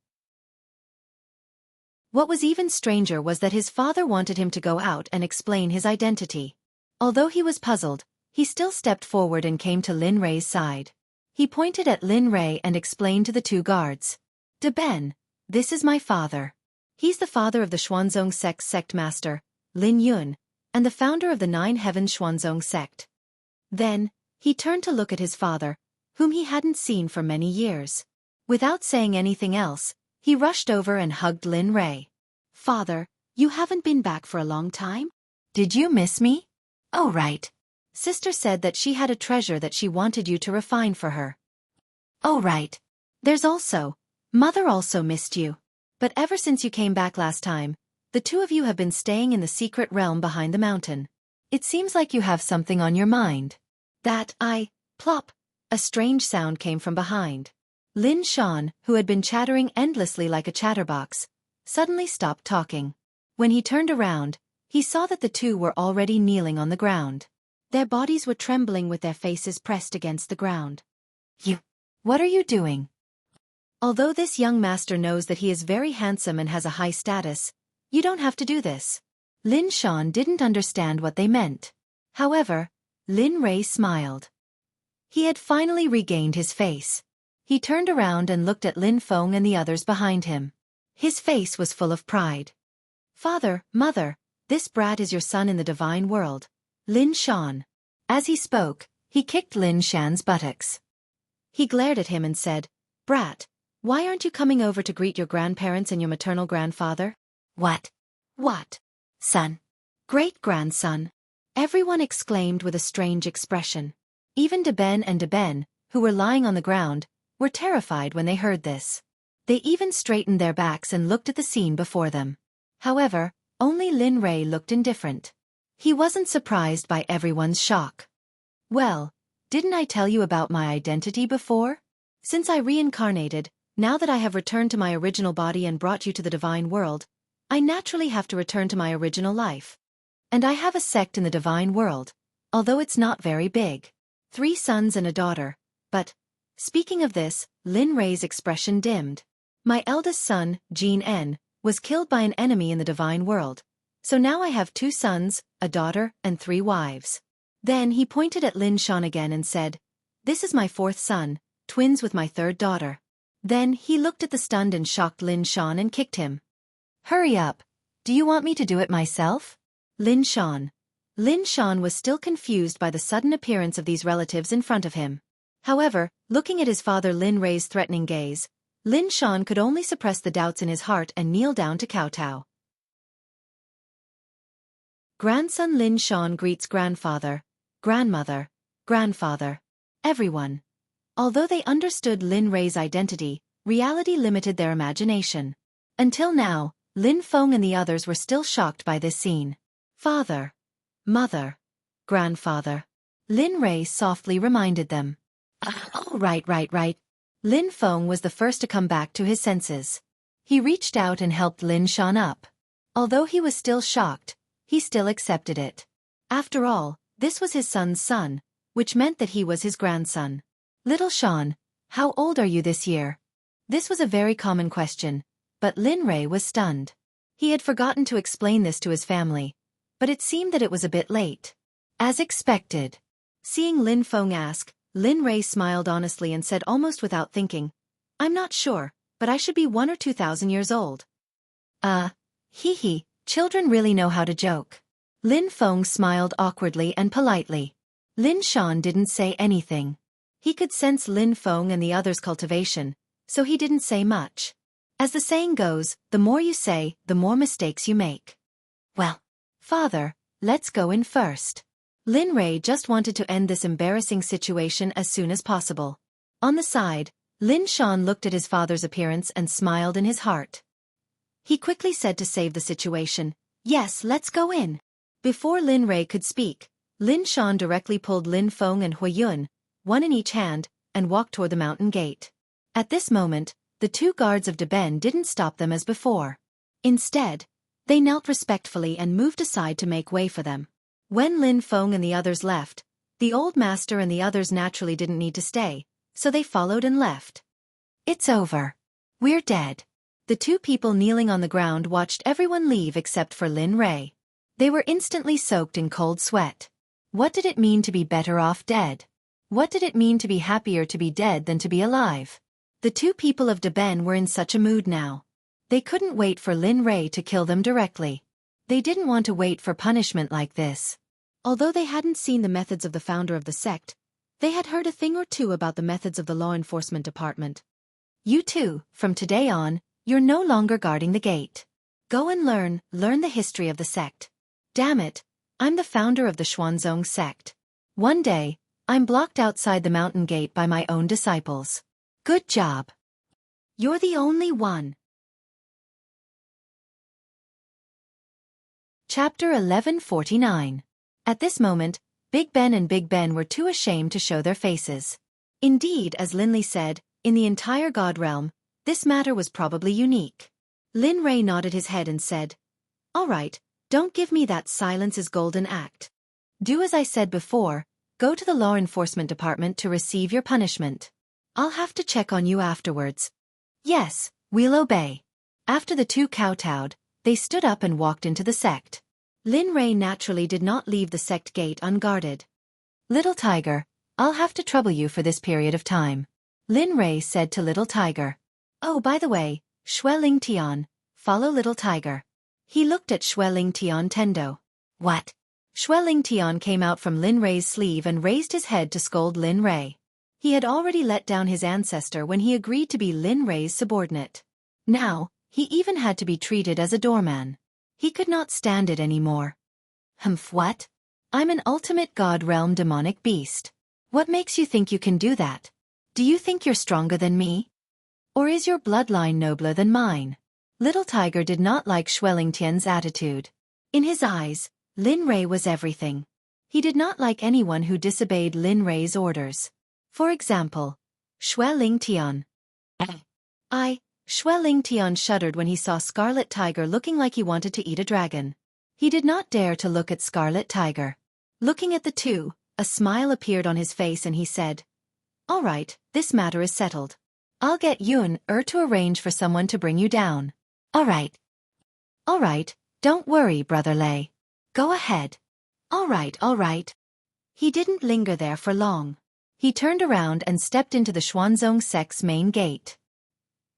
What was even stranger was that his father wanted him to go out and explain his identity. Although he was puzzled, he still stepped forward and came to Lin Rei's side. He pointed at Lin Rei and explained to the two guards. "De Ben, this is my father. He's the father of the Xuanzong sect master, Lin Yun, and the founder of the Nine Heavens Xuanzong sect." Then, he turned to look at his father, whom he hadn't seen for many years. Without saying anything else, he rushed over and hugged Lin Rei. "Father, you haven't been back for a long time? Did you miss me?" "Oh right. Sister said that she had a treasure that she wanted you to refine for her." "Oh right. There's also, Mother also missed you. But ever since you came back last time, the two of you have been staying in the secret realm behind the mountain. It seems like you have something on your mind." Plop. A strange sound came from behind. Lin Shan, who had been chattering endlessly like a chatterbox, suddenly stopped talking. When he turned around, he saw that the two were already kneeling on the ground. Their bodies were trembling with their faces pressed against the ground. What are you doing?" Although this young master knows that he is very handsome and has a high status, you don't have to do this. Lin Shan didn't understand what they meant. However, Lin Rei smiled. He had finally regained his face. He turned around and looked at Lin Feng and the others behind him. His face was full of pride. "Father, Mother, this brat is your son in the divine world, Lin Shan." As he spoke, he kicked Lin Shan's buttocks. He glared at him and said, "Brat, why aren't you coming over to greet your grandparents and your maternal grandfather?" What? Son? Great-grandson?" Everyone exclaimed with a strange expression. Even De Ben, who were lying on the ground, were terrified when they heard this. They even straightened their backs and looked at the scene before them. However, only Lin Rei looked indifferent. He wasn't surprised by everyone's shock. "Well, didn't I tell you about my identity before? Since I reincarnated, now that I have returned to my original body and brought you to the divine world, I naturally have to return to my original life. And I have a sect in the divine world, although it's not very big. 3 sons and a daughter, but..." Speaking of this, Lin Rei's expression dimmed. "My eldest son, Jin En, was killed by an enemy in the divine world. So now I have 2 sons, a daughter, and 3 wives." Then he pointed at Lin Shan again and said, "This is my 4th son, twins with my 3rd daughter." Then he looked at the stunned and shocked Lin Shan and kicked him. "Hurry up. Do you want me to do it myself?" Lin Shan was still confused by the sudden appearance of these relatives in front of him. However, looking at his father Lin Rei's threatening gaze, Lin Shan could only suppress the doubts in his heart and kneel down to kowtow. Grandson Lin Shan greets grandfather, grandmother, grandfather, everyone. Although they understood Lin Rei's identity, reality limited their imagination. Until now, Lin Feng and the others were still shocked by this scene. "Father, mother, grandfather," Lin Rei softly reminded them. "Oh, right. Lin Feng was the first to come back to his senses. He reached out and helped Lin Shan up. Although he was still shocked, he still accepted it. After all, this was his son's son, which meant that he was his grandson. Little Sean, how old are you this year? This was a very common question, but Lin Rei was stunned. He had forgotten to explain this to his family, but it seemed that it was a bit late. As expected. Seeing Lin Feng ask, Lin Rei smiled honestly and said almost without thinking, I'm not sure, but I should be 1 or 2,000 years old. Hee, children really know how to joke. Lin Feng smiled awkwardly and politely. Lin Shan didn't say anything. He could sense Lin Feng and the others' cultivation, so he didn't say much. As the saying goes, the more you say, the more mistakes you make. Well, father, let's go in first. Lin Rei just wanted to end this embarrassing situation as soon as possible. On the side, Lin Shan looked at his father's appearance and smiled in his heart. He quickly said to save the situation, yes, let's go in. Before Lin Rei could speak, Lin Shan directly pulled Lin Feng and Hui Yun, one in each hand, and walked toward the mountain gate. At this moment, the 2 guards of Deben didn't stop them as before. Instead, they knelt respectfully and moved aside to make way for them. When Lin Feng and the others left, the old master and the others naturally didn't need to stay, so they followed and left. It's over. We're dead. The 2 people kneeling on the ground watched everyone leave except for Lin Rei. They were instantly soaked in cold sweat. What did it mean to be better off dead? What did it mean to be happier to be dead than to be alive? The 2 people of Deben were in such a mood now. They couldn't wait for Lin Rei to kill them directly. They didn't want to wait for punishment like this. Although they hadn't seen the methods of the founder of the sect, they had heard a thing or two about the methods of the law enforcement department. You two, from today on, you're no longer guarding the gate. Go and learn the history of the sect. Damn it, I'm the founder of the Xuanzong sect. One day, I'm blocked outside the mountain gate by my own disciples. Good job. You're the only one. Chapter 1149. At this moment, Big Ben and Big Ben were too ashamed to show their faces. Indeed, as Linley said, in the entire God realm, this matter was probably unique. Lin Rei nodded his head and said, All right, don't give me that silence is golden act. Do as I said before, go to the law enforcement department to receive your punishment. I'll have to check on you afterwards. Yes, we'll obey. After the 2 kowtowed, they stood up and walked into the sect. Lin Rei naturally did not leave the sect gate unguarded. Little Tiger, I'll have to trouble you for this period of time. Lin Rei said to Little Tiger. Oh, by the way, Xueqi Tian, follow Little Tiger. He looked at Xueqi Tian Tendo. What? Xueqi Tian came out from Lin Rei's sleeve and raised his head to scold Lin Rei. He had already let down his ancestor when he agreed to be Lin Rei's subordinate. Now, he even had to be treated as a doorman. He could not stand it anymore. What? I'm an ultimate God realm demonic beast. What makes you think you can do that? Do you think you're stronger than me? Or is your bloodline nobler than mine? Little Tiger did not like Xueqi Tian's attitude. In his eyes, Lin Rei was everything. He did not like anyone who disobeyed Lin Rei's orders. For example, Xueqi Tian. Xueqi Tian shuddered when he saw Scarlet Tiger looking like he wanted to eat a dragon. He did not dare to look at Scarlet Tiger. Looking at the 2, a smile appeared on his face and he said, All right, this matter is settled. I'll get Yun to arrange for someone to bring you down. All right, don't worry, Brother Lei. Go ahead. All right. He didn't linger there for long. He turned around and stepped into the Xuanzong sect's main gate.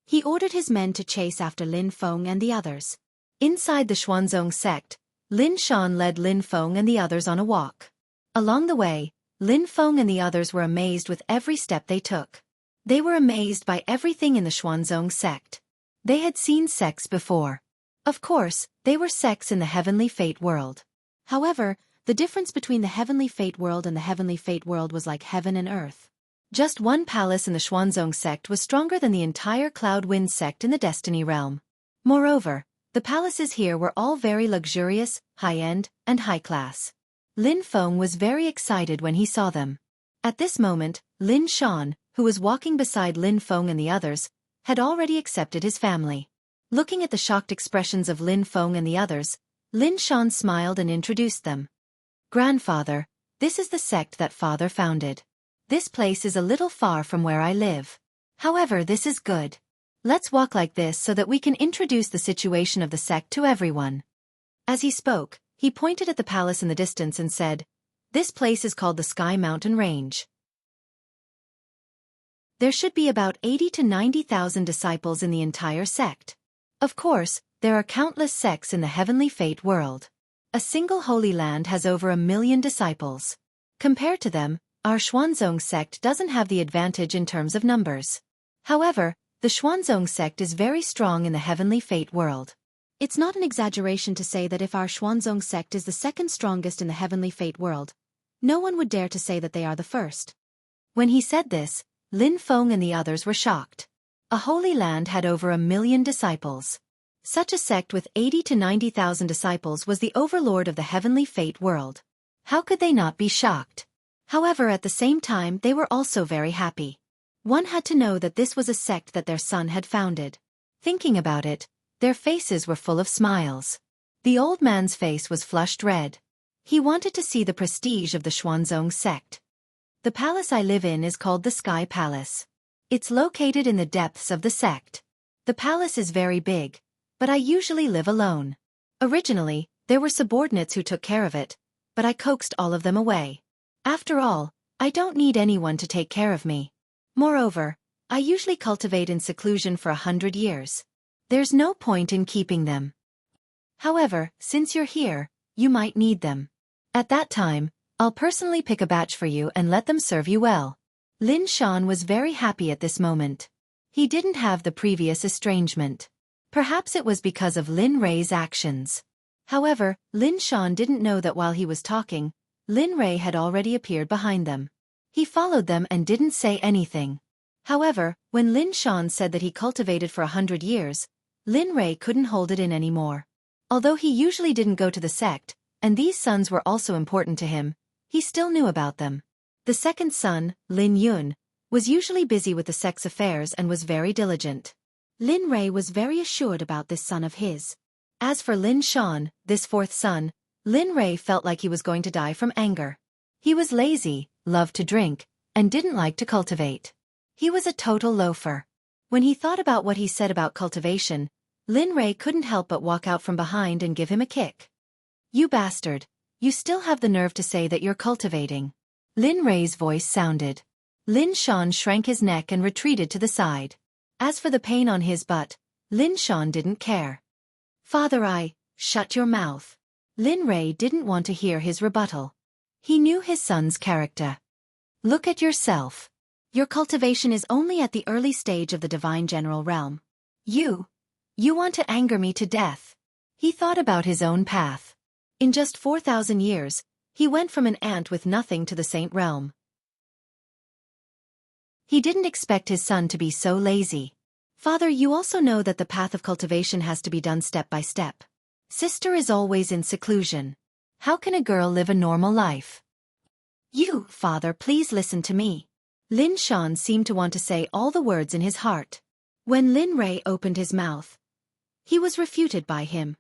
He ordered his men to chase after Lin Feng and the others. Inside the Xuanzong sect, Lin Shan led Lin Feng and the others on a walk. Along the way, Lin Feng and the others were amazed with every step they took. They were amazed by everything in the Xuanzong sect. They had seen sects before. Of course, they were sects in the heavenly fate world. However, the difference between the heavenly fate world and the heavenly fate world was like heaven and earth. Just one palace in the Xuanzong sect was stronger than the entire Cloud Wind sect in the Destiny realm. Moreover, the palaces here were all very luxurious, high-end, and high-class. Lin Feng was very excited when he saw them. At this moment, Lin Shan, who was walking beside Lin Feng and the others, had already accepted his family. Looking at the shocked expressions of Lin Feng and the others, Lin Shan smiled and introduced them. Grandfather, this is the sect that father founded. This place is a little far from where I live. However, this is good. Let's walk like this so that we can introduce the situation of the sect to everyone. As he spoke, he pointed at the palace in the distance and said, "This place is called the Sky Mountain Range. There should be about 80 to 90,000 disciples in the entire sect. Of course, there are countless sects in the heavenly fate world. A single holy land has over 1 million disciples. Compared to them, our Xuanzong sect doesn't have the advantage in terms of numbers. However, the Xuanzong sect is very strong in the heavenly fate world. It's not an exaggeration to say that if our Xuanzong sect is the second strongest in the heavenly fate world, no one would dare to say that they are the first." When he said this, Lin Feng and the others were shocked. A holy land had over 1 million disciples. Such a sect with 80 to 90,000 disciples was the overlord of the heavenly fate world. How could they not be shocked? However, at the same time they were also very happy. One had to know that this was a sect that their son had founded. Thinking about it, their faces were full of smiles. The old man's face was flushed red. He wanted to see the prestige of the Xuanzong sect. The palace I live in is called the Sky Palace. It's located in the depths of the sect. The palace is very big, but I usually live alone. Originally, there were subordinates who took care of it, but I coaxed all of them away. After all, I don't need anyone to take care of me. Moreover, I usually cultivate in seclusion for 100 years. There's no point in keeping them. However, since you're here, you might need them. At that time, I'll personally pick a batch for you and let them serve you well." Lin Shan was very happy at this moment. He didn't have the previous estrangement. Perhaps it was because of Lin Rei's actions. However, Lin Shan didn't know that while he was talking, Lin Rei had already appeared behind them. He followed them and didn't say anything. However, when Lin Shan said that he cultivated for 100 years, Lin Rei couldn't hold it in anymore. Although he usually didn't go to the sect, and these sons were also important to him, he still knew about them. The second son, Lin Yun, was usually busy with the sect's affairs and was very diligent. Lin Rei was very assured about this son of his. As for Lin Shan, this fourth son, Lin Rei felt like he was going to die from anger. He was lazy, loved to drink, and didn't like to cultivate. He was a total loafer. When he thought about what he said about cultivation, Lin Rei couldn't help but walk out from behind and give him a kick. "You bastard, you still have the nerve to say that you're cultivating." Lin Rei's voice sounded. Lin Shan shrank his neck and retreated to the side. As for the pain on his butt, Lin Shan didn't care. "Father, shut your mouth." Lin Rei didn't want to hear his rebuttal. He knew his son's character. "Look at yourself. Your cultivation is only at the early stage of the divine general realm. You want to anger me to death." He thought about his own path. In just 4,000 years, he went from an ant with nothing to the saint realm. He didn't expect his son to be so lazy. "Father, you also know that the path of cultivation has to be done step by step. Sister is always in seclusion. How can a girl live a normal life?" "Father, please listen to me." Lin Shan seemed to want to say all the words in his heart. When Lin Rei opened his mouth, he was refuted by him.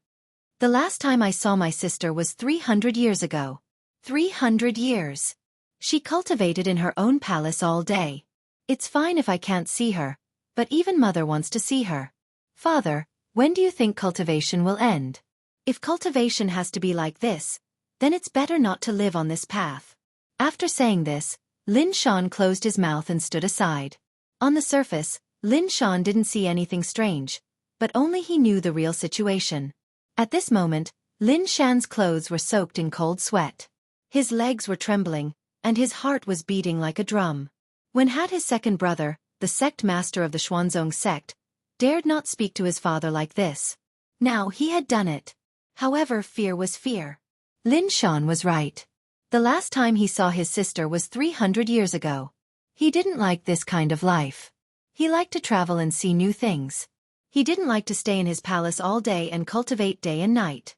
"The last time I saw my sister was 300 years ago. 300 years. She cultivated in her own palace all day. It's fine if I can't see her, but even mother wants to see her. Father, when do you think cultivation will end? If cultivation has to be like this, then it's better not to live on this path." After saying this, Lin Shan closed his mouth and stood aside. On the surface, Lin Shan didn't see anything strange, but only he knew the real situation. At this moment, Lin Shan's clothes were soaked in cold sweat. His legs were trembling, and his heart was beating like a drum. When had his second brother, the sect master of the Xuanzong sect, dared not speak to his father like this? Now he had done it. However, fear was fear. Lin Shan was right. The last time he saw his sister was 300 years ago. He didn't like this kind of life. He liked to travel and see new things. He didn't like to stay in his palace all day and cultivate day and night.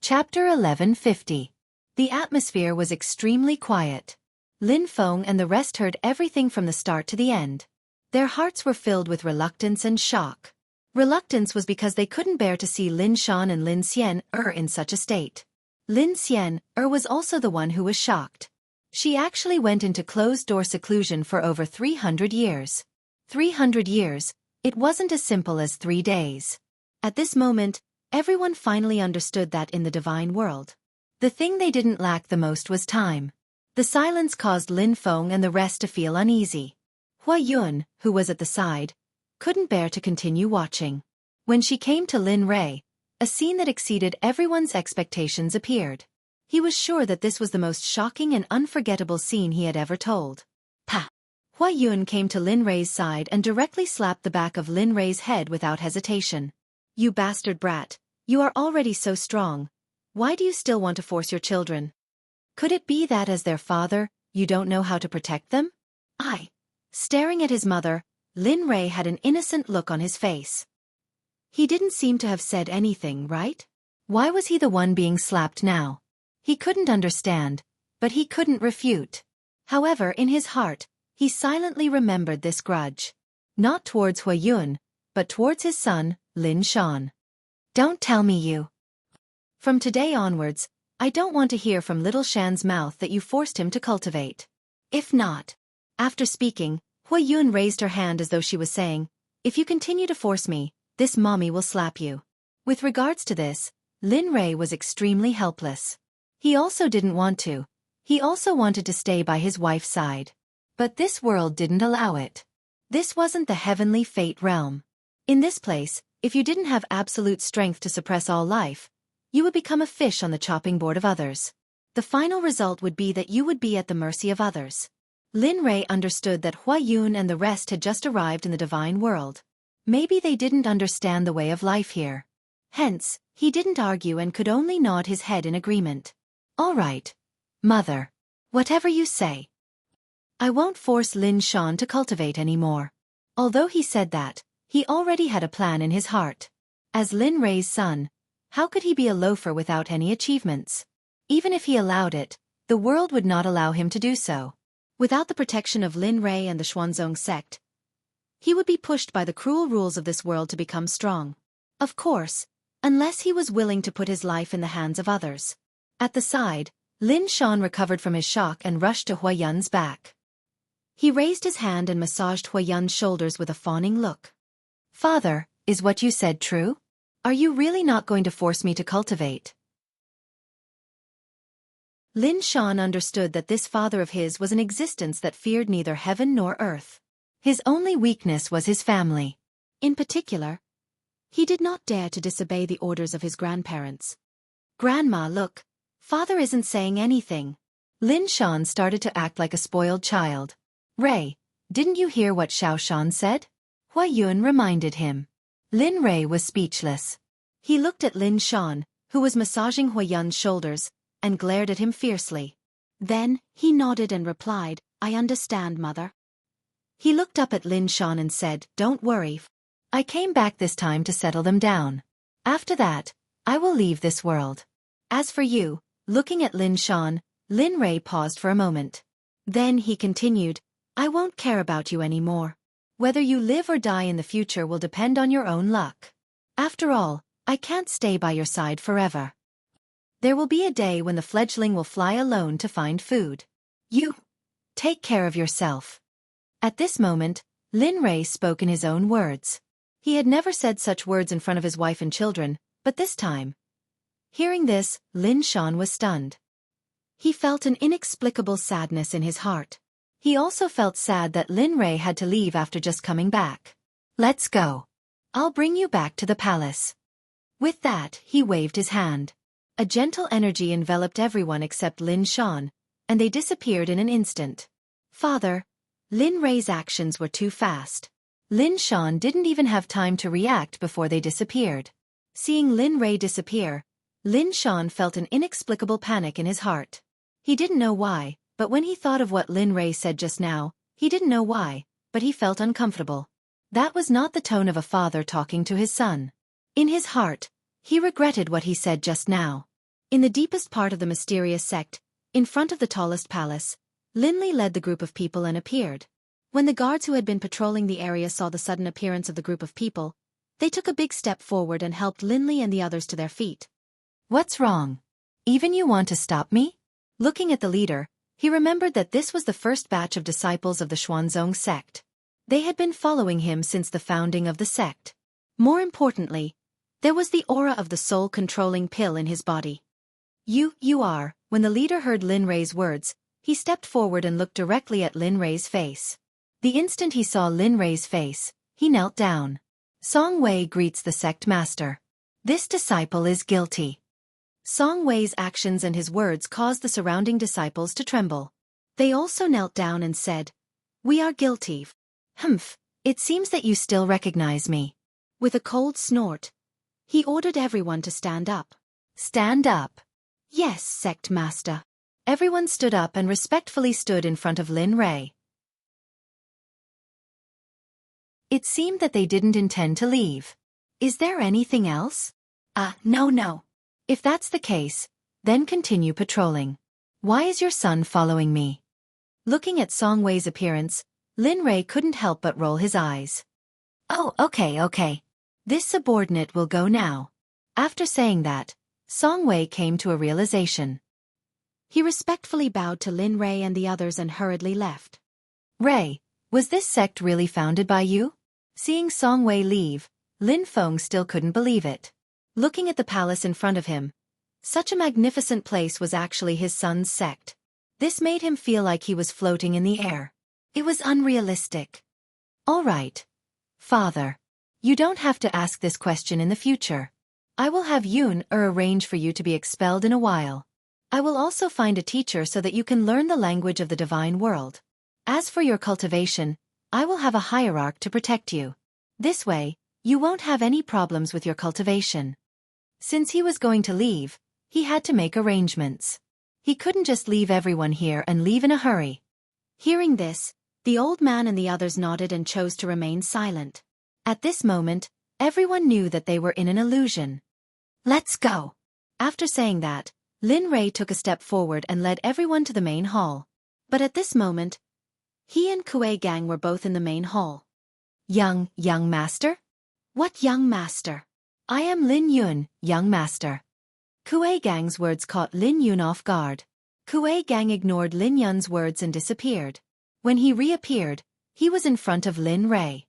Chapter 1150. The atmosphere was extremely quiet. Lin Feng and the rest heard everything from the start to the end. Their hearts were filled with reluctance and shock. Reluctance was because they couldn't bear to see Lin Shan and Lin Xian in such a state. Lin Xian was also the one who was shocked. She actually went into closed-door seclusion for over 300 years. 300 years, it wasn't as simple as 3 days. At this moment, everyone finally understood that in the divine world, the thing they didn't lack the most was time. The silence caused Lin Feng and the rest to feel uneasy. Hua Yun, who was at the side, couldn't bear to continue watching. When she came to Lin Rei, a scene that exceeded everyone's expectations appeared. He was sure that this was the most shocking and unforgettable scene he had ever told. Pa! Hua Yun came to Lin Rei's side and directly slapped the back of Lin Rei's head without hesitation. You bastard brat, you are already so strong. Why do you still want to force your children? Could it be that as their father, you don't know how to protect them? Staring at his mother, Lin Rei had an innocent look on his face. He didn't seem to have said anything, right? Why was he the one being slapped now? He couldn't understand, but he couldn't refute. However, in his heart, he silently remembered this grudge. Not towards Hua Yun, but towards his son, Lin Shan. Don't tell me you. From today onwards, I don't want to hear from little Shan's mouth that you forced him to cultivate. If not. After speaking, Hua Yun raised her hand as though she was saying, if you continue to force me, this mommy will slap you. With regards to this, Lin Rei was extremely helpless. He also didn't want to. He also wanted to stay by his wife's side. But this world didn't allow it. This wasn't the heavenly fate realm. In this place, if you didn't have absolute strength to suppress all life, you would become a fish on the chopping board of others. The final result would be that you would be at the mercy of others. Lin Rei understood that Hua Yun and the rest had just arrived in the divine world. Maybe they didn't understand the way of life here. Hence, he didn't argue and could only nod his head in agreement. All right, mother. Whatever you say. I won't force Lin Shan to cultivate anymore. Although he said that, he already had a plan in his heart. As Lin Rei's son, how could he be a loafer without any achievements? Even if he allowed it, the world would not allow him to do so. Without the protection of Lin Rei and the Xuanzong sect, he would be pushed by the cruel rules of this world to become strong. Of course, unless he was willing to put his life in the hands of others. At the side, Lin Shan recovered from his shock and rushed to Hua Yun's back. He raised his hand and massaged Hua Yun's shoulders with a fawning look. Father, is what you said true? Are you really not going to force me to cultivate? Lin Shan understood that this father of his was an existence that feared neither heaven nor earth. His only weakness was his family. In particular, he did not dare to disobey the orders of his grandparents. Grandma, look, father isn't saying anything. Lin Shan started to act like a spoiled child. Rei, didn't you hear what Xiao Shan said? Hua Yun reminded him. Lin Rei was speechless. He looked at Lin Shan, who was massaging Hua Yun's shoulders, and glared at him fiercely. Then, he nodded and replied, I understand, mother. He looked up at Lin Shan and said, don't worry. I came back this time to settle them down. After that, I will leave this world. As for you, looking at Lin Shan, Lin Rei paused for a moment. Then he continued, I won't care about you anymore. Whether you live or die in the future will depend on your own luck. After all, I can't stay by your side forever. There will be a day when the fledgling will fly alone to find food. You take care of yourself. At this moment, Lin Rei spoke in his own words. He had never said such words in front of his wife and children, but this time. Hearing this, Lin Shan was stunned. He felt an inexplicable sadness in his heart. He also felt sad that Lin Rei had to leave after just coming back. Let's go. I'll bring you back to the palace. With that, he waved his hand. A gentle energy enveloped everyone except Lin Shan, and they disappeared in an instant. Father, Lin Rei's actions were too fast. Lin Shan didn't even have time to react before they disappeared. Seeing Lin Rei disappear, Lin Shan felt an inexplicable panic in his heart. He didn't know why, but when he thought of what Lin Rei said just now, he didn't know why, but he felt uncomfortable. That was not the tone of a father talking to his son. In his heart, he regretted what he said just now. In the deepest part of the mysterious sect, in front of the tallest palace, Lin Li led the group of people and appeared. When the guards who had been patrolling the area saw the sudden appearance of the group of people, They took a big step forward and helped Linley and the others to their feet. What's wrong? Even you want to stop me? Looking at the leader, he remembered that this was the first batch of disciples of the Xuanzong sect. They had been following him since the founding of the sect. More importantly, there was the aura of the soul-controlling pill in his body. You are. When the leader heard Lin Rei's words, he stepped forward and looked directly at Lin Rei's face. The instant he saw Lin Rei's face, he knelt down. Song Wei greets the sect master. This disciple is guilty. Song Wei's actions and his words caused the surrounding disciples to tremble. They also knelt down and said, "We are guilty." "Humph, it seems that you still recognize me." With a cold snort, he ordered everyone to stand up. Stand up. Yes, sect master. Everyone stood up and respectfully stood in front of Lin Rei. It seemed that they didn't intend to leave. Is there anything else? No. If that's the case, then continue patrolling. Why is your son following me? Looking at Song Wei's appearance, Lin Rei couldn't help but roll his eyes. Oh, okay. This subordinate will go now. After saying that, Song Wei came to a realization. He respectfully bowed to Lin Rei and the others and hurriedly left. Rei, was this sect really founded by you? Seeing Song Wei leave, Lin Feng still couldn't believe it. Looking at the palace in front of him, such a magnificent place was actually his son's sect. This made him feel like he was floating in the air. It was unrealistic. All right. Father. You don't have to ask this question in the future. I will have Yun arrange for you to be expelled in a while. I will also find a teacher so that you can learn the language of the divine world. As for your cultivation, I will have a hierarch to protect you. This way, you won't have any problems with your cultivation. Since he was going to leave, he had to make arrangements. He couldn't just leave everyone here and leave in a hurry. Hearing this, the old man and the others nodded and chose to remain silent. At this moment, everyone knew that they were in an illusion. Let's go. After saying that, Lin Rei took a step forward and led everyone to the main hall. But at this moment, he and Kuei Gang were both in the main hall. Young master? What young master? I am Lin Yun, young master. Kuei Gang's words caught Lin Yun off guard. Kuei Gang ignored Lin Yun's words and disappeared. When he reappeared, he was in front of Lin Rei.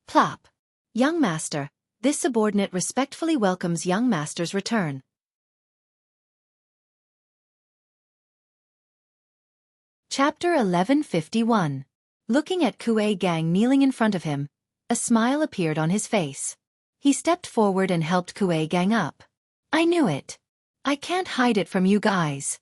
Plop. Young master, this subordinate respectfully welcomes young master's return. Chapter 1151. Looking at Kuei Gang kneeling in front of him, a smile appeared on his face. He stepped forward and helped Kuei Gang up. I knew it. I can't hide it from you guys.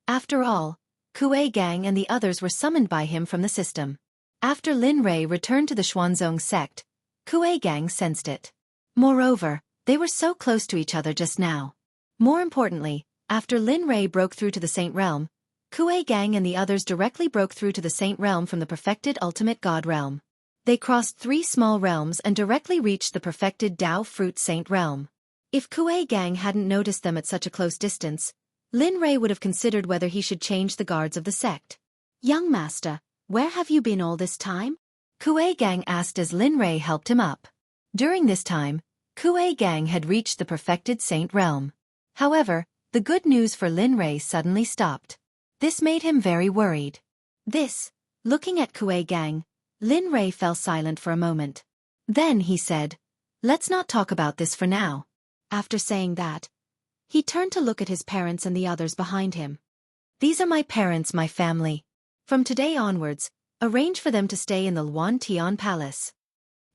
After all, Kuei Gang and the others were summoned by him from the system. After Lin Rei returned to the Xuanzong sect, Kuei Gang sensed it. Moreover, they were so close to each other just now. More importantly, after Lin Rei broke through to the Saint Realm, Kuei Gang and the others directly broke through to the Saint Realm from the perfected Ultimate God Realm. They crossed 3 small realms and directly reached the perfected Dao Fruit Saint Realm. If Kuei Gang hadn't noticed them at such a close distance, Lin Rei would have considered whether he should change the guards of the sect. Young master, where have you been all this time? Kuei Gang asked as Lin Rei helped him up. During this time, Kuei Gang had reached the perfected Saint Realm. However, the good news for Lin Rei suddenly stopped. This made him very worried. Looking at Kuei Gang, Lin Rei fell silent for a moment. Then he said, "Let's not talk about this for now." After saying that, he turned to look at his parents and the others behind him. These are my parents, my family. From today onwards, arrange for them to stay in the Luan Tian Palace.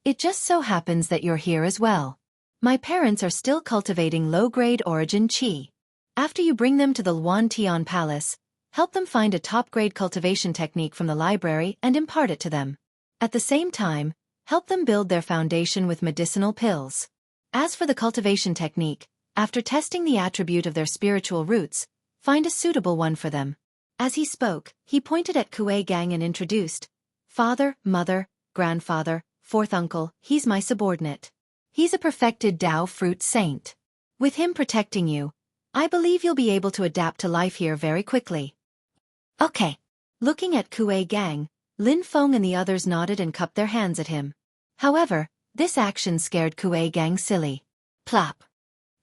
It just so happens that you're here as well. My parents are still cultivating low-grade origin qi. After you bring them to the Luan Tian Palace, help them find a top-grade cultivation technique from the library and impart it to them. At the same time, help them build their foundation with medicinal pills. As for the cultivation technique, after testing the attribute of their spiritual roots, find a suitable one for them. As he spoke, he pointed at Kuei Gang and introduced, "Father, mother, grandfather, fourth uncle, he's my subordinate. He's a perfected Dao Fruit Saint. With him protecting you, I believe you'll be able to adapt to life here very quickly." Okay. Looking at Kuei Gang, Lin Feng and the others nodded and cupped their hands at him. However, This action scared Kue Gang silly. Plop.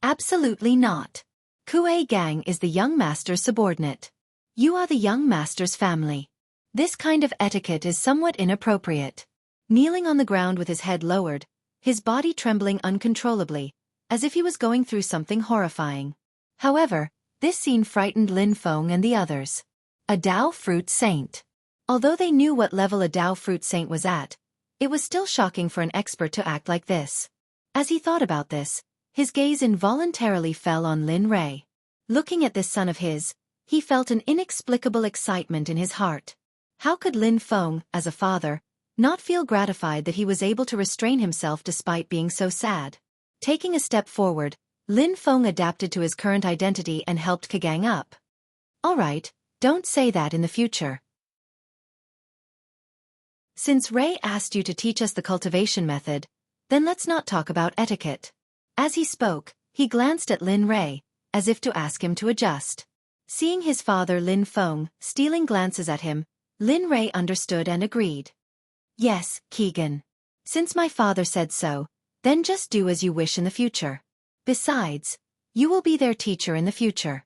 Absolutely not. Kue Gang is the young master's subordinate. You are the young master's family. This kind of etiquette is somewhat inappropriate. Kneeling on the ground with his head lowered, his body trembling uncontrollably, as if he was going through something horrifying. However, this scene frightened Lin Feng and the others. A Dao Fruit Saint. Although they knew what level a Dao Fruit Saint was at, it was still shocking for an expert to act like this. As he thought about this, his gaze involuntarily fell on Lin Rei. Looking at this son of his, he felt an inexplicable excitement in his heart. How could Lin Feng, as a father, not feel gratified that he was able to restrain himself despite being so sad? Taking a step forward, Lin Feng adapted to his current identity and helped Kagang up. Alright, don't say that in the future. Since Rei asked you to teach us the cultivation method, then let's not talk about etiquette. As he spoke, he glanced at Lin Rei, as if to ask him to adjust. Seeing his father Lin Feng stealing glances at him, Lin Rei understood and agreed. Yes, Keegan. Since my father said so, then just do as you wish in the future. Besides, you will be their teacher in the future.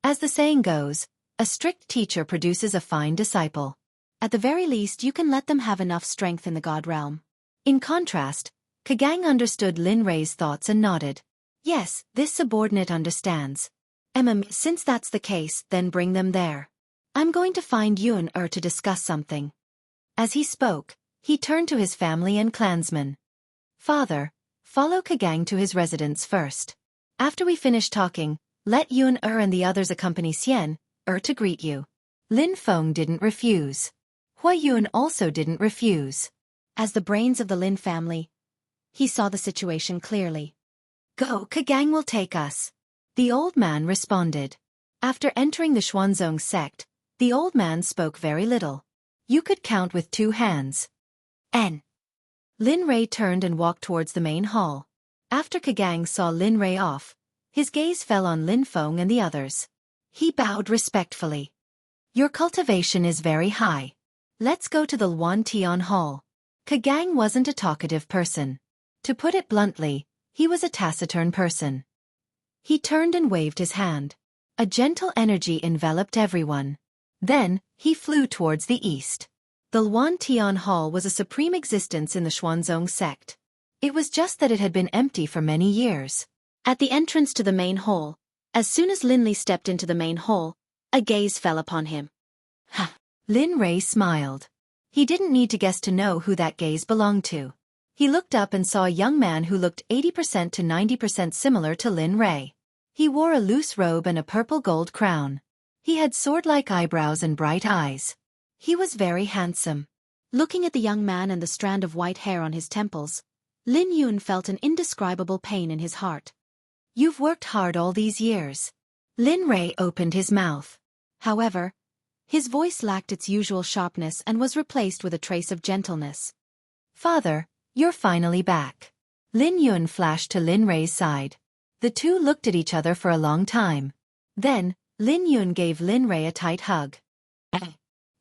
As the saying goes, a strict teacher produces a fine disciple. At the very least you can let them have enough strength in the God realm. In contrast, Kagang understood Lin Rei's thoughts and nodded. Yes, this subordinate understands. Since that's the case, then bring them there. I'm going to find Yun to discuss something. As he spoke, he turned to his family and clansmen. Father, follow Kagang to his residence first. After we finish talking, let Yun and the others accompany Xian to greet you. Lin Feng didn't refuse. Hua Yun also didn't refuse. As the brains of the Lin family, he saw the situation clearly. Go, Kagang will take us. The old man responded. After entering the Xuanzong sect, the old man spoke very little. You could count with 2 hands. N. Lin Rei turned and walked towards the main hall. After Kagang saw Lin Rei off, his gaze fell on Lin Feng and the others. He bowed respectfully. Your cultivation is very high. Let's go to the Luan Tian Hall. Kagang wasn't a talkative person. To put it bluntly, he was a taciturn person. He turned and waved his hand. A gentle energy enveloped everyone. Then, he flew towards the east. The Luan Tian Hall was a supreme existence in the Xuanzong sect. It was just that it had been empty for many years. At the entrance to the main hall, as soon as Lin Li stepped into the main hall, a gaze fell upon him. Lin Rei smiled. He didn't need to guess to know who that gaze belonged to. He looked up and saw a young man who looked 80% to 90% similar to Lin Rei. He wore a loose robe and a purple gold crown. He had sword-like eyebrows and bright eyes. He was very handsome. Looking at the young man and the strand of white hair on his temples, Lin Yun felt an indescribable pain in his heart. You've worked hard all these years. Lin Rei opened his mouth. However, his voice lacked its usual sharpness and was replaced with a trace of gentleness. Father, you're finally back. Lin Yun flashed to Lin Rei's side. The two looked at each other for a long time. Then, Lin Yun gave Lin Rei a tight hug.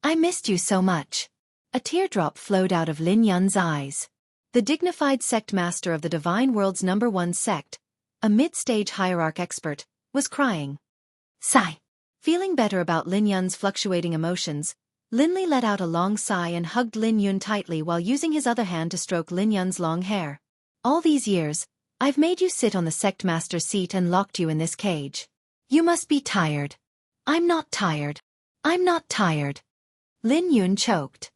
I missed you so much. A teardrop flowed out of Lin Yun's eyes. The dignified sect master of the Divine World's #1 sect, a mid-stage hierarch expert, was crying. Sigh. Feeling better about Lin Yun's fluctuating emotions, Lin Li let out a long sigh and hugged Lin Yun tightly while using his other hand to stroke Lin Yun's long hair. All these years, I've made you sit on the sect master's seat and locked you in this cage. You must be tired. I'm not tired. I'm not tired. Lin Yun choked.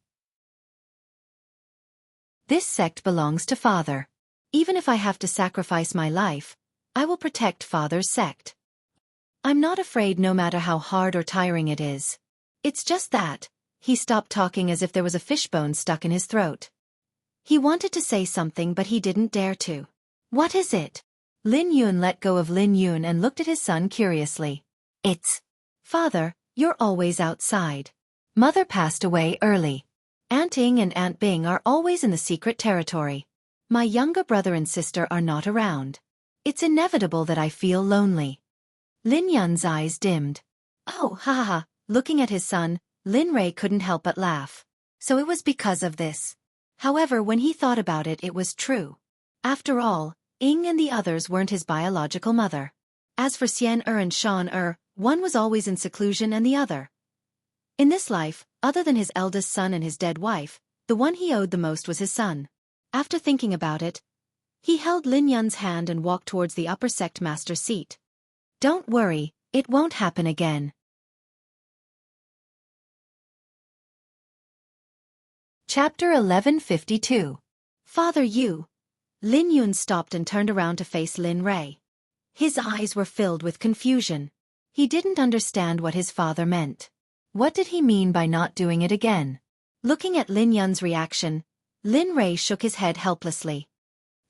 This sect belongs to Father. Even if I have to sacrifice my life, I will protect Father's sect. I'm not afraid no matter how hard or tiring it is. It's just that, he stopped talking as if there was a fishbone stuck in his throat. He wanted to say something but he didn't dare to. What is it? Lin Yun let go of Lin Yun and looked at his son curiously. It's... Father, you're always outside. Mother passed away early. Aunt Ing and Aunt Bing are always in the secret territory. My younger brother and sister are not around. It's inevitable that I feel lonely. Lin Yun's eyes dimmed. Oh, ha ha ha. Looking at his son, Lin Rei couldn't help but laugh. So it was because of this. However, when he thought about it, it was true. After all, Ying and the others weren't his biological mother. As for Xian and Shan one was always in seclusion and the other. In this life, other than his eldest son and his dead wife, the one he owed the most was his son. After thinking about it, he held Lin Yun's hand and walked towards the upper sect master's seat. Don't worry, it won't happen again. Chapter 1152. Father Yu. Lin Yun stopped and turned around to face Lin Rei. His eyes were filled with confusion. He didn't understand what his father meant. What did he mean by not doing it again? Looking at Lin Yun's reaction, Lin Rei shook his head helplessly.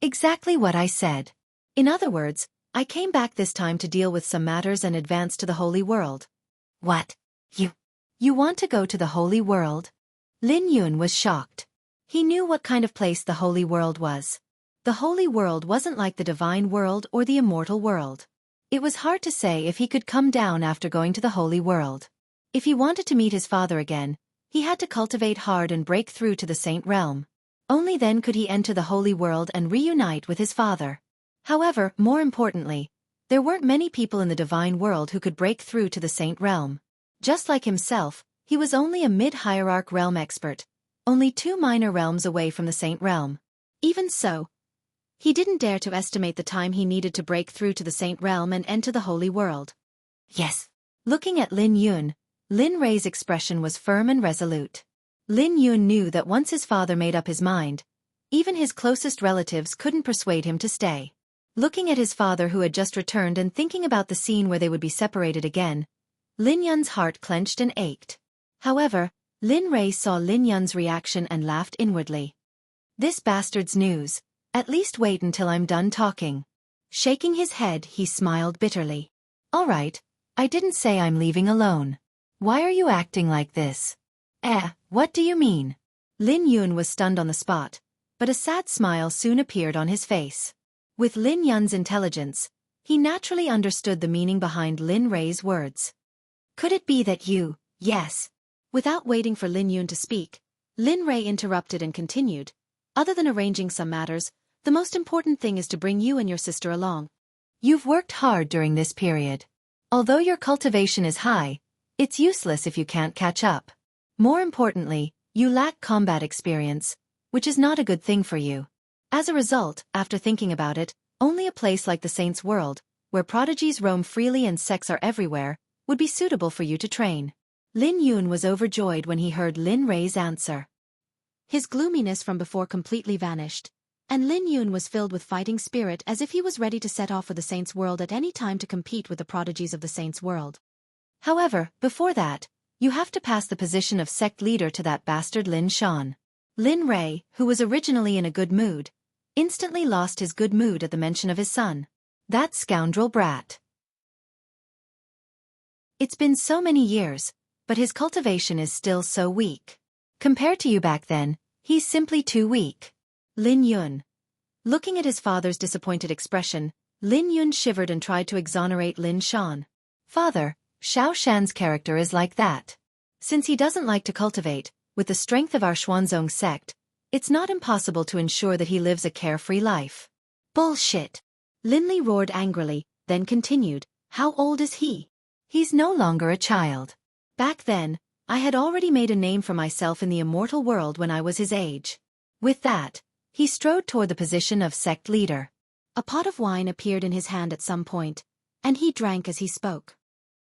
Exactly what I said. In other words, I came back this time to deal with some matters and advance to the Holy World. What? You want to go to the Holy World? Lin Yun was shocked. He knew what kind of place the Holy World was. The Holy World wasn't like the Divine World or the Immortal World. It was hard to say if he could come down after going to the Holy World. If he wanted to meet his father again, he had to cultivate hard and break through to the Saint Realm. Only then could he enter the Holy World and reunite with his father. However, more importantly, there weren't many people in the Divine World who could break through to the Saint Realm. Just like himself, he was only a mid-hierarch realm expert, only 2 minor realms away from the Saint Realm. Even so, he didn't dare to estimate the time he needed to break through to the Saint Realm and enter the Holy World. Yes. Looking at Lin Yun, Lin Rei's expression was firm and resolute. Lin Yun knew that once his father made up his mind, even his closest relatives couldn't persuade him to stay. Looking at his father who had just returned and thinking about the scene where they would be separated again, Lin Yun's heart clenched and ached. However, Lin Rei saw Lin Yun's reaction and laughed inwardly. This bastard's news. At least wait until I'm done talking. Shaking his head, he smiled bitterly. All right, I didn't say I'm leaving alone. Why are you acting like this? What do you mean? Lin Yun was stunned on the spot, but a sad smile soon appeared on his face. With Lin Yun's intelligence, he naturally understood the meaning behind Lin Rei's words. Could it be that you, yes? Without waiting for Lin Yun to speak, Lin Rei interrupted and continued. Other than arranging some matters, the most important thing is to bring you and your sister along. You've worked hard during this period. Although your cultivation is high, it's useless if you can't catch up. More importantly, you lack combat experience, which is not a good thing for you. As a result, after thinking about it, only a place like the Saint's World, where prodigies roam freely and sects are everywhere, would be suitable for you to train. Lin Yun was overjoyed when he heard Lin Rei's answer. His gloominess from before completely vanished, and Lin Yun was filled with fighting spirit as if he was ready to set off for the Saint's World at any time to compete with the prodigies of the Saint's World. However, before that, you have to pass the position of sect leader to that bastard Lin Shan. Lin Rei, who was originally in a good mood, instantly lost his good mood at the mention of his son. That scoundrel brat. It's been so many years, but his cultivation is still so weak. Compared to you back then, he's simply too weak. Lin Yun. Looking at his father's disappointed expression, Lin Yun shivered and tried to exonerate Lin Shan. Father, Xiao Shan's character is like that. Since he doesn't like to cultivate, with the strength of our Xuanzong sect, it's not impossible to ensure that he lives a carefree life. Bullshit. Lin Li roared angrily, then continued, how old is he? He's no longer a child. Back then, I had already made a name for myself in the immortal world when I was his age. With that, he strode toward the position of sect leader. A pot of wine appeared in his hand at some point, and he drank as he spoke.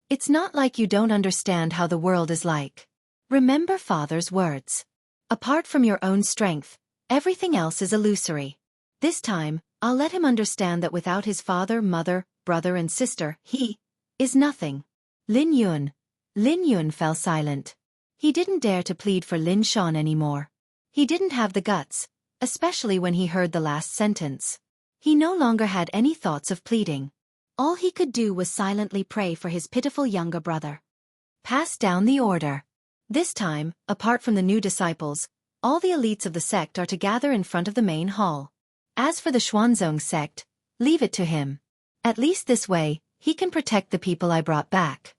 It's not like you don't understand how the world is like. Remember father's words. Apart from your own strength, everything else is illusory. This time, I'll let him understand that without his father, mother, brother and sister, he is nothing. Lin Yun fell silent. He didn't dare to plead for Lin Shan anymore. He didn't have the guts, especially when he heard the last sentence. He no longer had any thoughts of pleading. All he could do was silently pray for his pitiful younger brother. Pass down the order. This time, apart from the new disciples, all the elites of the sect are to gather in front of the main hall. As for the Xuanzong sect, leave it to him. At least this way, he can protect the people I brought back.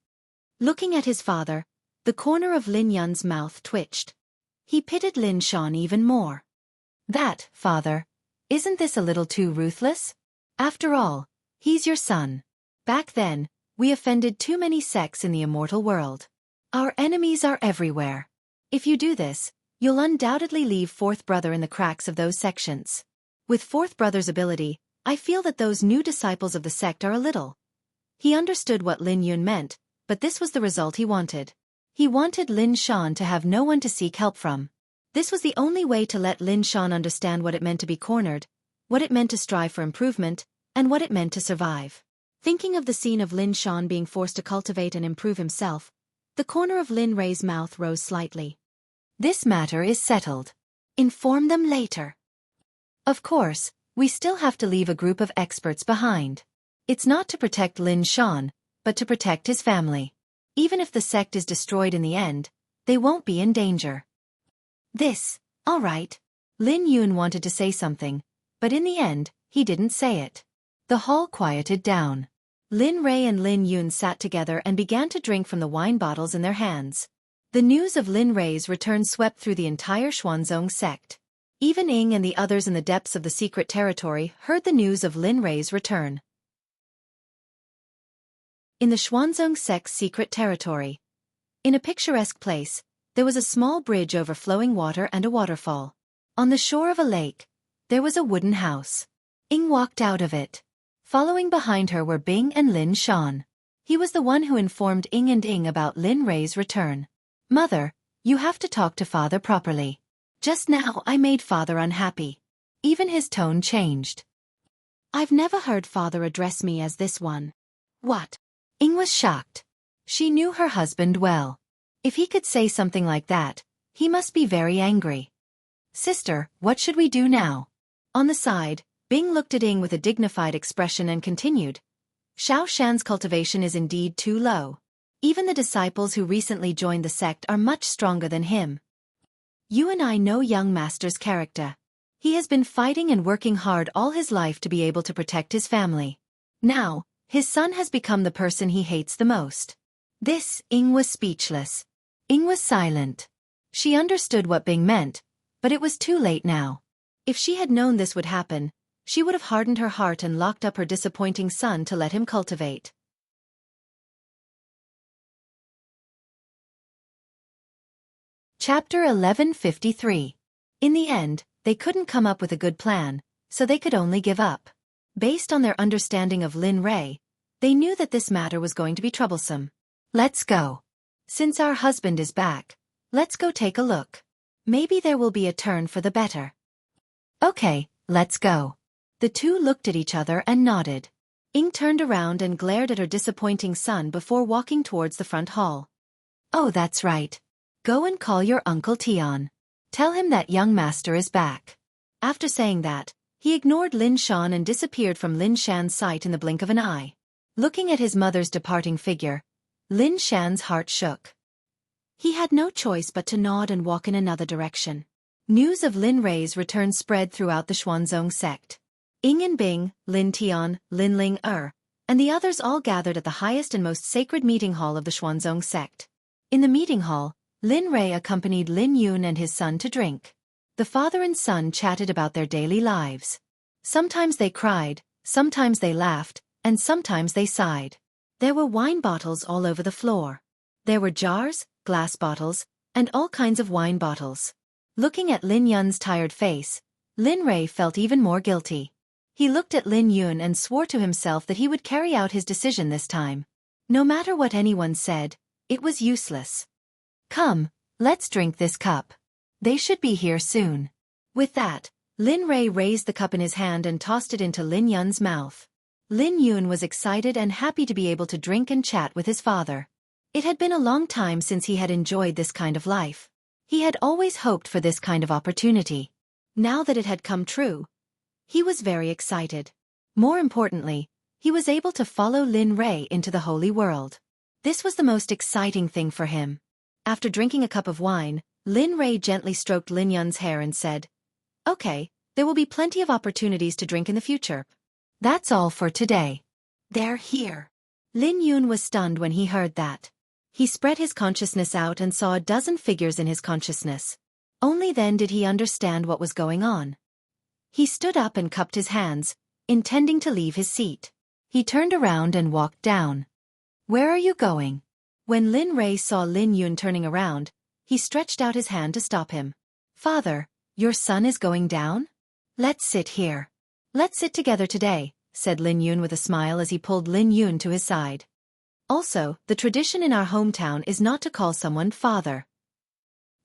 Looking at his father, the corner of Lin Yun's mouth twitched. He pitied Lin Shan even more. That, father. Isn't this a little too ruthless? After all, he's your son. Back then, we offended too many sects in the immortal world. Our enemies are everywhere. If you do this, you'll undoubtedly leave fourth brother in the cracks of those sections. With fourth brother's ability, I feel that those new disciples of the sect are a little. He understood what Lin Yun meant, but this was the result he wanted. He wanted Lin Shan to have no one to seek help from. This was the only way to let Lin Shan understand what it meant to be cornered, what it meant to strive for improvement, and what it meant to survive. Thinking of the scene of Lin Shan being forced to cultivate and improve himself, the corner of Lin Rei's mouth rose slightly. This matter is settled. Inform them later. Of course, we still have to leave a group of experts behind. It's not to protect Lin Shan, but to protect his family. Even if the sect is destroyed in the end, they won't be in danger. All right. Lin Yun wanted to say something, but in the end, he didn't say it. The hall quieted down. Lin Rei and Lin Yun sat together and began to drink from the wine bottles in their hands. The news of Lin Rei's return swept through the entire Xuanzong sect. Even Ying and the others in the depths of the secret territory heard the news of Lin Rei's return. In the Xuanzong sect's secret territory, in a picturesque place, there was a small bridge over flowing water and a waterfall. On the shore of a lake, there was a wooden house. Ying walked out of it. Following behind her were Bing and Lin Shan. He was the one who informed Ying and Ying about Lin Rei's return. Mother, you have to talk to father properly. Just now I made father unhappy. Even his tone changed. I've never heard father address me as this one. What? Ying was shocked. She knew her husband well. If he could say something like that, he must be very angry. Sister, what should we do now? On the side, Bing looked at Ying with a dignified expression and continued. Xiao Shan's cultivation is indeed too low. Even the disciples who recently joined the sect are much stronger than him. You and I know young master's character. He has been fighting and working hard all his life to be able to protect his family. Now, his son has become the person he hates the most. Ying was speechless. Ying was silent. She understood what Bing meant, but it was too late now. If she had known this would happen, she would have hardened her heart and locked up her disappointing son to let him cultivate. Chapter 1153. In the end, they couldn't come up with a good plan, so they could only give up. Based on their understanding of Lin Rei, they knew that this matter was going to be troublesome. Let's go. Since our husband is back, let's go take a look. Maybe there will be a turn for the better. Okay, let's go. The two looked at each other and nodded. Ying turned around and glared at her disappointing son before walking towards the front hall. Oh, that's right. Go and call your Uncle Tian. Tell him that young master is back. After saying that, he ignored Lin Shan and disappeared from Lin Shan's sight in the blink of an eye. Looking at his mother's departing figure, Lin Shan's heart shook. He had no choice but to nod and walk in another direction. News of Lin Rei's return spread throughout the Xuanzong sect. Ying and Bing, Lin Tian, Lin Ling and the others all gathered at the highest and most sacred meeting hall of the Xuanzong sect. In the meeting hall, Lin Rei accompanied Lin Yun and his son to drink. The father and son chatted about their daily lives. Sometimes they cried, sometimes they laughed, and sometimes they sighed. There were wine bottles all over the floor. There were jars, glass bottles, and all kinds of wine bottles. Looking at Lin Yun's tired face, Lin Rei felt even more guilty. He looked at Lin Yun and swore to himself that he would carry out his decision this time. No matter what anyone said, it was useless. Come, let's drink this cup. They should be here soon. With that, Lin Rei raised the cup in his hand and tossed it into Lin Yun's mouth. Lin Yun was excited and happy to be able to drink and chat with his father. It had been a long time since he had enjoyed this kind of life. He had always hoped for this kind of opportunity. Now that it had come true, he was very excited. More importantly, he was able to follow Lin Rei into the holy world. This was the most exciting thing for him. After drinking a cup of wine, Lin Rei gently stroked Lin Yun's hair and said, Okay, there will be plenty of opportunities to drink in the future. That's all for today. They're here. Lin Yun was stunned when he heard that. He spread his consciousness out and saw a dozen figures in his consciousness. Only then did he understand what was going on. He stood up and cupped his hands, intending to leave his seat. He turned around and walked down. Where are you going? When Lin Rei saw Lin Yun turning around, he stretched out his hand to stop him. Father, your son is going down? Let's sit here. Let's sit together today, said Lin Yun with a smile as he pulled Lin Yun to his side. Also, the tradition in our hometown is not to call someone father.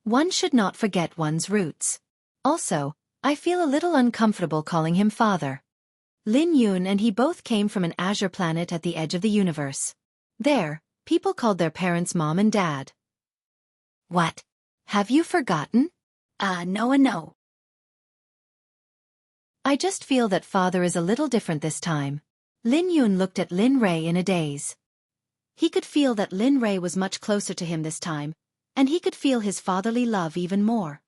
One should not forget one's roots. Also, I feel a little uncomfortable calling him father. Lin Yun and he both came from an azure planet at the edge of the universe. There, people called their parents mom and dad. What? Have you forgotten? No. I just feel that father is a little different this time. Lin Yun looked at Lin Rei in a daze. He could feel that Lin Rei was much closer to him this time, and he could feel his fatherly love even more.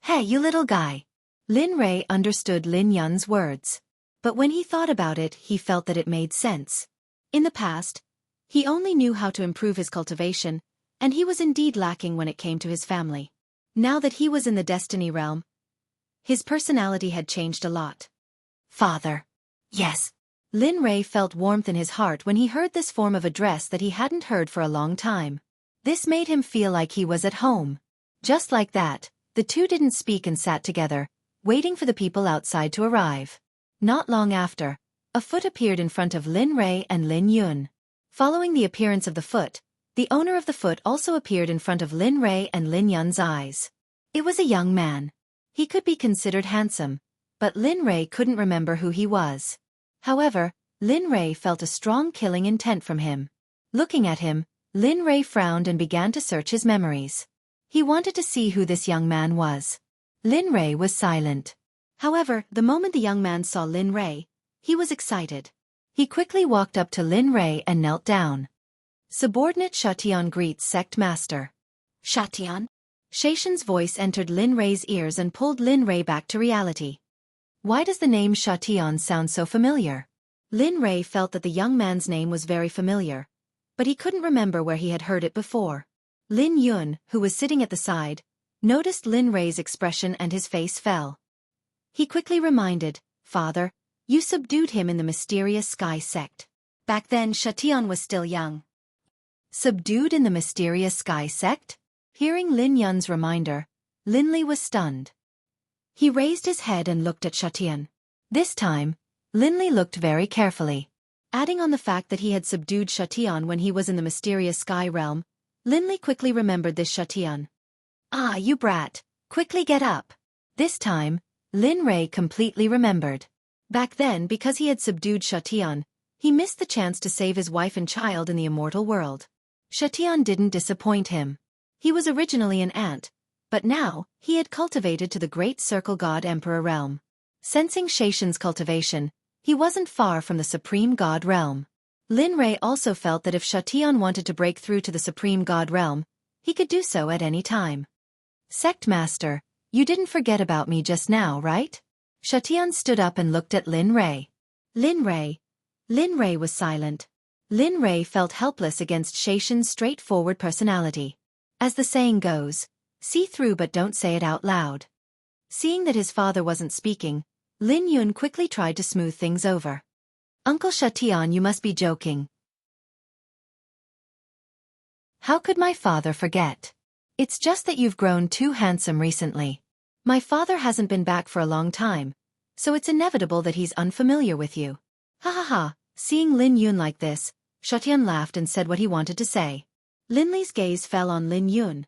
Hey, you little guy. Lin Rei understood Lin Yun's words. But when he thought about it, he felt that it made sense. In the past, he only knew how to improve his cultivation, and he was indeed lacking when it came to his family. Now that he was in the destiny realm, his personality had changed a lot. Father. Yes. Lin Rei felt warmth in his heart when he heard this form of address that he hadn't heard for a long time. This made him feel like he was at home. Just like that, the two didn't speak and sat together, waiting for the people outside to arrive. Not long after, a foot appeared in front of Lin Rei and Lin Yun. Following the appearance of the foot, the owner of the foot also appeared in front of Lin Rei and Lin Yun's eyes. It was a young man. He could be considered handsome, but Lin Rei couldn't remember who he was. However, Lin Rei felt a strong killing intent from him. Looking at him, Lin Rei frowned and began to search his memories. He wanted to see who this young man was. Lin Rei was silent. However, the moment the young man saw Lin Rei, he was excited. He quickly walked up to Lin Rei and knelt down. Subordinate Shatian greets Sect Master. Shatian? Shaishan's voice entered Lin Rei's ears and pulled Lin Rei back to reality. Why does the name Shatian sound so familiar? Lin Rei felt that the young man's name was very familiar, but he couldn't remember where he had heard it before. Lin Yun, who was sitting at the side, noticed Lin Rei's expression and his face fell. He quickly reminded, Father, you subdued him in the mysterious Sky Sect. Back then Shatian was still young. Subdued in the mysterious Sky Sect? Hearing Lin Yun's reminder, Lin Li was stunned. He raised his head and looked at Shatian. This time, Lin Li looked very carefully. Adding on the fact that he had subdued Shatian when he was in the mysterious sky realm, Lin Li quickly remembered this Shatian. Ah, you brat, quickly get up. This time, Lin Rei completely remembered. Back then, because he had subdued Shatian, he missed the chance to save his wife and child in the immortal world. Shatian didn't disappoint him. He was originally an ant, but now, he had cultivated to the great Circle God Emperor realm. Sensing Shaishan's cultivation, he wasn't far from the Supreme God realm. Lin Rei also felt that if Shatian wanted to break through to the Supreme God realm, he could do so at any time. Sect Master, you didn't forget about me just now, right? Shatian stood up and looked at Lin Rei. Lin Rei was silent. Lin Rei felt helpless against Shaishan's straightforward personality. As the saying goes, see through but don't say it out loud. Seeing that his father wasn't speaking, Lin Yun quickly tried to smooth things over. Uncle Shatian, you must be joking. How could my father forget? It's just that you've grown too handsome recently. My father hasn't been back for a long time, so it's inevitable that he's unfamiliar with you. Ha ha ha, seeing Lin Yun like this, Shatian laughed and said what he wanted to say. Lin Li's gaze fell on Lin Yun.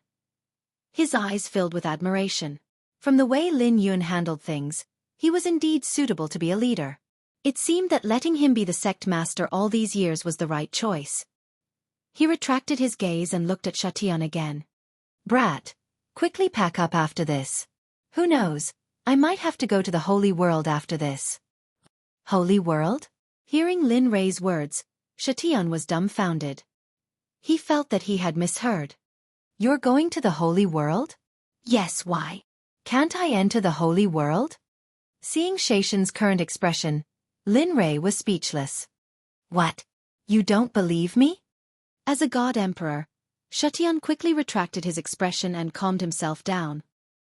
His eyes filled with admiration. From the way Lin Yun handled things, he was indeed suitable to be a leader. It seemed that letting him be the sect master all these years was the right choice. He retracted his gaze and looked at Shatian again. Brat, quickly pack up after this. Who knows, I might have to go to the Holy World after this. Holy World? Hearing Lin Rei's words, Shatian was dumbfounded. He felt that he had misheard. You're going to the Holy World? Yes, why? Can't I enter the Holy World? Seeing Shaishan's current expression, Lin Rei was speechless. What? You don't believe me? As a god emperor, Shatian quickly retracted his expression and calmed himself down.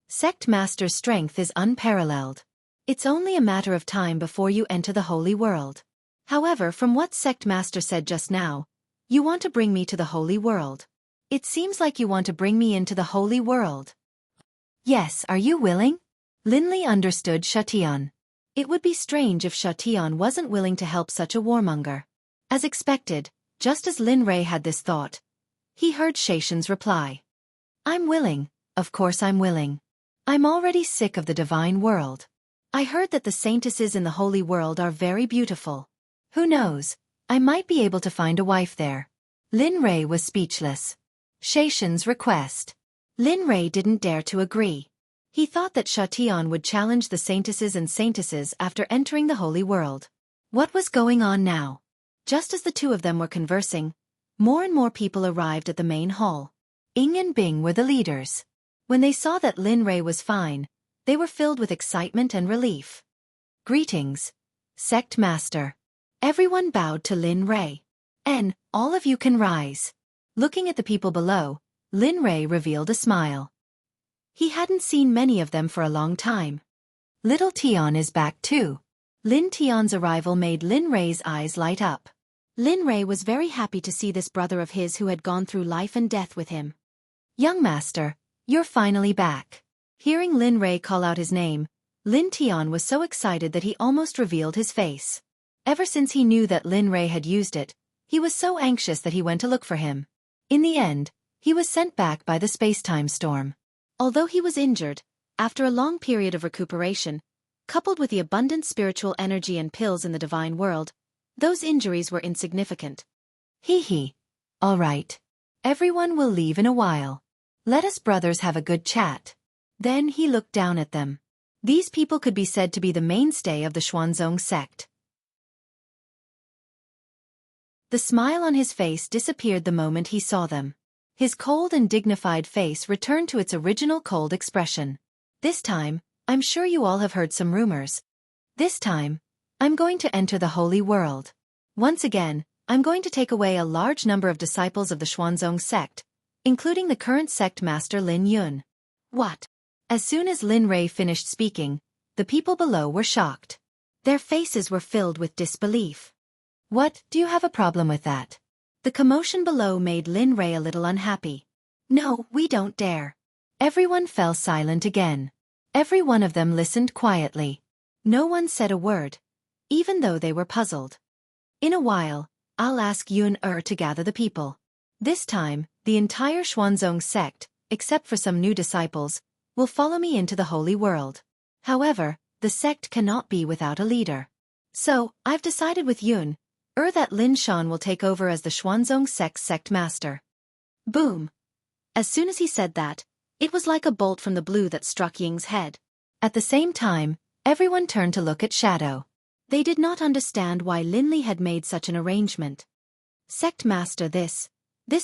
Sect Master's strength is unparalleled. It's only a matter of time before you enter the Holy World. However, from what Sect Master said just now, you want to bring me to the Holy World. It seems like you want to bring me into the Holy World. Yes, are you willing? Linli understood Shatian. It would be strange if Shatian wasn't willing to help such a warmonger. As expected, just as Lin Rei had this thought, he heard Shaishan's reply. I'm willing, of course I'm willing. I'm already sick of the divine world. I heard that the saintesses in the holy world are very beautiful. Who knows, I might be able to find a wife there. Lin Rei was speechless. Shaishan's request. Lin Rei didn't dare to agree. He thought that Shatian would challenge the saintesses and saintesses after entering the holy world. What was going on now? Just as the two of them were conversing, more and more people arrived at the main hall. Ying and Bing were the leaders. When they saw that Lin Rei was fine, they were filled with excitement and relief. Greetings, Sect Master. Everyone bowed to Lin Rei. All of you can rise. Looking at the people below, Lin Rei revealed a smile. He hadn't seen many of them for a long time. Little Tian is back too. Lin Tian's arrival made Lin Rei's eyes light up. Lin Rei was very happy to see this brother of his who had gone through life and death with him. Young master, you're finally back. Hearing Lin Rei call out his name, Lin Tian was so excited that he almost revealed his face. Ever since he knew that Lin Rei had used it, he was so anxious that he went to look for him. In the end, he was sent back by the space-time storm. Although he was injured, after a long period of recuperation, coupled with the abundant spiritual energy and pills in the divine world, those injuries were insignificant. Hee. All right. Everyone will leave in a while. Let us brothers have a good chat. Then he looked down at them. These people could be said to be the mainstay of the Xuanzong sect. The smile on his face disappeared the moment he saw them. His cold and dignified face returned to its original cold expression. This time, I'm sure you all have heard some rumors. This time, I'm going to enter the holy world. Once again, I'm going to take away a large number of disciples of the Xuanzong sect, including the current sect master Lin Yun. What? As soon as Lin Rei finished speaking, the people below were shocked. Their faces were filled with disbelief. What, do you have a problem with that? The commotion below made Lin Rei a little unhappy. No, we don't dare. Everyone fell silent again. Every one of them listened quietly. No one said a word, even though they were puzzled. In a while, I'll ask Yun to gather the people. This time, the entire Xuanzong sect, except for some new disciples, will follow me into the holy world. However, the sect cannot be without a leader. So, I've decided with Yun that Lin Shan will take over as the Xuanzong sect's sect master. Boom! As soon as he said that, it was like a bolt from the blue that struck Ying's head. At the same time, everyone turned to look at Shadow. They did not understand why Lin Li had made such an arrangement. Sect master, this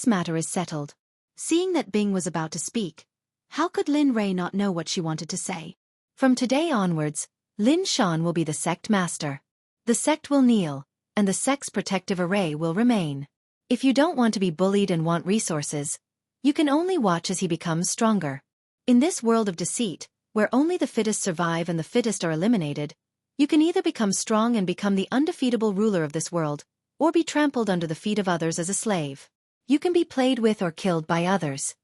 matter is settled. Seeing that Bing was about to speak, how could Lin Rei not know what she wanted to say? From today onwards, Lin Shan will be the sect master. The sect will kneel, and the sect's protective array will remain. If you don't want to be bullied and want resources, you can only watch as he becomes stronger. In this world of deceit, where only the fittest survive and the fittest are eliminated, you can either become strong and become the undefeatable ruler of this world, or be trampled under the feet of others as a slave. You can be played with or killed by others.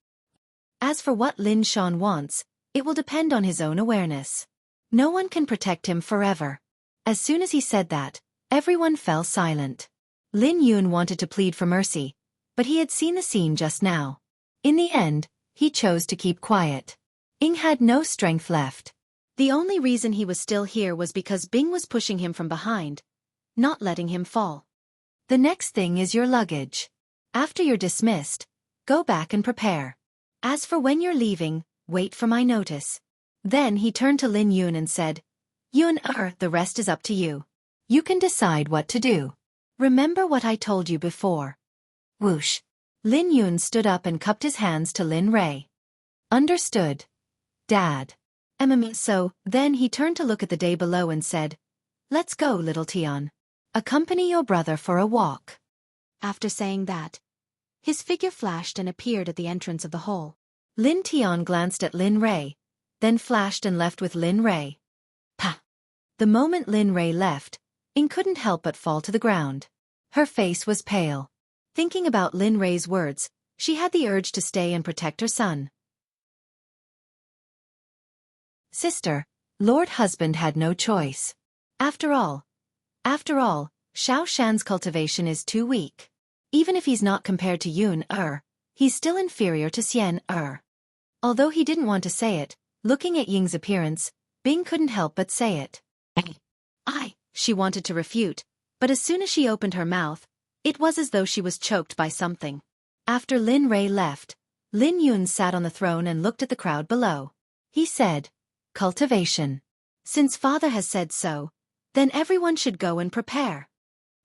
As for what Lin Shan wants, it will depend on his own awareness. No one can protect him forever. As soon as he said that, everyone fell silent. Lin Yun wanted to plead for mercy, but he had seen the scene just now. In the end, he chose to keep quiet. Ying had no strength left. The only reason he was still here was because Bing was pushing him from behind, not letting him fall. The next thing is your luggage. After you're dismissed, go back and prepare. As for when you're leaving, wait for my notice. Then he turned to Lin Yun and said, Yun, the rest is up to you. You can decide what to do. Remember what I told you before. Whoosh. Lin Yun stood up and cupped his hands to Lin Rei. Understood. Dad. So, then he turned to look at the day below and said, Let's go, little Tian. Accompany your brother for a walk. After saying that, his figure flashed and appeared at the entrance of the hall. Lin Tian glanced at Lin Rei, then flashed and left with Lin Rei. Pa! The moment Lin Rei left, Ying couldn't help but fall to the ground. Her face was pale. Thinking about Lin Rei's words, she had the urge to stay and protect her son. Sister, Lord Husband had no choice. After all, Xiao Shan's cultivation is too weak. Even if he's not compared to Yun, he's still inferior to Xian, Although he didn't want to say it, looking at Ying's appearance, Bing couldn't help but say it. She wanted to refute, but as soon as she opened her mouth, it was as though she was choked by something. After Lin Rei left, Lin Yun sat on the throne and looked at the crowd below. He said, "Cultivation. Since father has said so, then everyone should go and prepare."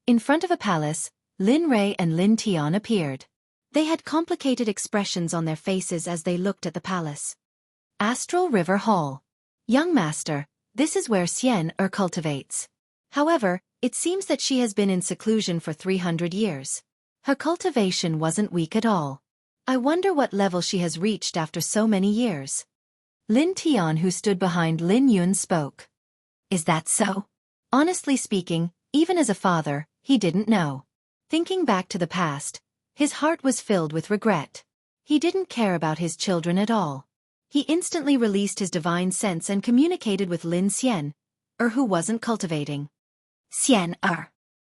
In front of a palace, Lin Rei and Lin Tian appeared. They had complicated expressions on their faces as they looked at the palace. Astral River Hall. Young master, this is where Xian cultivates. However, it seems that she has been in seclusion for 300 years. Her cultivation wasn't weak at all. I wonder what level she has reached after so many years. Lin Tian, who stood behind Lin Yun, spoke. Is that so? Honestly speaking, even as a father, he didn't know. Thinking back to the past, his heart was filled with regret. He didn't care about his children at all. He instantly released his divine sense and communicated with Lin Xian, who wasn't cultivating. Xian,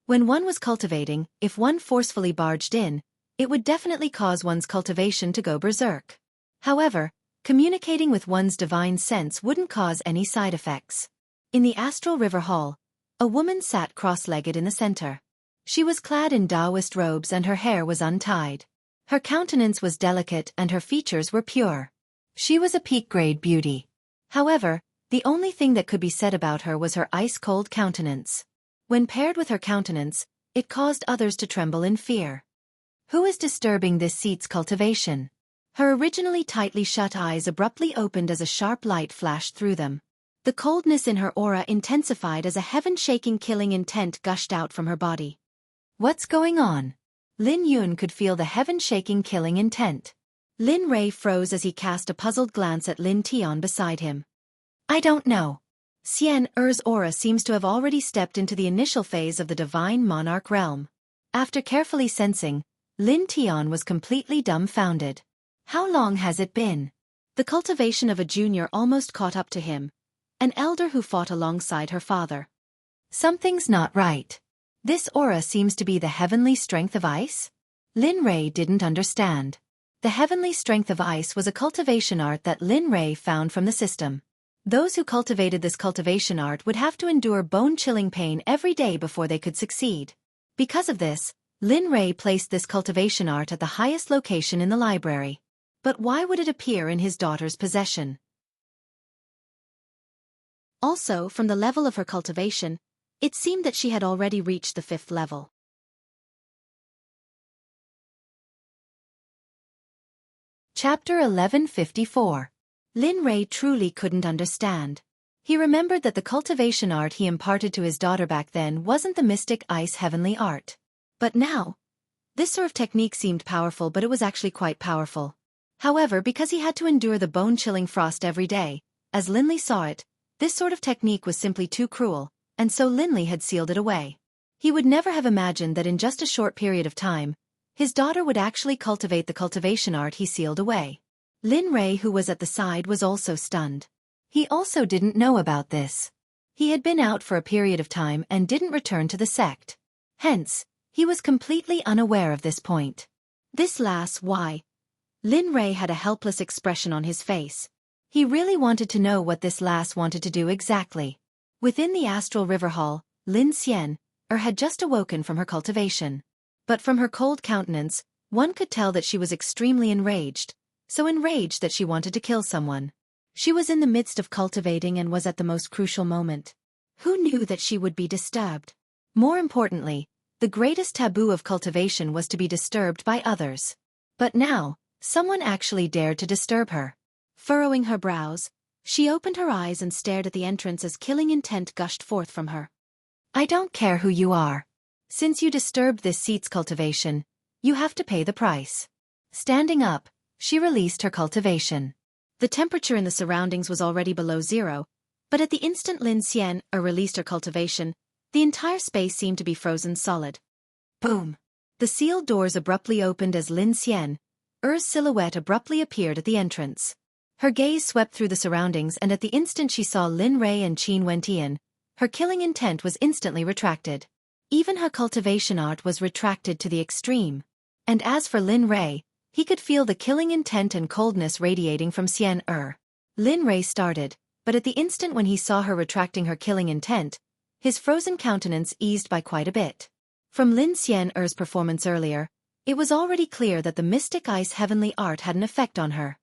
When one was cultivating, if one forcefully barged in, it would definitely cause one's cultivation to go berserk. However, communicating with one's divine sense wouldn't cause any side effects. In the Astral River Hall, a woman sat cross-legged in the center. She was clad in Taoist robes and her hair was untied. Her countenance was delicate and her features were pure. She was a peak-grade beauty. However, the only thing that could be said about her was her ice-cold countenance. When paired with her countenance, it caused others to tremble in fear. Who is disturbing this seat's cultivation? Her originally tightly shut eyes abruptly opened as a sharp light flashed through them. The coldness in her aura intensified as a heaven-shaking killing intent gushed out from her body. What's going on? Lin Yun could feel the heaven-shaking killing intent. Lin Rei froze as he cast a puzzled glance at Lin Tian beside him. I don't know. Xian Er's aura seems to have already stepped into the initial phase of the Divine Monarch realm. After carefully sensing, Lin Tian was completely dumbfounded. How long has it been? The cultivation of a junior almost caught up to him, an elder who fought alongside her father. Something's not right. This aura seems to be the heavenly strength of ice? Lin Rei didn't understand. The heavenly strength of ice was a cultivation art that Lin Rei found from the system. Those who cultivated this cultivation art would have to endure bone-chilling pain every day before they could succeed. Because of this, Lin Rei placed this cultivation art at the highest location in the library. But why would it appear in his daughter's possession? Also, from the level of her cultivation, it seemed that she had already reached the 5th level. Chapter 1154. Lin Rei truly couldn't understand. He remembered that the cultivation art he imparted to his daughter back then wasn't the mystic ice heavenly art. But now, this sort of technique seemed powerful, but it was actually quite powerful. However, because he had to endure the bone-chilling frost every day, as Linley saw it, this sort of technique was simply too cruel, and so Linley had sealed it away. He would never have imagined that in just a short period of time, his daughter would actually cultivate the cultivation art he sealed away. Lin Rei, who was at the side, was also stunned. He also didn't know about this. He had been out for a period of time and didn't return to the sect. Hence, he was completely unaware of this point. This last why. Lin Rei had a helpless expression on his face. He really wanted to know what this lass wanted to do exactly. Within the Astral River Hall, Lin Xian had just awoken from her cultivation. But from her cold countenance, one could tell that she was extremely enraged, so enraged that she wanted to kill someone. She was in the midst of cultivating and was at the most crucial moment. Who knew that she would be disturbed? More importantly, the greatest taboo of cultivation was to be disturbed by others. But now, someone actually dared to disturb her. Furrowing her brows, she opened her eyes and stared at the entrance as killing intent gushed forth from her. I don't care who you are. Since you disturbed this seat's cultivation, you have to pay the price. Standing up, she released her cultivation. The temperature in the surroundings was already below zero, but at the instant Lin Xian released her cultivation, the entire space seemed to be frozen solid. Boom! The sealed doors abruptly opened as Lin Xian's silhouette abruptly appeared at the entrance. Her gaze swept through the surroundings, and at the instant she saw Lin Rei and Qin Wentian, her killing intent was instantly retracted. Even her cultivation art was retracted to the extreme. And as for Lin Rei, he could feel the killing intent and coldness radiating from Xian. Lin Rei started, but at the instant when he saw her retracting her killing intent, his frozen countenance eased by quite a bit. From Lin Xian's performance earlier, it was already clear that the mystic ice heavenly art had an effect on her.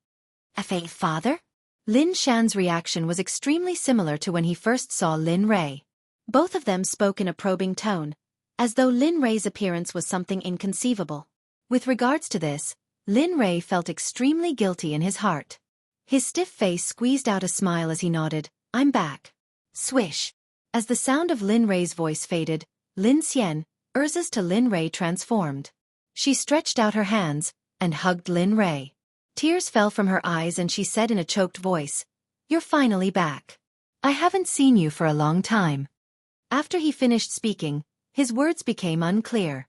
Father? Lin Shan's reaction was extremely similar to when he first saw Lin Rei. Both of them spoke in a probing tone, as though Lin Rei's appearance was something inconceivable. With regards to this, Lin Rei felt extremely guilty in his heart. His stiff face squeezed out a smile as he nodded, "I'm back." Swish! As the sound of Lin Rei's voice faded, Lin Xian's to Lin Rei transformed. She stretched out her hands and hugged Lin Rei. Tears fell from her eyes and she said in a choked voice, "You're finally back. I haven't seen you for a long time." After he finished speaking, his words became unclear.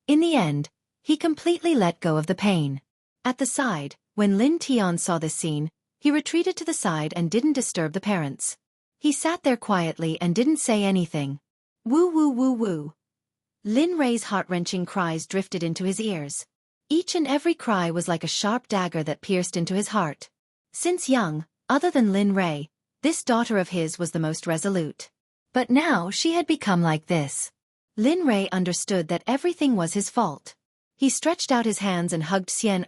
In the end, he completely let go of the pain. At the side, when Lin Tian saw this scene, he retreated to the side and didn't disturb the parents. He sat there quietly and didn't say anything. Woo woo woo woo. Lin Rei's heart-wrenching cries drifted into his ears. Each and every cry was like a sharp dagger that pierced into his heart. Since young, other than Lin Rei, this daughter of his was the most resolute. But now she had become like this. Lin Rei understood that everything was his fault. He stretched out his hands and hugged Xian,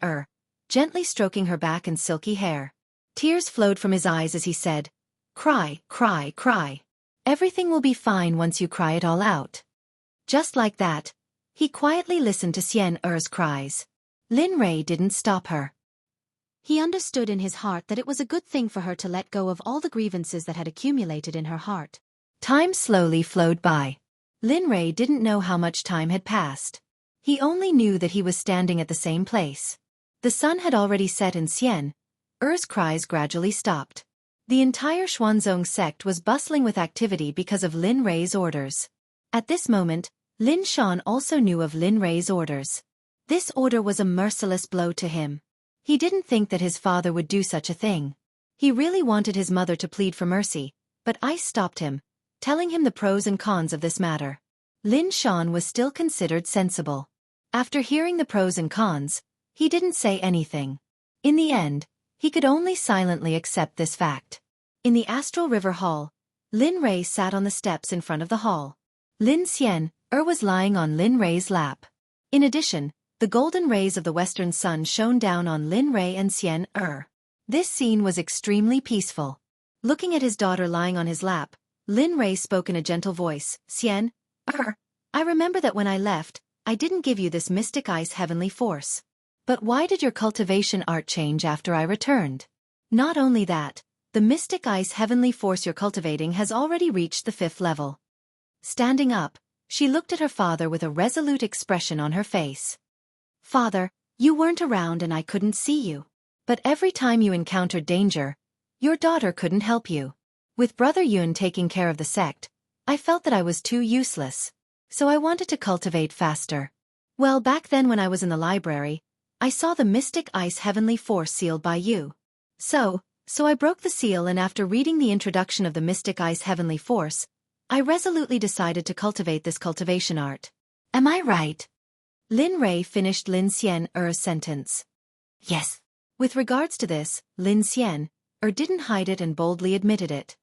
gently stroking her back and silky hair. Tears flowed from his eyes as he said, "Cry, cry, cry. Everything will be fine once you cry it all out." Just like that, he quietly listened to Xian's cries. Lin Rei didn't stop her. He understood in his heart that it was a good thing for her to let go of all the grievances that had accumulated in her heart. Time slowly flowed by. Lin Rei didn't know how much time had passed. He only knew that he was standing at the same place. The sun had already set and Xian's cries gradually stopped. The entire Xuanzong sect was bustling with activity because of Lin Rei's orders. At this moment, Lin Shan also knew of Lin Rei's orders. This order was a merciless blow to him. He didn't think that his father would do such a thing. He really wanted his mother to plead for mercy, but Ice stopped him, telling him the pros and cons of this matter. Lin Shan was still considered sensible. After hearing the pros and cons, he didn't say anything. In the end, he could only silently accept this fact. In the Astral River Hall, Lin Rei sat on the steps in front of the hall. Lin Xian was lying on Lin Rei's lap. In addition, the golden rays of the western sun shone down on Lin Rei and Xian. This scene was extremely peaceful. Looking at his daughter lying on his lap, Lin Rei spoke in a gentle voice, "Xian, I remember that when I left, I didn't give you this mystic ice heavenly force. But why did your cultivation art change after I returned? Not only that, the mystic ice heavenly force you're cultivating has already reached the 5th level." Standing up, she looked at her father with a resolute expression on her face. "Father, you weren't around and I couldn't see you. But every time you encountered danger, your daughter couldn't help you. With Brother Yun taking care of the sect, I felt that I was too useless. So I wanted to cultivate faster. Well, back then when I was in the library, I saw the mystic ice heavenly force sealed by you. So I broke the seal, and after reading the introduction of the mystic ice heavenly force, I resolutely decided to cultivate this cultivation art. Am I right?" Lin Rei finished Lin Xian's sentence. "Yes." With regards to this, Lin Xian didn't hide it and boldly admitted it.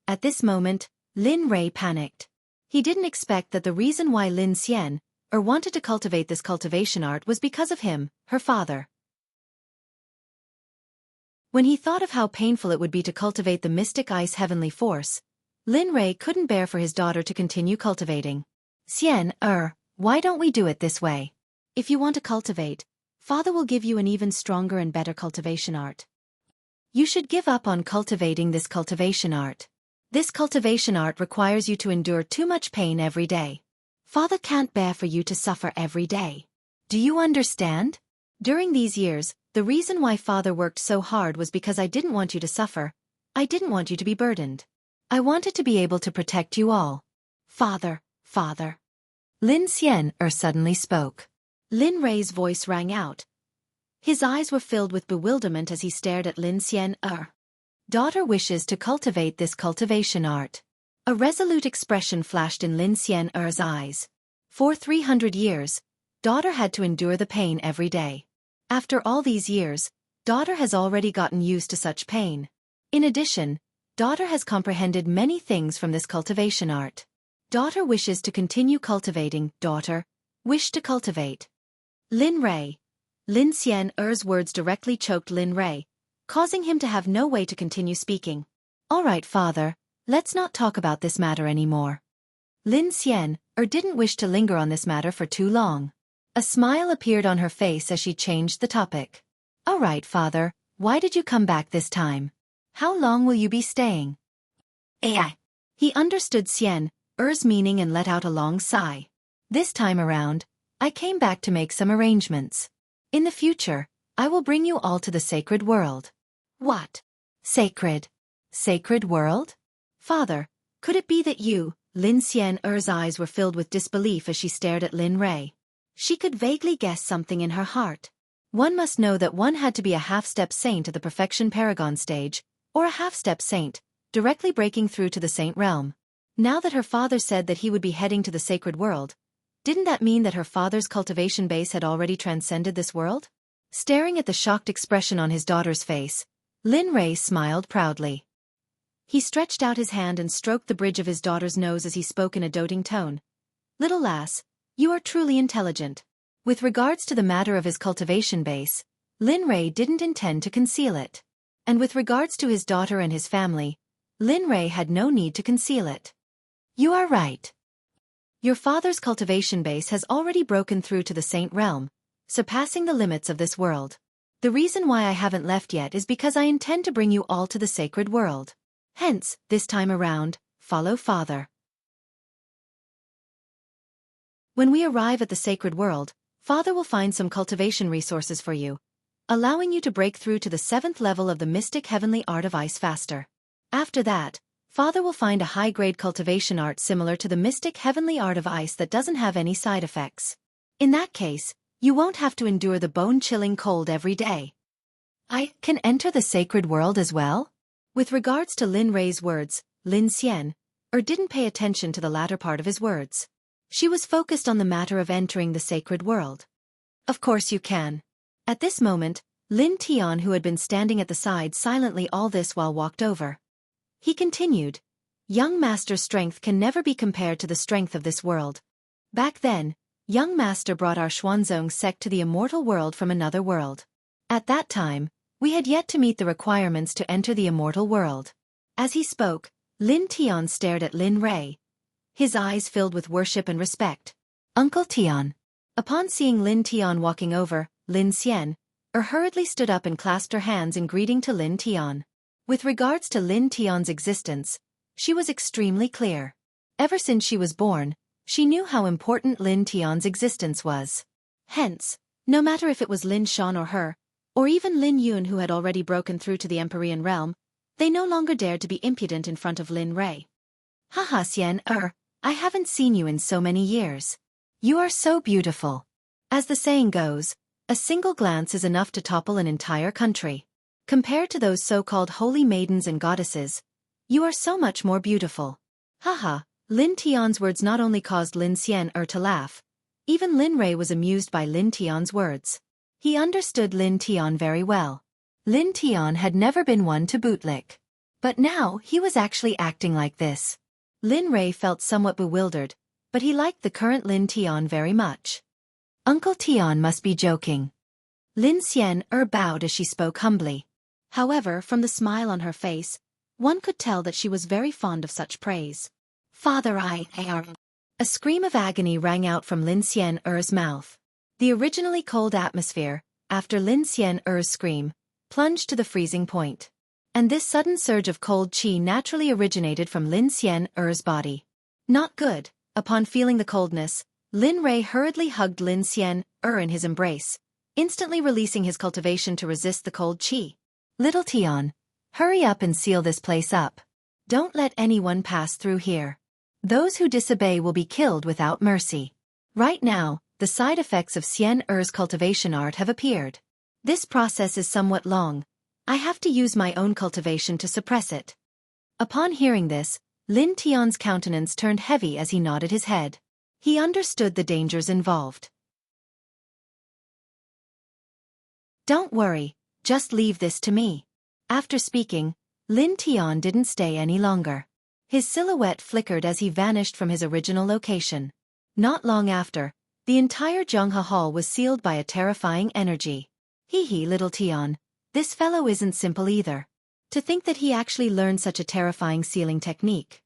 At this moment, Lin Rei panicked. He didn't expect that the reason why Lin Xian wanted to cultivate this cultivation art was because of him, her father. When he thought of how painful it would be to cultivate the mystic ice heavenly force, Lin Rei couldn't bear for his daughter to continue cultivating. "Xian, why don't we do it this way? If you want to cultivate, Father will give you an even stronger and better cultivation art. You should give up on cultivating this cultivation art. This cultivation art requires you to endure too much pain every day. Father can't bear for you to suffer every day. Do you understand?" During these years, The reason why father worked so hard was because I didn't want you to suffer. I didn't want you to be burdened. I wanted to be able to protect you all. Father, father. Lin Xian suddenly spoke. Lin Rei's voice rang out. His eyes were filled with bewilderment as he stared at Lin Xian. Daughter wishes to cultivate this cultivation art. A resolute expression flashed in Lin Xian's eyes. For 300 years, daughter had to endure the pain every day. After all these years, daughter has already gotten used to such pain. In addition, daughter has comprehended many things from this cultivation art. Daughter wishes to continue cultivating. Daughter, wish to cultivate. Lin Rei. Lin Xian's words directly choked Lin Rei, causing him to have no way to continue speaking. All right, father, let's not talk about this matter anymore. Lin Xian didn't wish to linger on this matter for too long. A smile appeared on her face as she changed the topic. All right, father, why did you come back this time? How long will you be staying? He understood Xian's meaning and let out a long sigh. This time around, I came back to make some arrangements. In the future, I will bring you all to the sacred world. What? Sacred? Sacred world? Father, could it be that you? Lin Xian's eyes were filled with disbelief as she stared at Lin Rei. She could vaguely guess something in her heart. One must know that one had to be a half-step saint at the perfection paragon stage, or a half-step saint, directly breaking through to the saint realm. Now that her father said that he would be heading to the sacred world, didn't that mean that her father's cultivation base had already transcended this world? Staring at the shocked expression on his daughter's face, Lin Rei smiled proudly. He stretched out his hand and stroked the bridge of his daughter's nose as he spoke in a doting tone. Little lass, you are truly intelligent. With regards to the matter of his cultivation base, Lin Rei didn't intend to conceal it. And with regards to his daughter and his family, Lin Rei had no need to conceal it. You are right. Your father's cultivation base has already broken through to the saint realm, surpassing the limits of this world. The reason why I haven't left yet is because I intend to bring you all to the sacred world. Hence, this time around, follow father. When we arrive at the sacred world, father will find some cultivation resources for you, allowing you to break through to the 7th level of the mystic heavenly art of ice faster. After that, father will find a high-grade cultivation art similar to the mystic heavenly art of ice that doesn't have any side effects. In that case, you won't have to endure the bone-chilling cold every day. I can enter the sacred world as well? With regards to Lin Rei's words, Lin Xian didn't pay attention to the latter part of his words. She was focused on the matter of entering the sacred world. Of course you can. At this moment, Lin Tian, who had been standing at the side silently all this while, walked over. He continued, Young Master's strength can never be compared to the strength of this world. Back then, Young Master brought our Xuanzong sect to the immortal world from another world. At that time, we had yet to meet the requirements to enter the immortal world. As he spoke, Lin Tian stared at Lin Rei, his eyes filled with worship and respect. Uncle Tian. Upon seeing Lin Tian walking over, Lin Xian hurriedly stood up and clasped her hands in greeting to Lin Tian. With regards to Lin Tian's existence, she was extremely clear. Ever since she was born, she knew how important Lin Tian's existence was. Hence, no matter if it was Lin Shan or her, or even Lin Yun who had already broken through to the Empyrean realm, they no longer dared to be impudent in front of Lin Rei. Haha Xian I haven't seen you in so many years. You are so beautiful. As the saying goes, a single glance is enough to topple an entire country. Compared to those so-called holy maidens and goddesses, you are so much more beautiful. Haha, Lin Tian's words not only caused Lin Xian to laugh, even Lin Rei was amused by Lin Tian's words. He understood Lin Tian very well. Lin Tian had never been one to bootlick. But now he was actually acting like this. Lin Rei felt somewhat bewildered, but he liked the current Lin Tian very much. Uncle Tian must be joking. Lin Xian bowed as she spoke humbly. However, from the smile on her face, one could tell that she was very fond of such praise. Father A scream of agony rang out from Lin Xian's mouth. The originally cold atmosphere, after Lin Xian's scream, plunged to the freezing point. And this sudden surge of cold qi naturally originated from Lin Xian's body. Not good. Upon feeling the coldness, Lin Rei hurriedly hugged Lin Xian in his embrace, instantly releasing his cultivation to resist the cold qi. Little Tian, hurry up and seal this place up. Don't let anyone pass through here. Those who disobey will be killed without mercy. Right now, the side effects of Xian Er's cultivation art have appeared. This process is somewhat long. I have to use my own cultivation to suppress it. Upon hearing this, Lin Tian's countenance turned heavy as he nodded his head. He understood the dangers involved. Don't worry, just leave this to me. After speaking, Lin Tian didn't stay any longer. His silhouette flickered as he vanished from his original location. Not long after, the entire Zhonghe Hall was sealed by a terrifying energy. Hee, Little Tian, this fellow isn't simple either. To think that he actually learned such a terrifying sealing technique.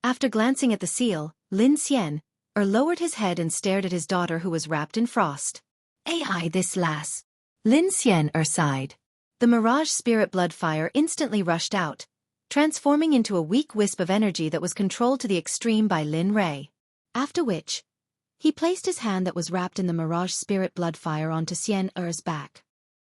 After glancing at the seal, Lin Xian lowered his head and stared at his daughter who was wrapped in frost. Ai this lass. Lin Xian sighed. The mirage spirit blood fire instantly rushed out, transforming into a weak wisp of energy that was controlled to the extreme by Lin Rei. After which, he placed his hand that was wrapped in the mirage spirit blood fire onto Xian Er's back.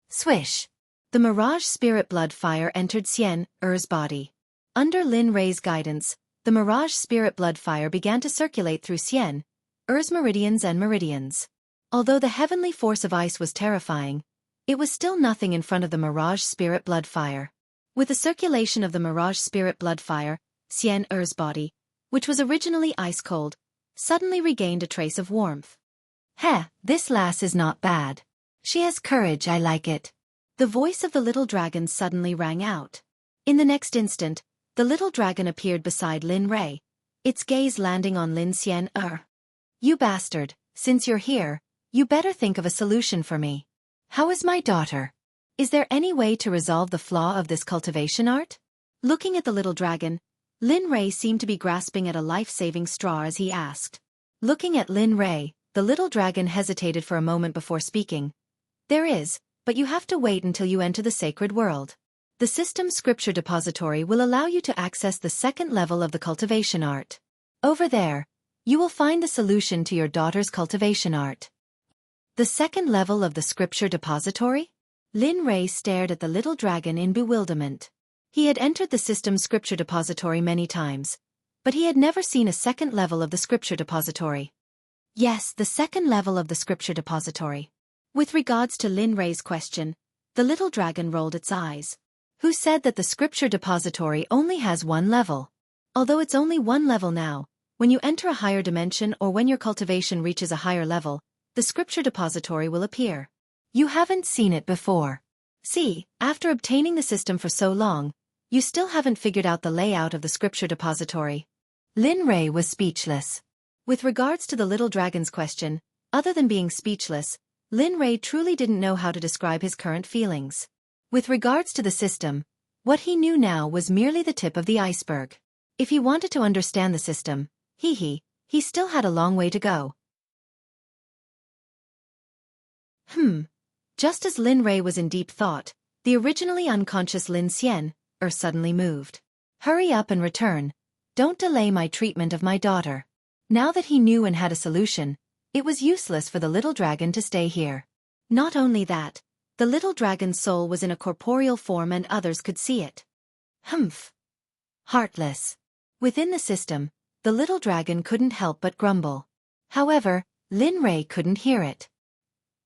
Swish! The mirage spirit blood fire entered Xian Er's body. Under Lin Rei's guidance, the mirage spirit blood fire began to circulate through Xian Er's meridians. Although the heavenly force of ice was terrifying, it was still nothing in front of the mirage spirit blood fire. With the circulation of the mirage spirit blood fire, Xian Er's body, which was originally ice-cold, suddenly regained a trace of warmth. This lass is not bad. She has courage, I like it. The voice of the little dragon suddenly rang out. In the next instant, the little dragon appeared beside Lin Rei, its gaze landing on Lin Xian Er. You bastard, since you're here, you better think of a solution for me. How is my daughter? Is there any way to resolve the flaw of this cultivation art? Looking at the little dragon, Lin Rei seemed to be grasping at a life-saving straw as he asked. Looking at Lin Rei, the little dragon hesitated for a moment before speaking. There is, but you have to wait until you enter the sacred world. The system scripture depository will allow you to access the second level of the cultivation art. Over there, you will find the solution to your daughter's cultivation art. The second level of the scripture depository? Lin Rei stared at the little dragon in bewilderment. He had entered the system scripture depository many times, but he had never seen a second level of the scripture depository. Yes, the second level of the scripture depository. With regards to Lin Rei's question, the little dragon rolled its eyes. Who said that the scripture depository only has one level? Although it's only one level now, when you enter a higher dimension or when your cultivation reaches a higher level, the scripture depository will appear. You haven't seen it before. See, after obtaining the system for so long, you still haven't figured out the layout of the scripture depository. Lin Rei was speechless. With regards to the little dragon's question, other than being speechless, Lin Rei truly didn't know how to describe his current feelings. With regards to the system, what he knew now was merely the tip of the iceberg. If he wanted to understand the system, he still had a long way to go. Just as Lin Rei was in deep thought, the originally unconscious Lin Xian suddenly moved. Hurry up and return. Don't delay my treatment of my daughter. Now that he knew and had a solution, it was useless for the little dragon to stay here. Not only that, the little dragon's soul was in a corporeal form and others could see it. Heartless. Within the system, the little dragon couldn't help but grumble. However, Lin Rei couldn't hear it.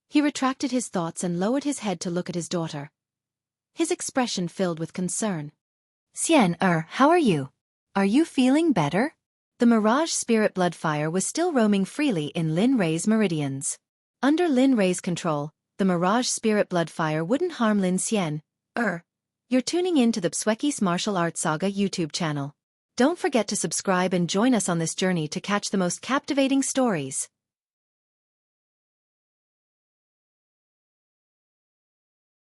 He retracted his thoughts and lowered his head to look at his daughter. His expression filled with concern. Xian how are you? Are you feeling better? The mirage spirit blood fire was still roaming freely in Lin Rei's meridians. Under Lin Rei's control, the mirage spirit blood fire wouldn't harm Lin Xian. You're tuning in to the Xueqi's Martial Arts Saga YouTube channel. Don't forget to subscribe and join us on this journey to catch the most captivating stories.